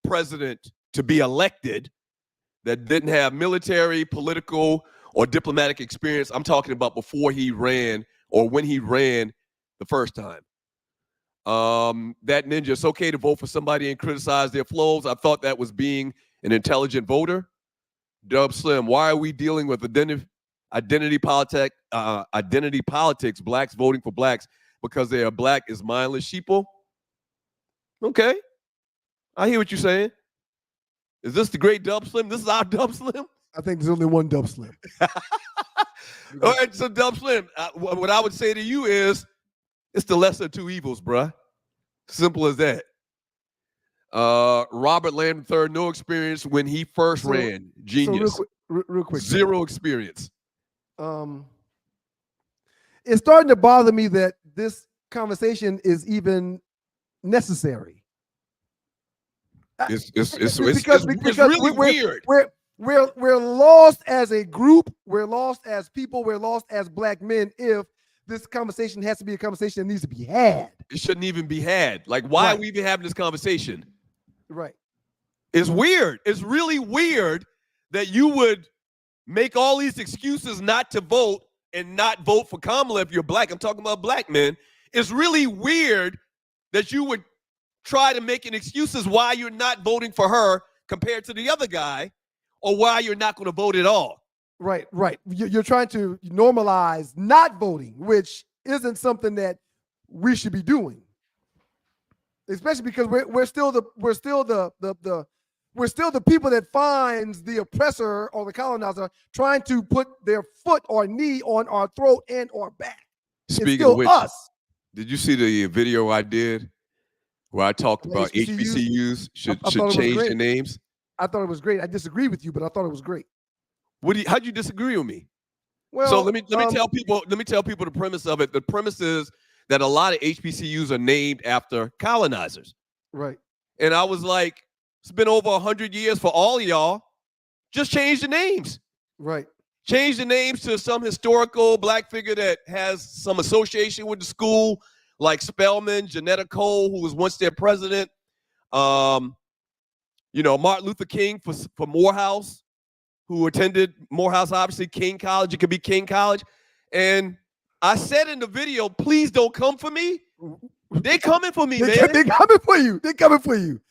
[SPEAKER 10] president to be elected that didn't have military, political, or diplomatic experience, I'm talking about before he ran or when he ran the first time. That ninja, it's okay to vote for somebody and criticize their flaws. I thought that was being an intelligent voter. Dub Slim, why are we dealing with identity politics, blacks voting for blacks because they are black is mindless sheeple? Okay. I hear what you're saying. Is this the great Dub Slim? This is our Dub Slim?
[SPEAKER 3] I think there's only one Dub Slim.
[SPEAKER 10] All right, so Dub Slim, what I would say to you is it's the lesser of two evils, bruh. Simple as that. Robert Lamb III, no experience when he first ran. Genius.
[SPEAKER 3] So real quick.
[SPEAKER 10] Zero experience.
[SPEAKER 3] It's starting to bother me that this conversation is even necessary.
[SPEAKER 10] It's really weird.
[SPEAKER 3] We're lost as a group. We're lost as people. We're lost as black men. If this conversation has to be a conversation that needs to be had,
[SPEAKER 10] it shouldn't even be had. Like, why are we even having this conversation?
[SPEAKER 3] Right.
[SPEAKER 10] It's weird. It's really weird that you would make all these excuses not to vote and not vote for Kamala if you're black. I'm talking about black men. It's really weird that you would try to make an excuses why you're not voting for her compared to the other guy, or why you're not going to vote at all.
[SPEAKER 3] Right. You're trying to normalize not voting, which isn't something that we should be doing. Especially because we're still the people that finds the oppressor or the colonizer trying to put their foot or knee on our throat and or back.
[SPEAKER 10] Speaking of which, did you see the video I did where I talked about HBCUs should change their names?
[SPEAKER 3] I thought it was great. I disagree with you, but I thought it was great.
[SPEAKER 10] How'd you disagree with me?
[SPEAKER 3] Well,
[SPEAKER 10] so let me tell people the premise of it. The premise is that a lot of HBCUs are named after colonizers.
[SPEAKER 3] Right.
[SPEAKER 10] And I was like, it's been over 100 years for all of y'all. Just change the names.
[SPEAKER 3] Right.
[SPEAKER 10] Change the names to some historical black figure that has some association with the school, like Spelman, Janetta Cole, who was once their president. Martin Luther King for Morehouse, who attended Morehouse, obviously King College. It could be King College. And I said in the video, please don't come for me. They're coming for me, man.
[SPEAKER 3] They're coming for you. They're coming for you.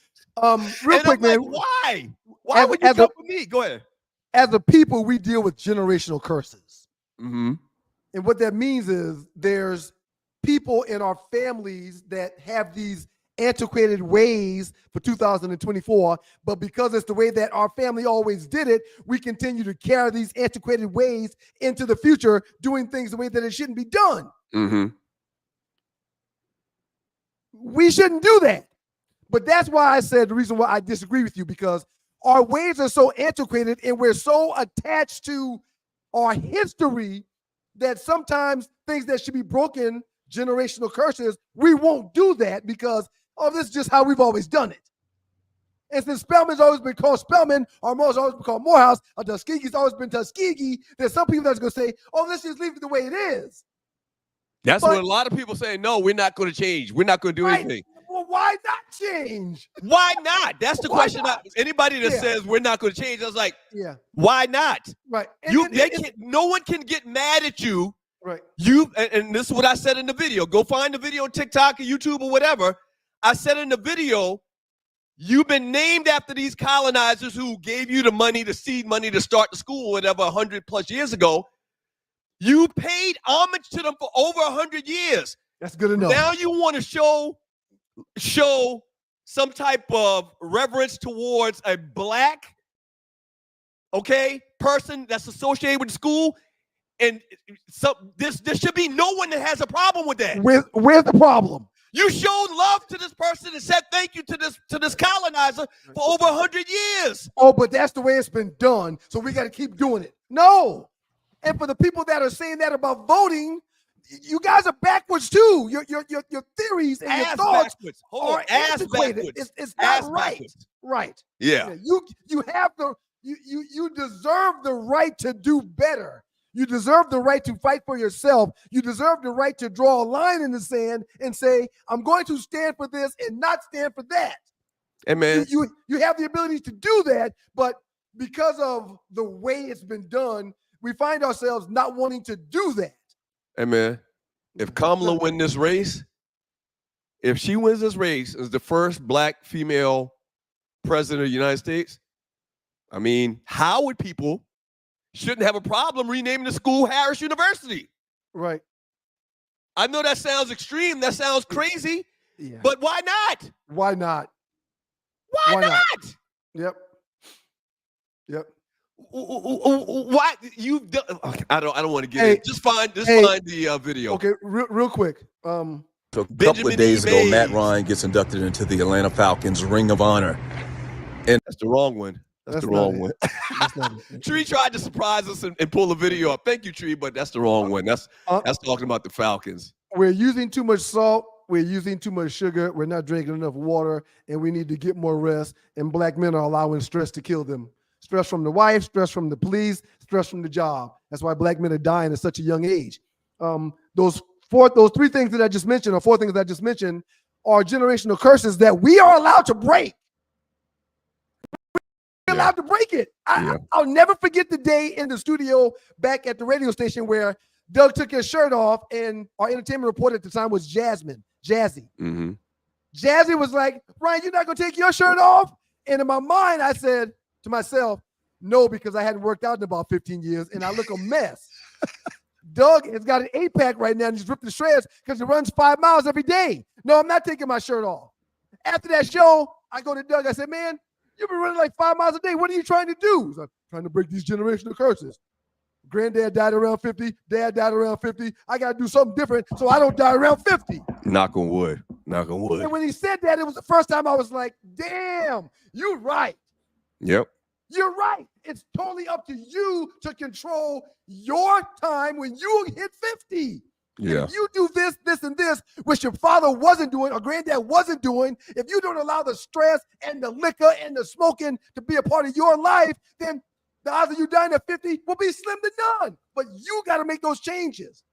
[SPEAKER 3] Real quick, man.
[SPEAKER 10] Why? Why would you come for me? Go ahead.
[SPEAKER 3] As a people, we deal with generational curses.
[SPEAKER 10] Mm-hmm.
[SPEAKER 3] And what that means is there's people in our families that have these antiquated ways for 2024, but because it's the way that our family always did it, we continue to carry these antiquated ways into the future, doing things the way that it shouldn't be done.
[SPEAKER 10] Mm-hmm.
[SPEAKER 3] We shouldn't do that. But that's why I said the reason why I disagree with you, because our ways are so antiquated and we're so attached to our history that sometimes things that should be broken, generational curses, we won't do that because, oh, this is just how we've always done it. And since Spelman's always been called Spelman, or Moore's always been called Morehouse, or Tuskegee's always been Tuskegee, there's some people that's going to say, oh, let's just leave it the way it is.
[SPEAKER 10] That's what a lot of people say. No, we're not going to change. We're not going to do anything.
[SPEAKER 3] Well, why not change?
[SPEAKER 10] Why not? That's the question. Anybody that says we're not going to change, I was like, why not?
[SPEAKER 3] Right.
[SPEAKER 10] No one can get mad at you.
[SPEAKER 3] Right.
[SPEAKER 10] And this is what I said in the video. Go find the video on TikTok or YouTube or whatever. I said in the video, you've been named after these colonizers who gave you the money, the seed money to start the school, whatever, 100+ years ago. You paid homage to them for over 100 years.
[SPEAKER 3] That's good enough.
[SPEAKER 10] Now you want to show some type of reverence towards a black, person that's associated with the school. And so there should be no one that has a problem with that.
[SPEAKER 3] Where's the problem?
[SPEAKER 10] You showed love to this person and said thank you to this colonizer for over 100 years.
[SPEAKER 3] Oh, but that's the way it's been done, so we got to keep doing it. No. And for the people that are saying that about voting, you guys are backwards too. Your theories and your thoughts are antiquated. It's not right.
[SPEAKER 10] Backwards.
[SPEAKER 3] Right.
[SPEAKER 10] Yeah.
[SPEAKER 3] You have you deserve the right to do better. You deserve the right to fight for yourself. You deserve the right to draw a line in the sand and say, I'm going to stand for this and not stand for that.
[SPEAKER 10] Hey, man.
[SPEAKER 3] You have the ability to do that, but because of the way it's been done, we find ourselves not wanting to do that.
[SPEAKER 10] Hey, man, if Kamala wins this race, if she wins this race as the first black female president of the United States, I mean, Howard people shouldn't have a problem renaming the school Harris University.
[SPEAKER 3] Right.
[SPEAKER 10] I know that sounds extreme. That sounds crazy.
[SPEAKER 3] Yeah.
[SPEAKER 10] But why not?
[SPEAKER 3] Why not?
[SPEAKER 10] Why not?
[SPEAKER 3] Yep.
[SPEAKER 10] Why you've done? Okay, I don't want to get in. Just find the video.
[SPEAKER 3] Okay, real quick.
[SPEAKER 14] So a couple of days ago, Matt Ryan gets inducted into the Atlanta Falcons Ring of Honor.
[SPEAKER 10] And that's the wrong one. That's the wrong one. Tree tried to surprise us and pull a video up. Thank you, Tree, but that's the wrong one. That's talking about the Falcons.
[SPEAKER 3] We're using too much salt. We're using too much sugar. We're not drinking enough water, and we need to get more rest. And black men are allowing stress to kill them. Stress from the wife, stress from the police, stress from the job. That's why black men are dying at such a young age. Those three things that I just mentioned, or four things that I just mentioned, are generational curses that we are allowed to break. We're allowed to break it. I'll never forget the day in the studio back at the radio station where Doug took his shirt off, and our entertainment reporter at the time was Jazzy.
[SPEAKER 10] Mm-hmm.
[SPEAKER 3] Jazzy was like, Ryan, you're not going to take your shirt off? And in my mind, I said to myself, no, because I hadn't worked out in about 15 years, and I look a mess. Doug has got an 8-pack right now, and he's ripped the shreds because he runs 5 miles every day. No, I'm not taking my shirt off. After that show, I go to Doug. I said, man, you've been running like 5 miles a day. What are you trying to do? He's like, trying to break these generational curses. Granddad died around 50. Dad died around 50. I got to do something different so I don't die around 50.
[SPEAKER 10] Knock on wood. Knock on wood.
[SPEAKER 3] And when he said that, it was the first time I was like, damn, you're right.
[SPEAKER 10] Yep.
[SPEAKER 3] You're right. It's totally up to you to control your time when you hit 50.
[SPEAKER 10] Yeah.
[SPEAKER 3] And if you do this, and this, which your father wasn't doing or granddad wasn't doing, if you don't allow the stress and the liquor and the smoking to be a part of your life, then the odds of you dying at 50 will be slim to none. But you got to make those changes.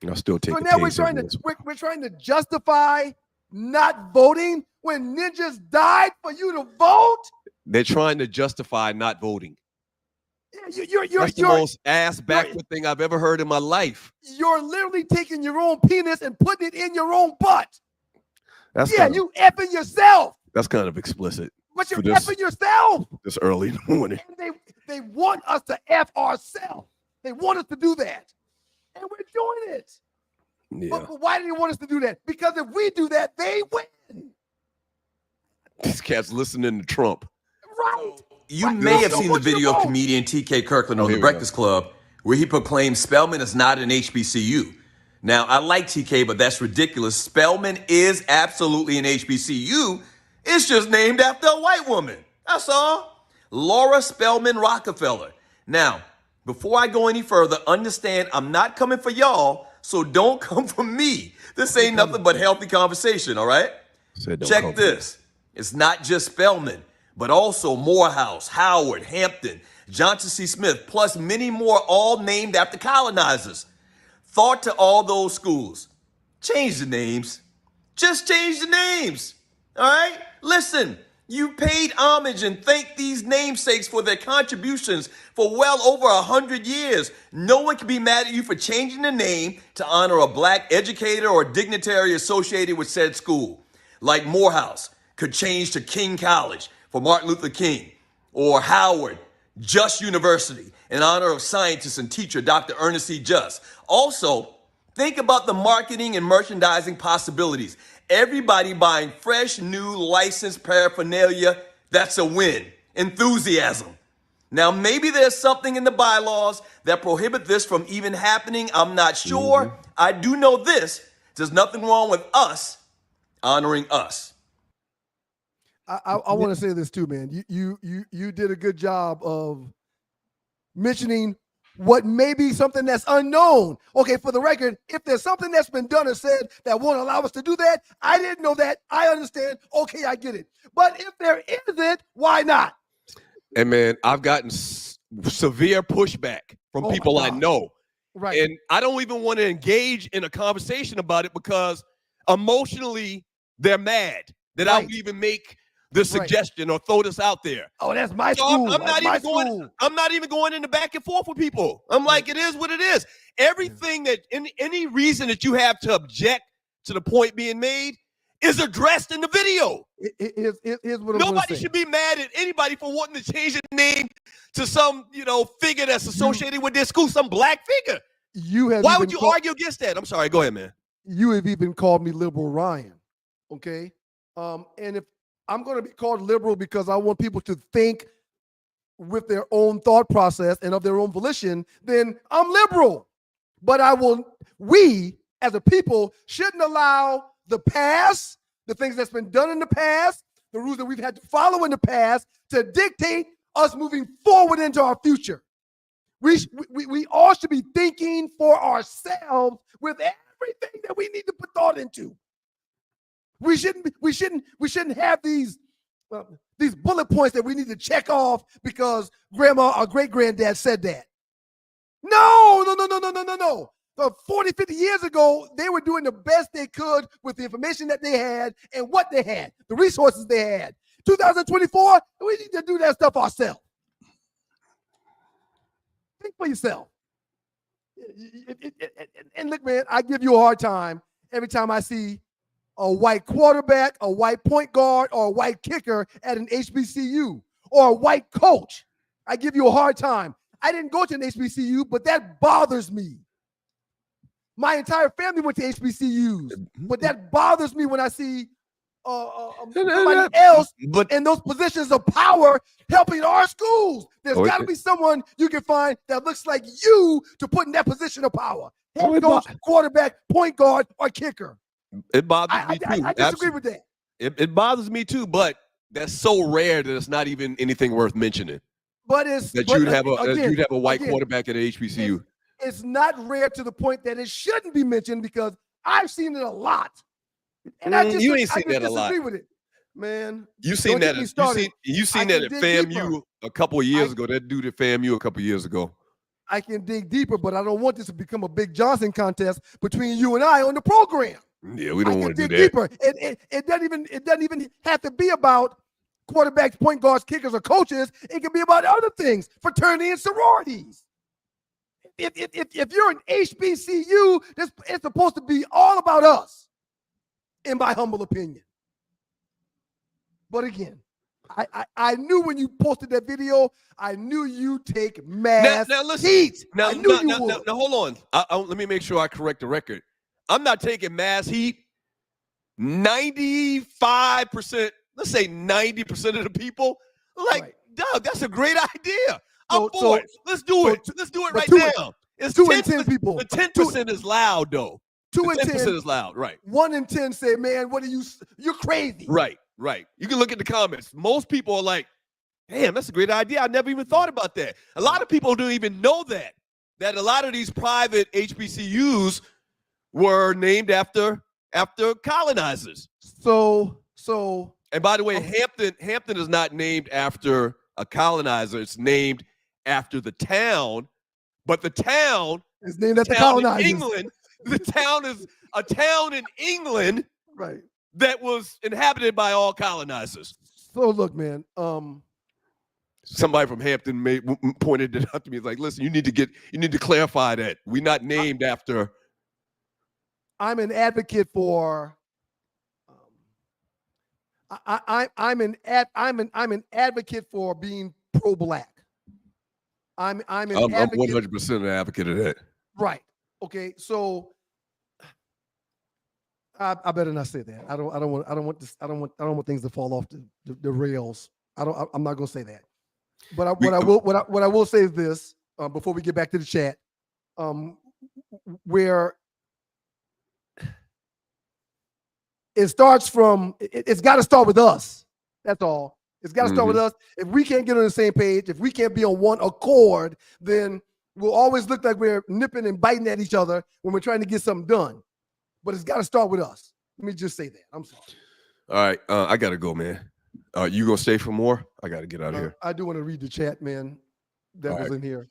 [SPEAKER 10] I'll still take.
[SPEAKER 3] So now we're trying to justify not voting when ninjas died for you to vote.
[SPEAKER 10] They're trying to justify not voting.
[SPEAKER 3] Yeah,
[SPEAKER 10] That's the most ass backward thing I've ever heard in my life.
[SPEAKER 3] You're literally taking your own penis and putting it in your own butt. You effing yourself.
[SPEAKER 10] That's kind of explicit.
[SPEAKER 3] But you're effing yourself.
[SPEAKER 10] This early in the morning.
[SPEAKER 3] And they want us to F ourselves. They want us to do that. And we're doing it.
[SPEAKER 10] Yeah.
[SPEAKER 3] But why do they want us to do that? Because if we do that, they win.
[SPEAKER 10] This cat's listening to Trump.
[SPEAKER 3] Right.
[SPEAKER 14] You may have seen the video of comedian T.K. Kirkland on The Breakfast Club where he proclaimed Spelman is not an HBCU. Now, I like T.K., but that's ridiculous. Spelman is absolutely an HBCU. It's just named after a white woman. That's all. Laura Spelman Rockefeller. Now, before I go any further, understand I'm not coming for y'all, so don't come for me. This ain't nothing but healthy conversation, all right? Check this. It's not just Spelman, but also Morehouse, Howard, Hampton, Johnson C. Smith, plus many more, all named after colonizers. Thought to all those schools. Change the names. Just change the names. All right? Listen, you paid homage and thanked these namesakes for their contributions for well over 100 years. No one can be mad at you for changing the name to honor a black educator or dignitary associated with said school. Like Morehouse could change to King College for Martin Luther King, or Howard Just University in honor of scientist and teacher Dr. Ernest C. Just. Also, think about the marketing and merchandising possibilities. Everybody buying fresh, new, licensed paraphernalia, that's a win. Enthusiasm. Now, maybe there's something in the bylaws that prohibit this from even happening. I'm not sure. I do know this. There's nothing wrong with us honoring us.
[SPEAKER 3] I want to say this too, man. You did a good job of mentioning what may be something that's unknown. Okay, for the record, if there's something that's been done or said that won't allow us to do that, I didn't know that. I understand. Okay, I get it. But if there isn't, why not?
[SPEAKER 10] And man, I've gotten severe pushback from people I know.
[SPEAKER 3] Right.
[SPEAKER 10] And I don't even want to engage in a conversation about it because emotionally they're mad that I would even make the suggestion or throw this out there.
[SPEAKER 3] Oh, that's my school.
[SPEAKER 10] I'm not even going in the back and forth with people. I'm like, it is what it is. Everything that any reason that you have to object to the point being made is addressed in the video.
[SPEAKER 3] Here's what
[SPEAKER 10] Nobody should be mad at anybody for wanting to change the name to some, figure that's associated with their school, some black figure. Why would you argue against that? I'm sorry. Go ahead, man.
[SPEAKER 3] You have even called me liberal Ryan. Okay. And if I'm going to be called liberal because I want people to think with their own thought process and of their own volition, then I'm liberal. But we as a people shouldn't allow the past, the things that's been done in the past, the rules that we've had to follow in the past to dictate us moving forward into our future. We all should be thinking for ourselves with everything that we need to put thought into. We shouldn't have these bullet points that we need to check off because grandma or great granddad said that. No. 40, 50 years ago, they were doing the best they could with the information that they had and what they had, the resources they had. 2024, we need to do that stuff ourselves. Think for yourself. And look, man, I give you a hard time every time I see a white quarterback, a white point guard, or a white kicker at an HBCU, or a white coach. I give you a hard time. I didn't go to an HBCU, but that bothers me. My entire family went to HBCUs, but that bothers me when I see somebody else in those positions of power helping our schools. There's got to be someone you can find that looks like you to put in that position of power. Head coach, quarterback, point guard, or kicker.
[SPEAKER 10] It bothers me too.
[SPEAKER 3] I disagree with that.
[SPEAKER 10] It bothers me too, but that's so rare that it's not even anything worth mentioning.
[SPEAKER 3] But
[SPEAKER 10] you'd have a white quarterback at an HBCU.
[SPEAKER 3] It's not rare to the point that it shouldn't be mentioned because I've seen it a lot. And
[SPEAKER 10] you ain't seen that a lot.
[SPEAKER 3] With it. Man,
[SPEAKER 10] you seen that? You seen that at FAMU a couple of years ago. That dude at FAMU a couple of years ago.
[SPEAKER 3] I can dig deeper, but I don't want this to become a Big Johnson contest between you and I on the program.
[SPEAKER 10] Yeah, we don't want to do that.
[SPEAKER 3] Deeper. It doesn't even have to be about quarterbacks, point guards, kickers, or coaches. It can be about other things, fraternity and sororities. If you're an HBCU, it's supposed to be all about us, in my humble opinion. But again, I knew when you posted that video, I knew you'd take mass heat.
[SPEAKER 10] Now, hold on. Let me make sure I correct the record. I'm not taking mass heat. 95%
[SPEAKER 5] let's say 90% of the people, like, Doug, that's a great idea. I'm
[SPEAKER 3] So-
[SPEAKER 5] for it. Let's do it. Let's do it right now. It's
[SPEAKER 3] 2 in 10 people.
[SPEAKER 5] The 10% is loud, though.
[SPEAKER 3] 2
[SPEAKER 5] The
[SPEAKER 3] in 10
[SPEAKER 5] 10% is loud, right?
[SPEAKER 3] 1 in 10 say, "Man, what are you're crazy."
[SPEAKER 5] Right. You can look at the comments. Most people are like, "Damn, that's a great idea. I never even thought about that." A lot of people don't even know that a lot of these private HBCUs were named after colonizers.
[SPEAKER 3] So.
[SPEAKER 5] And by the way, Hampton is not named after a colonizer. It's named after the town, but the town
[SPEAKER 3] is named after
[SPEAKER 5] town in
[SPEAKER 3] colonizers.
[SPEAKER 5] England. The town is a town in England,
[SPEAKER 3] right?
[SPEAKER 5] That was inhabited by all colonizers.
[SPEAKER 3] So look, man.
[SPEAKER 5] Somebody from Hampton pointed it out to me. It's like, listen, you need to clarify that we're not named after.
[SPEAKER 3] I'm an advocate for. I'm an advocate for being pro-black. I'm an advocate.
[SPEAKER 5] 100% an advocate of that.
[SPEAKER 3] Right. Okay. So I better not say that. I don't want things to fall off the rails. I'm not gonna say that. But what I will say is this before we get back to the chat, where it starts from, it's got to start with us. That's all. It's got to start with us. If we can't get on the same page, if we can't be on one accord, then we'll always look like we're nipping and biting at each other when we're trying to get something done. But it's got to start with us. Let me just say that. I'm sorry.
[SPEAKER 10] All right, I gotta go, man. You gonna stay for more? I gotta get out of here.
[SPEAKER 3] I do want to read the chat, man. That
[SPEAKER 10] All
[SPEAKER 3] was
[SPEAKER 10] right.
[SPEAKER 3] in here.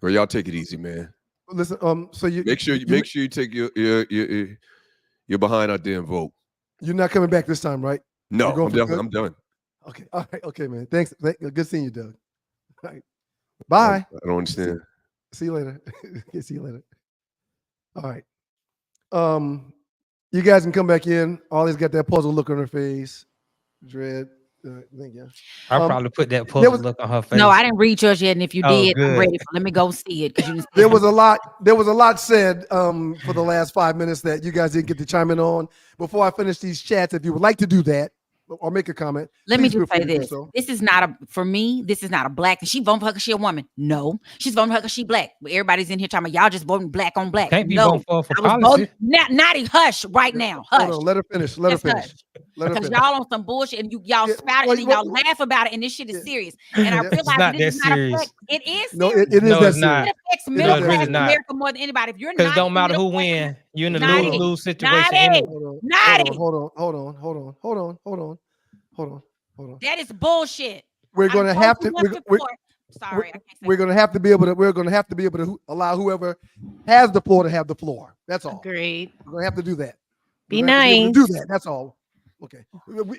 [SPEAKER 10] Well, y'all take it easy, man.
[SPEAKER 3] Listen, so you
[SPEAKER 10] Make sure you take your behind out there and vote.
[SPEAKER 3] You're not coming back this time, right?
[SPEAKER 10] No,
[SPEAKER 3] You're going for good?
[SPEAKER 10] I'm done.
[SPEAKER 3] Okay. All right. Okay, man. Thanks. Good seeing you, Doug. All right. Bye.
[SPEAKER 10] I don't understand.
[SPEAKER 3] See you later. See you later. All right. You guys can come back in. Always got that puzzle look on her face. Dread. Thank you.
[SPEAKER 12] I probably put that puzzle look on her face.
[SPEAKER 4] No, I didn't read yours yet, and if you
[SPEAKER 12] Oh,
[SPEAKER 4] did, I'm
[SPEAKER 12] good.
[SPEAKER 4] ready. Let me go see it because you.
[SPEAKER 3] There was a lot said for the last 5 minutes that you guys didn't get to chime in on. Before I finish these chats, if you would like to do that or make a comment,
[SPEAKER 4] Let me
[SPEAKER 3] please feel
[SPEAKER 4] just say
[SPEAKER 3] free to do
[SPEAKER 4] this.
[SPEAKER 3] so.
[SPEAKER 4] This is not for me, this is not a black. And she voting for her because she a woman. No. She's voting for her because she black. But everybody's in here talking about y'all just voting black on black.
[SPEAKER 12] Can't be
[SPEAKER 4] no.
[SPEAKER 12] voting for
[SPEAKER 4] I was
[SPEAKER 12] policy.
[SPEAKER 4] voting, Naughty, hush right now. Hush.
[SPEAKER 3] Hold on, let her finish. Let her
[SPEAKER 4] Just
[SPEAKER 3] finish.
[SPEAKER 4] hush.
[SPEAKER 3] Let her
[SPEAKER 4] Because
[SPEAKER 3] finish.
[SPEAKER 4] y'all on some bullshit and y'all spout it
[SPEAKER 3] well,
[SPEAKER 4] and then y'all laugh about it and this shit is serious. And I realize
[SPEAKER 12] not
[SPEAKER 4] this is
[SPEAKER 12] that
[SPEAKER 4] not
[SPEAKER 12] serious.
[SPEAKER 4] affect. It is
[SPEAKER 3] No,
[SPEAKER 4] serious.
[SPEAKER 3] it is
[SPEAKER 12] No,
[SPEAKER 3] that
[SPEAKER 12] it's not.
[SPEAKER 3] serious.
[SPEAKER 4] It affects
[SPEAKER 3] It
[SPEAKER 4] middle
[SPEAKER 3] is
[SPEAKER 4] class
[SPEAKER 12] really not.
[SPEAKER 4] America more than anybody. If you're
[SPEAKER 12] Because
[SPEAKER 4] not
[SPEAKER 12] it don't matter
[SPEAKER 4] middle
[SPEAKER 12] who
[SPEAKER 4] class,
[SPEAKER 12] win, you're in a
[SPEAKER 4] Naughty.
[SPEAKER 12] lose situation.
[SPEAKER 4] Naughty.
[SPEAKER 12] Anyway.
[SPEAKER 4] Naughty.
[SPEAKER 3] Hold on.
[SPEAKER 4] That is bullshit.
[SPEAKER 3] We're going to have to.
[SPEAKER 4] Sorry, I can't say
[SPEAKER 3] We're going to have to be able to. We're going to have to be able to allow whoever has the floor to have the floor. That's all.
[SPEAKER 13] Agreed.
[SPEAKER 3] We're going to have to do that.
[SPEAKER 13] Be
[SPEAKER 3] We're gonna have to able
[SPEAKER 13] nice.
[SPEAKER 3] to do that. That's all. Okay.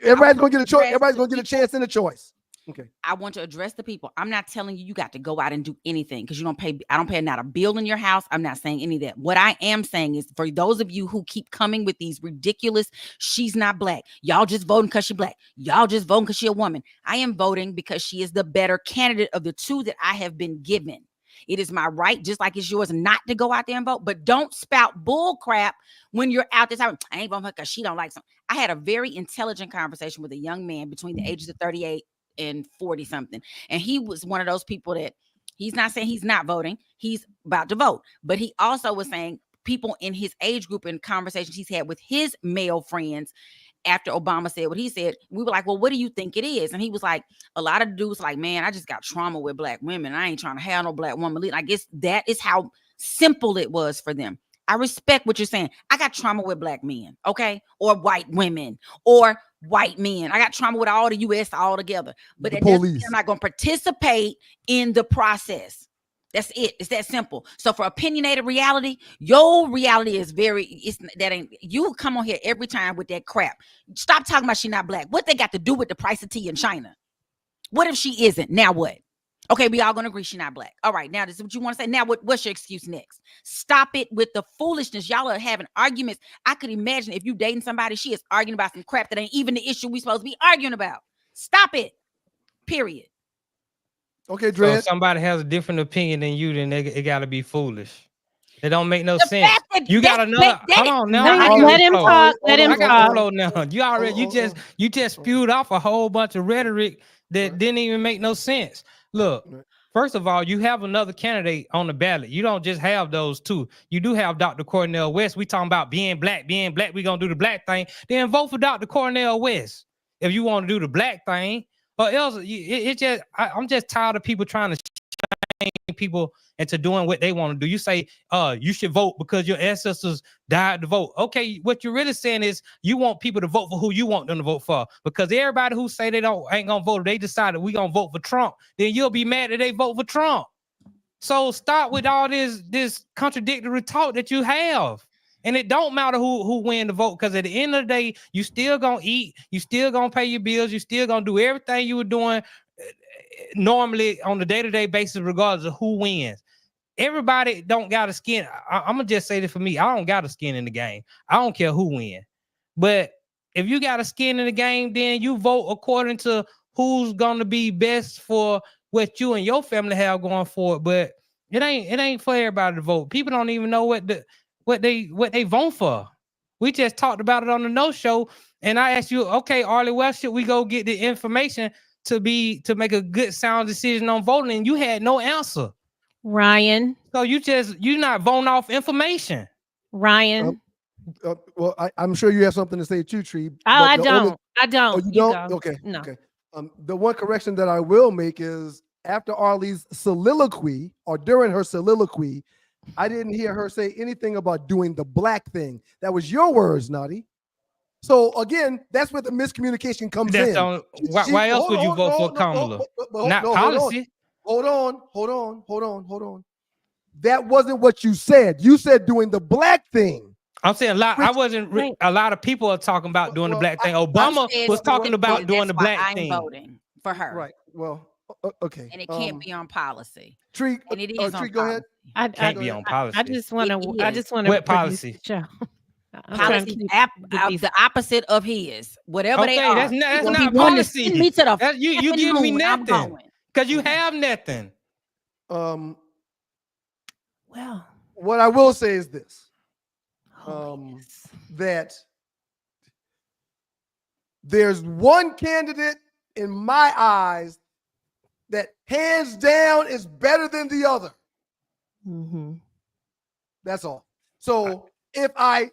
[SPEAKER 3] Everybody's going to get a choice. Everybody's going to get a chance and a choice. Okay.
[SPEAKER 4] I want to address the people. I'm not telling you got to go out and do anything because you don't pay. I don't pay not a bill in your house. I'm not saying any of that. What I am saying is for those of you who keep coming with these ridiculous, she's not black. Y'all just voting because she's black. Y'all just voting because she's a woman. I am voting because she is the better candidate of the two that I have been given. It is my right, just like it's yours, not to go out there and vote. But don't spout bull crap when you're out there talking, I ain't voting because she don't like something. I had a very intelligent conversation with a young man between the ages of 38 and 40 something. And he was one of those people that he's not saying he's not voting. He's about to vote. But he also was saying people in his age group and conversations he's had with his male friends after Obama said what he said, we were like, well, what do you think it is? And he was like, a lot of dudes like, man, I just got trauma with black women. I ain't trying to have no black woman lead. I guess that is how simple it was for them. I respect what you're saying. I got trauma with black men, okay? Or white women or white men. I got trauma with all the U.S. all together. But
[SPEAKER 3] The
[SPEAKER 4] that doesn't mean
[SPEAKER 3] police.
[SPEAKER 4] I'm not going to participate in the process. That's it. It's that simple. So for opinionated reality, your reality is you come on here every time with that crap. Stop talking about she not black. What they got to do with the price of tea in China? What if she isn't? Now what? Okay, we all gonna agree she not black. All right, now this is what you want to say. Now what's your excuse next? Stop it with the foolishness. Y'all are having arguments. I could imagine if you dating somebody, she is arguing about some crap that ain't even the issue we supposed to be arguing about. Stop it. Period.
[SPEAKER 3] Okay,
[SPEAKER 12] So
[SPEAKER 3] Dread.
[SPEAKER 12] if somebody has a different opinion than you, then it got to be foolish. It don't make no
[SPEAKER 4] The
[SPEAKER 12] sense.
[SPEAKER 4] fact that
[SPEAKER 12] You got another. Hold on now.
[SPEAKER 13] Let him talk. Let him
[SPEAKER 12] I got the
[SPEAKER 13] talk.
[SPEAKER 12] flow now. You already. You just spewed off a whole bunch of rhetoric that didn't even make no sense. Look. First of all, you have another candidate on the ballot. You don't just have those two. You do have Dr. Cornell West. We talking about being black. We gonna do the black thing. Then vote for Dr. Cornell West if you want to do the black thing. Or else, I'm just tired of people trying to shame people into doing what they want to do. You say, you should vote because your ancestors died to vote. Okay, what you're really saying is you want people to vote for who you want them to vote for. Because everybody who say they ain't gonna vote, they decided we gonna vote for Trump, then you'll be mad that they vote for Trump. So stop with all this contradictory talk that you have. And it don't matter who win the vote, because at the end of the day, you still gonna eat, you still gonna pay your bills, you still gonna do everything you were doing normally on a day-to-day basis, regardless of who wins. Everybody don't got a skin. I'm gonna just say this for me. I don't got a skin in the game. I don't care who wins. But if you got a skin in the game, then you vote according to who's gonna be best for what you and your family have going for it. But it ain't for everybody to vote. People don't even know what they vote for. We just talked about it on the No Show, and I asked you, okay, Arley, where should we go get the information to make a good sound decision on voting? And you had no answer,
[SPEAKER 13] Ryan.
[SPEAKER 12] So you're not voting off information,
[SPEAKER 13] Ryan.
[SPEAKER 3] Well, I'm sure you have something to say too, Tree.
[SPEAKER 13] I don't.
[SPEAKER 3] Oh, you don't?
[SPEAKER 13] Go.
[SPEAKER 3] Okay.
[SPEAKER 13] No.
[SPEAKER 3] Okay. The one correction that I will make is after Arley's soliloquy, or during her soliloquy, I didn't hear her say anything about doing the black thing. That was your words, Naughty. So again, that's where the miscommunication comes in.
[SPEAKER 12] Why else would you vote for Kamala? Not policy.
[SPEAKER 3] Hold on. That wasn't what you said. You said doing the black thing.
[SPEAKER 12] I'm saying a lot. A lot of people are talking about doing the black thing. Obama was talking about doing the black thing.
[SPEAKER 4] I'm voting for her.
[SPEAKER 3] Right. Well, okay.
[SPEAKER 4] And it can't be on policy.
[SPEAKER 3] Tree,
[SPEAKER 4] and it is on
[SPEAKER 3] Tree, go ahead.
[SPEAKER 12] Can't be on policy.
[SPEAKER 13] I just want to.
[SPEAKER 12] What policy?
[SPEAKER 4] Policy, the opposite of his. Whatever they are.
[SPEAKER 12] That's not policy.
[SPEAKER 4] Me to the
[SPEAKER 12] you give me nothing because you have nothing.
[SPEAKER 13] Well,
[SPEAKER 3] what I will say is this: that there's one candidate in my eyes that hands down is better than the other.
[SPEAKER 13] Mm-hmm.
[SPEAKER 3] That's all. So if I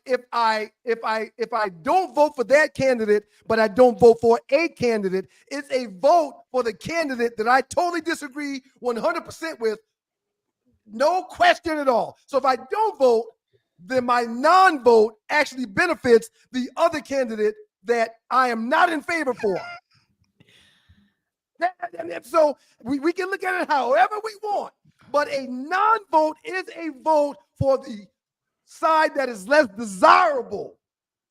[SPEAKER 3] don't vote for that candidate, but I don't vote for a candidate, it's a vote for the candidate that I totally disagree 100% with. No question at all. So if I don't vote, then my non-vote actually benefits the other candidate that I am not in favor for. So we can look at it however we want, but a non-vote is a vote for the side that is less desirable.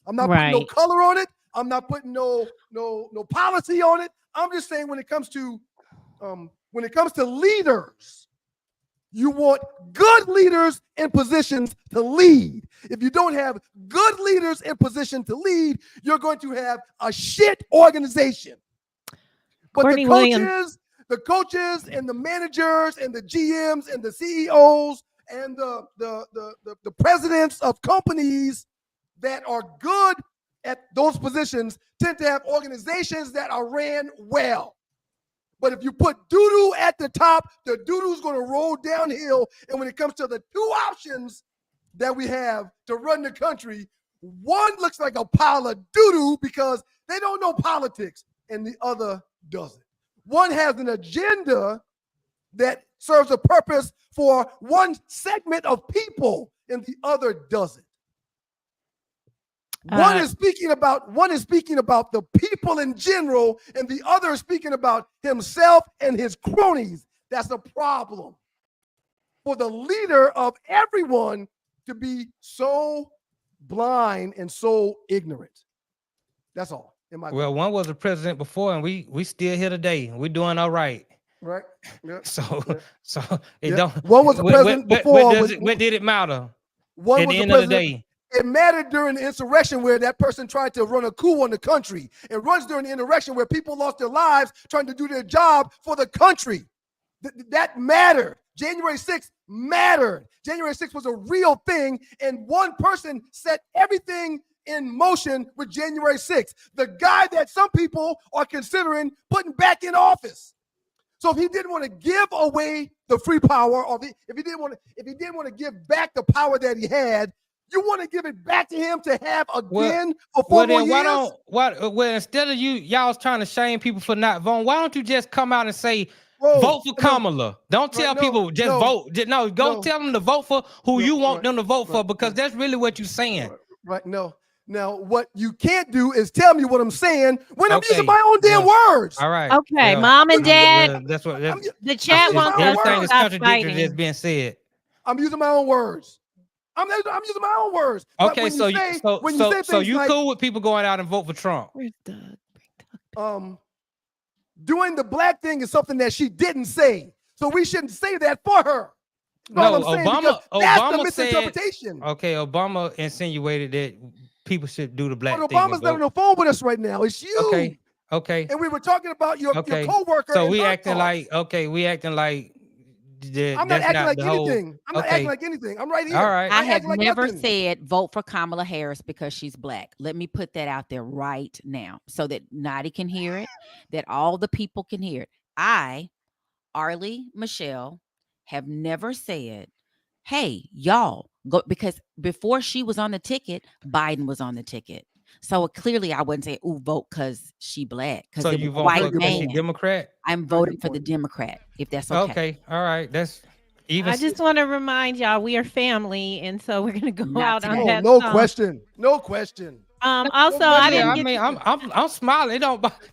[SPEAKER 3] I'm not putting no color on it. I'm not putting no policy on it. I'm just saying when it comes to leaders, you want good leaders in positions to lead. If you don't have good leaders in position to lead, you're going to have a shit organization. But the coaches and the managers and the GMs and the CEOs and the presidents of companies that are good at those positions tend to have organizations that are ran well. But if you put doo-doo at the top, the doo-doo's going to roll downhill. And when it comes to the two options that we have to run the country, one looks like a pile of doo-doo because they don't know politics, and the other doesn't. One has an agenda that serves a purpose for one segment of people, and the other doesn't. One is speaking about the people in general, and the other is speaking about himself and his cronies. That's a problem for the leader of everyone to be so blind and so ignorant. That's all.
[SPEAKER 12] Well, one was the president before, and we still here today. We're doing all right.
[SPEAKER 3] Right. Yeah.
[SPEAKER 12] So it don't.
[SPEAKER 3] One was the president before.
[SPEAKER 12] What did it matter?
[SPEAKER 3] One
[SPEAKER 12] at
[SPEAKER 3] was
[SPEAKER 12] the end
[SPEAKER 3] the
[SPEAKER 12] of the day.
[SPEAKER 3] It mattered during the insurrection where that person tried to run a coup on the country. It runs during the insurrection where people lost their lives trying to do their job for the country. That mattered. January 6th mattered. January 6th was a real thing, and one person set everything in motion with January 6th. The guy that some people are considering putting back in office. So if he didn't want to give away the free power, or if he didn't want to give back the power that he had, you want to give it back to him to have again for 4 more years?
[SPEAKER 12] Well, instead of y'all trying to shame people for not voting, why don't you just come out and say, vote for Kamala? Don't tell people just vote. Go tell them to vote for who you want them to vote for, because that's really what you're saying.
[SPEAKER 3] Right. No. Now, what you can't do is tell me what I'm saying when I'm using my own damn words.
[SPEAKER 12] All right.
[SPEAKER 13] Okay, Mom and Dad.
[SPEAKER 12] That's what
[SPEAKER 13] the chat wants
[SPEAKER 12] everything
[SPEAKER 13] to
[SPEAKER 12] is
[SPEAKER 13] stop
[SPEAKER 12] contradictory
[SPEAKER 13] fighting.
[SPEAKER 12] that's being said.
[SPEAKER 3] I'm using my own words. I'm using my own words.
[SPEAKER 12] Okay, so you cool with people going out and vote for Trump?
[SPEAKER 13] Where's Doug?
[SPEAKER 3] Doing the black thing is something that she didn't say, so we shouldn't say that for her.
[SPEAKER 12] No,
[SPEAKER 3] Obama the misinterpretation.
[SPEAKER 12] Okay, Obama insinuated that people should do the black thing.
[SPEAKER 3] Obama's not on the phone with us right now. It's you.
[SPEAKER 12] Okay.
[SPEAKER 3] And we were talking about your coworker.
[SPEAKER 12] So we acting like I'm
[SPEAKER 3] not acting like anything. I'm not acting like anything. I'm right here.
[SPEAKER 12] All right.
[SPEAKER 4] I have never said vote for Kamala Harris because she's black. Let me put that out there right now so that Nadi can hear it, that all the people can hear it. I, Arlie Michelle, have never said, hey, y'all, go, because before she was on the ticket, Biden was on the ticket. So clearly I wouldn't say, ooh, vote because she black.
[SPEAKER 12] So you vote for because she Democrat?
[SPEAKER 4] I'm voting for the Democrat, if that's okay.
[SPEAKER 12] Okay, all right. That's even.
[SPEAKER 13] I just want to remind y'all we are family, and so we're gonna go out on that.
[SPEAKER 3] No
[SPEAKER 13] song.
[SPEAKER 3] question. No question.
[SPEAKER 13] Also, I didn't.
[SPEAKER 12] I'm smiling.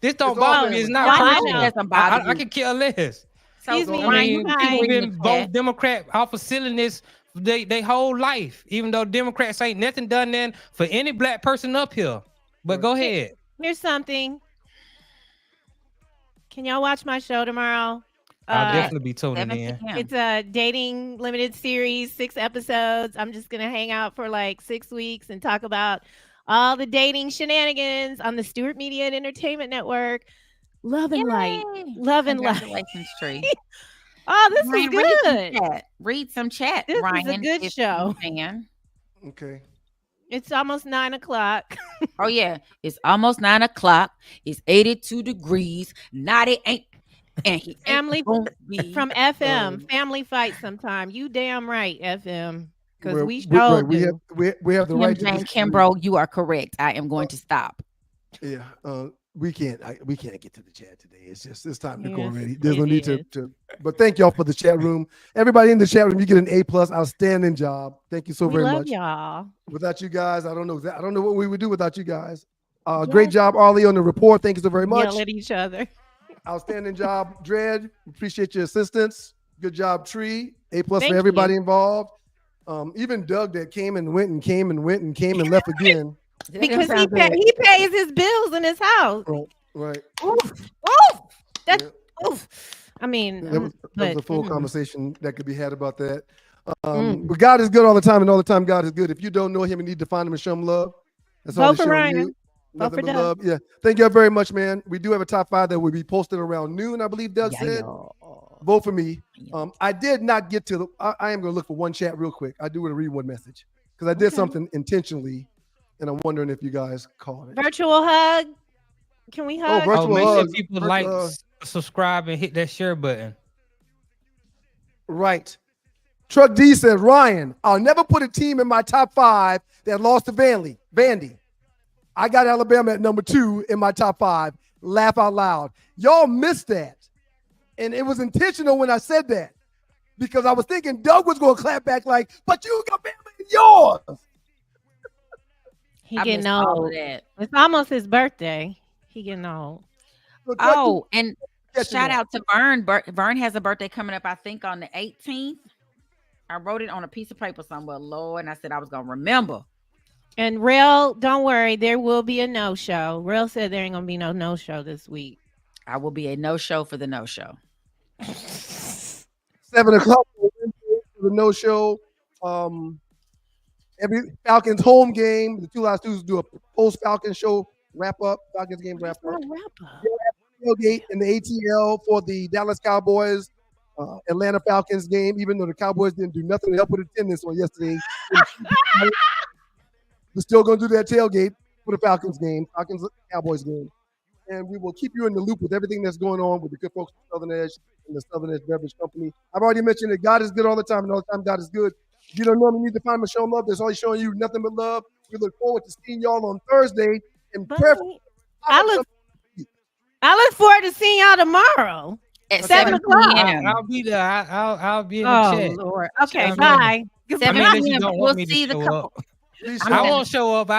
[SPEAKER 12] This don't bother me. It's not personal. I can care less.
[SPEAKER 13] Excuse me,
[SPEAKER 12] people been vote Democrat off of silliness they whole life, even though Democrats ain't nothing done then for any black person up here. But go ahead.
[SPEAKER 13] Here's something. Can y'all watch my show tomorrow?
[SPEAKER 12] I'll definitely be tuning in.
[SPEAKER 13] It's a dating limited series, 6 episodes. I'm just gonna hang out for like 6 weeks and talk about all the dating shenanigans on the Stewart Media and Entertainment Network. Love and light. Love and light.
[SPEAKER 4] Congratulations, Tree.
[SPEAKER 13] Oh, this
[SPEAKER 4] Ryan,
[SPEAKER 13] is good.
[SPEAKER 4] Read some chat.
[SPEAKER 13] This
[SPEAKER 4] Ryan,
[SPEAKER 13] is a good show.
[SPEAKER 3] Okay.
[SPEAKER 13] It's almost 9 o'clock.
[SPEAKER 4] Oh yeah, it's almost 9 o'clock. It's 82 degrees. Naughty ain't. And he
[SPEAKER 13] family from FM. Family fight sometime. You damn right, FM. Because we have
[SPEAKER 3] the right to
[SPEAKER 4] Kimbrough, you are correct. I am going to stop.
[SPEAKER 3] Yeah. We can't get to the chat today. It's time to go already. There's no need to. But thank y'all for the chat room. Everybody in the chat room, you get an A+. Outstanding job. Thank you so very much.
[SPEAKER 13] Y'all.
[SPEAKER 3] Without you guys, I don't know what we would do without you guys. Great job, Arlie, on the report. Thank you so very much.
[SPEAKER 13] Yell at each other.
[SPEAKER 3] Outstanding job, Dred. Appreciate your assistance. Good job, Tree. A+ for
[SPEAKER 13] Thank
[SPEAKER 3] everybody
[SPEAKER 13] you.
[SPEAKER 3] involved. Even Doug that came and went and came and went and came and left again.
[SPEAKER 13] Because he pays his bills in his house.
[SPEAKER 3] Right.
[SPEAKER 13] Oof. That's oof. I mean,
[SPEAKER 3] that was a full conversation that could be had about that. But God is good all the time, and all the time God is good. If you don't know him and need to find him and show him love, that's all he's showing you. Nothing but love. Yeah. Thank you very much, man. We do have a top 5 that will be posted around noon, I believe Doug said. Vote for me. I did not get to I am going to look for one chat real quick. I do want to read one message because I did something intentionally, and I'm wondering if you guys caught it.
[SPEAKER 13] Virtual hug. Can we hug?
[SPEAKER 12] Make sure people like, subscribe, and hit that share button.
[SPEAKER 3] Right. Truck D says, Ryan, I'll never put a team in my top 5 that lost to Vandy. I got Alabama at number 2 in my top 5. Laugh out loud. Y'all missed that. And it was intentional when I said that because I was thinking Doug was going to clap back like, but you got Bama in yours.
[SPEAKER 13] He getting old. It's almost his birthday. He getting old.
[SPEAKER 4] Oh, and shout out to Vern. Vern has a birthday coming up, I think, on the 18th. I wrote it on a piece of paper somewhere, Lord, and I said I was going to remember.
[SPEAKER 13] And Rail, don't worry, there will be a no-show. Rail said there ain't going to be no no-show this week.
[SPEAKER 4] I will be a no-show for the no-show.
[SPEAKER 3] 7 o'clock for the no-show. Every Falcons home game, the 2 last dudes do a post-Falcon show wrap-up, Falcons game wrap-up. Tailgate in the ATL for the Dallas Cowboys Atlanta Falcons game, even though the Cowboys didn't do nothing to help with attendance on yesterday. We're still going to do that tailgate for the Falcons Cowboys game. And we will keep you in the loop with everything that's going on with the good folks at Southern Edge and the Southern Edge Beverage Company. I've already mentioned that God is good all the time, and all the time God is good. If you don't normally need to find him show love, there's only showing you nothing but love. We look forward to seeing y'all on Thursday. And prayerfully,
[SPEAKER 13] I look forward to seeing y'all tomorrow
[SPEAKER 4] at
[SPEAKER 13] 7 o'clock.
[SPEAKER 12] I'll be there. I'll be in the
[SPEAKER 13] Oh,
[SPEAKER 12] chat.
[SPEAKER 13] Lord. Okay,
[SPEAKER 12] I mean,
[SPEAKER 13] bye.
[SPEAKER 12] I mean, unless you don't
[SPEAKER 4] We'll
[SPEAKER 12] want me
[SPEAKER 4] see
[SPEAKER 12] to
[SPEAKER 4] the
[SPEAKER 12] show
[SPEAKER 4] couple.
[SPEAKER 12] up. I won't show up.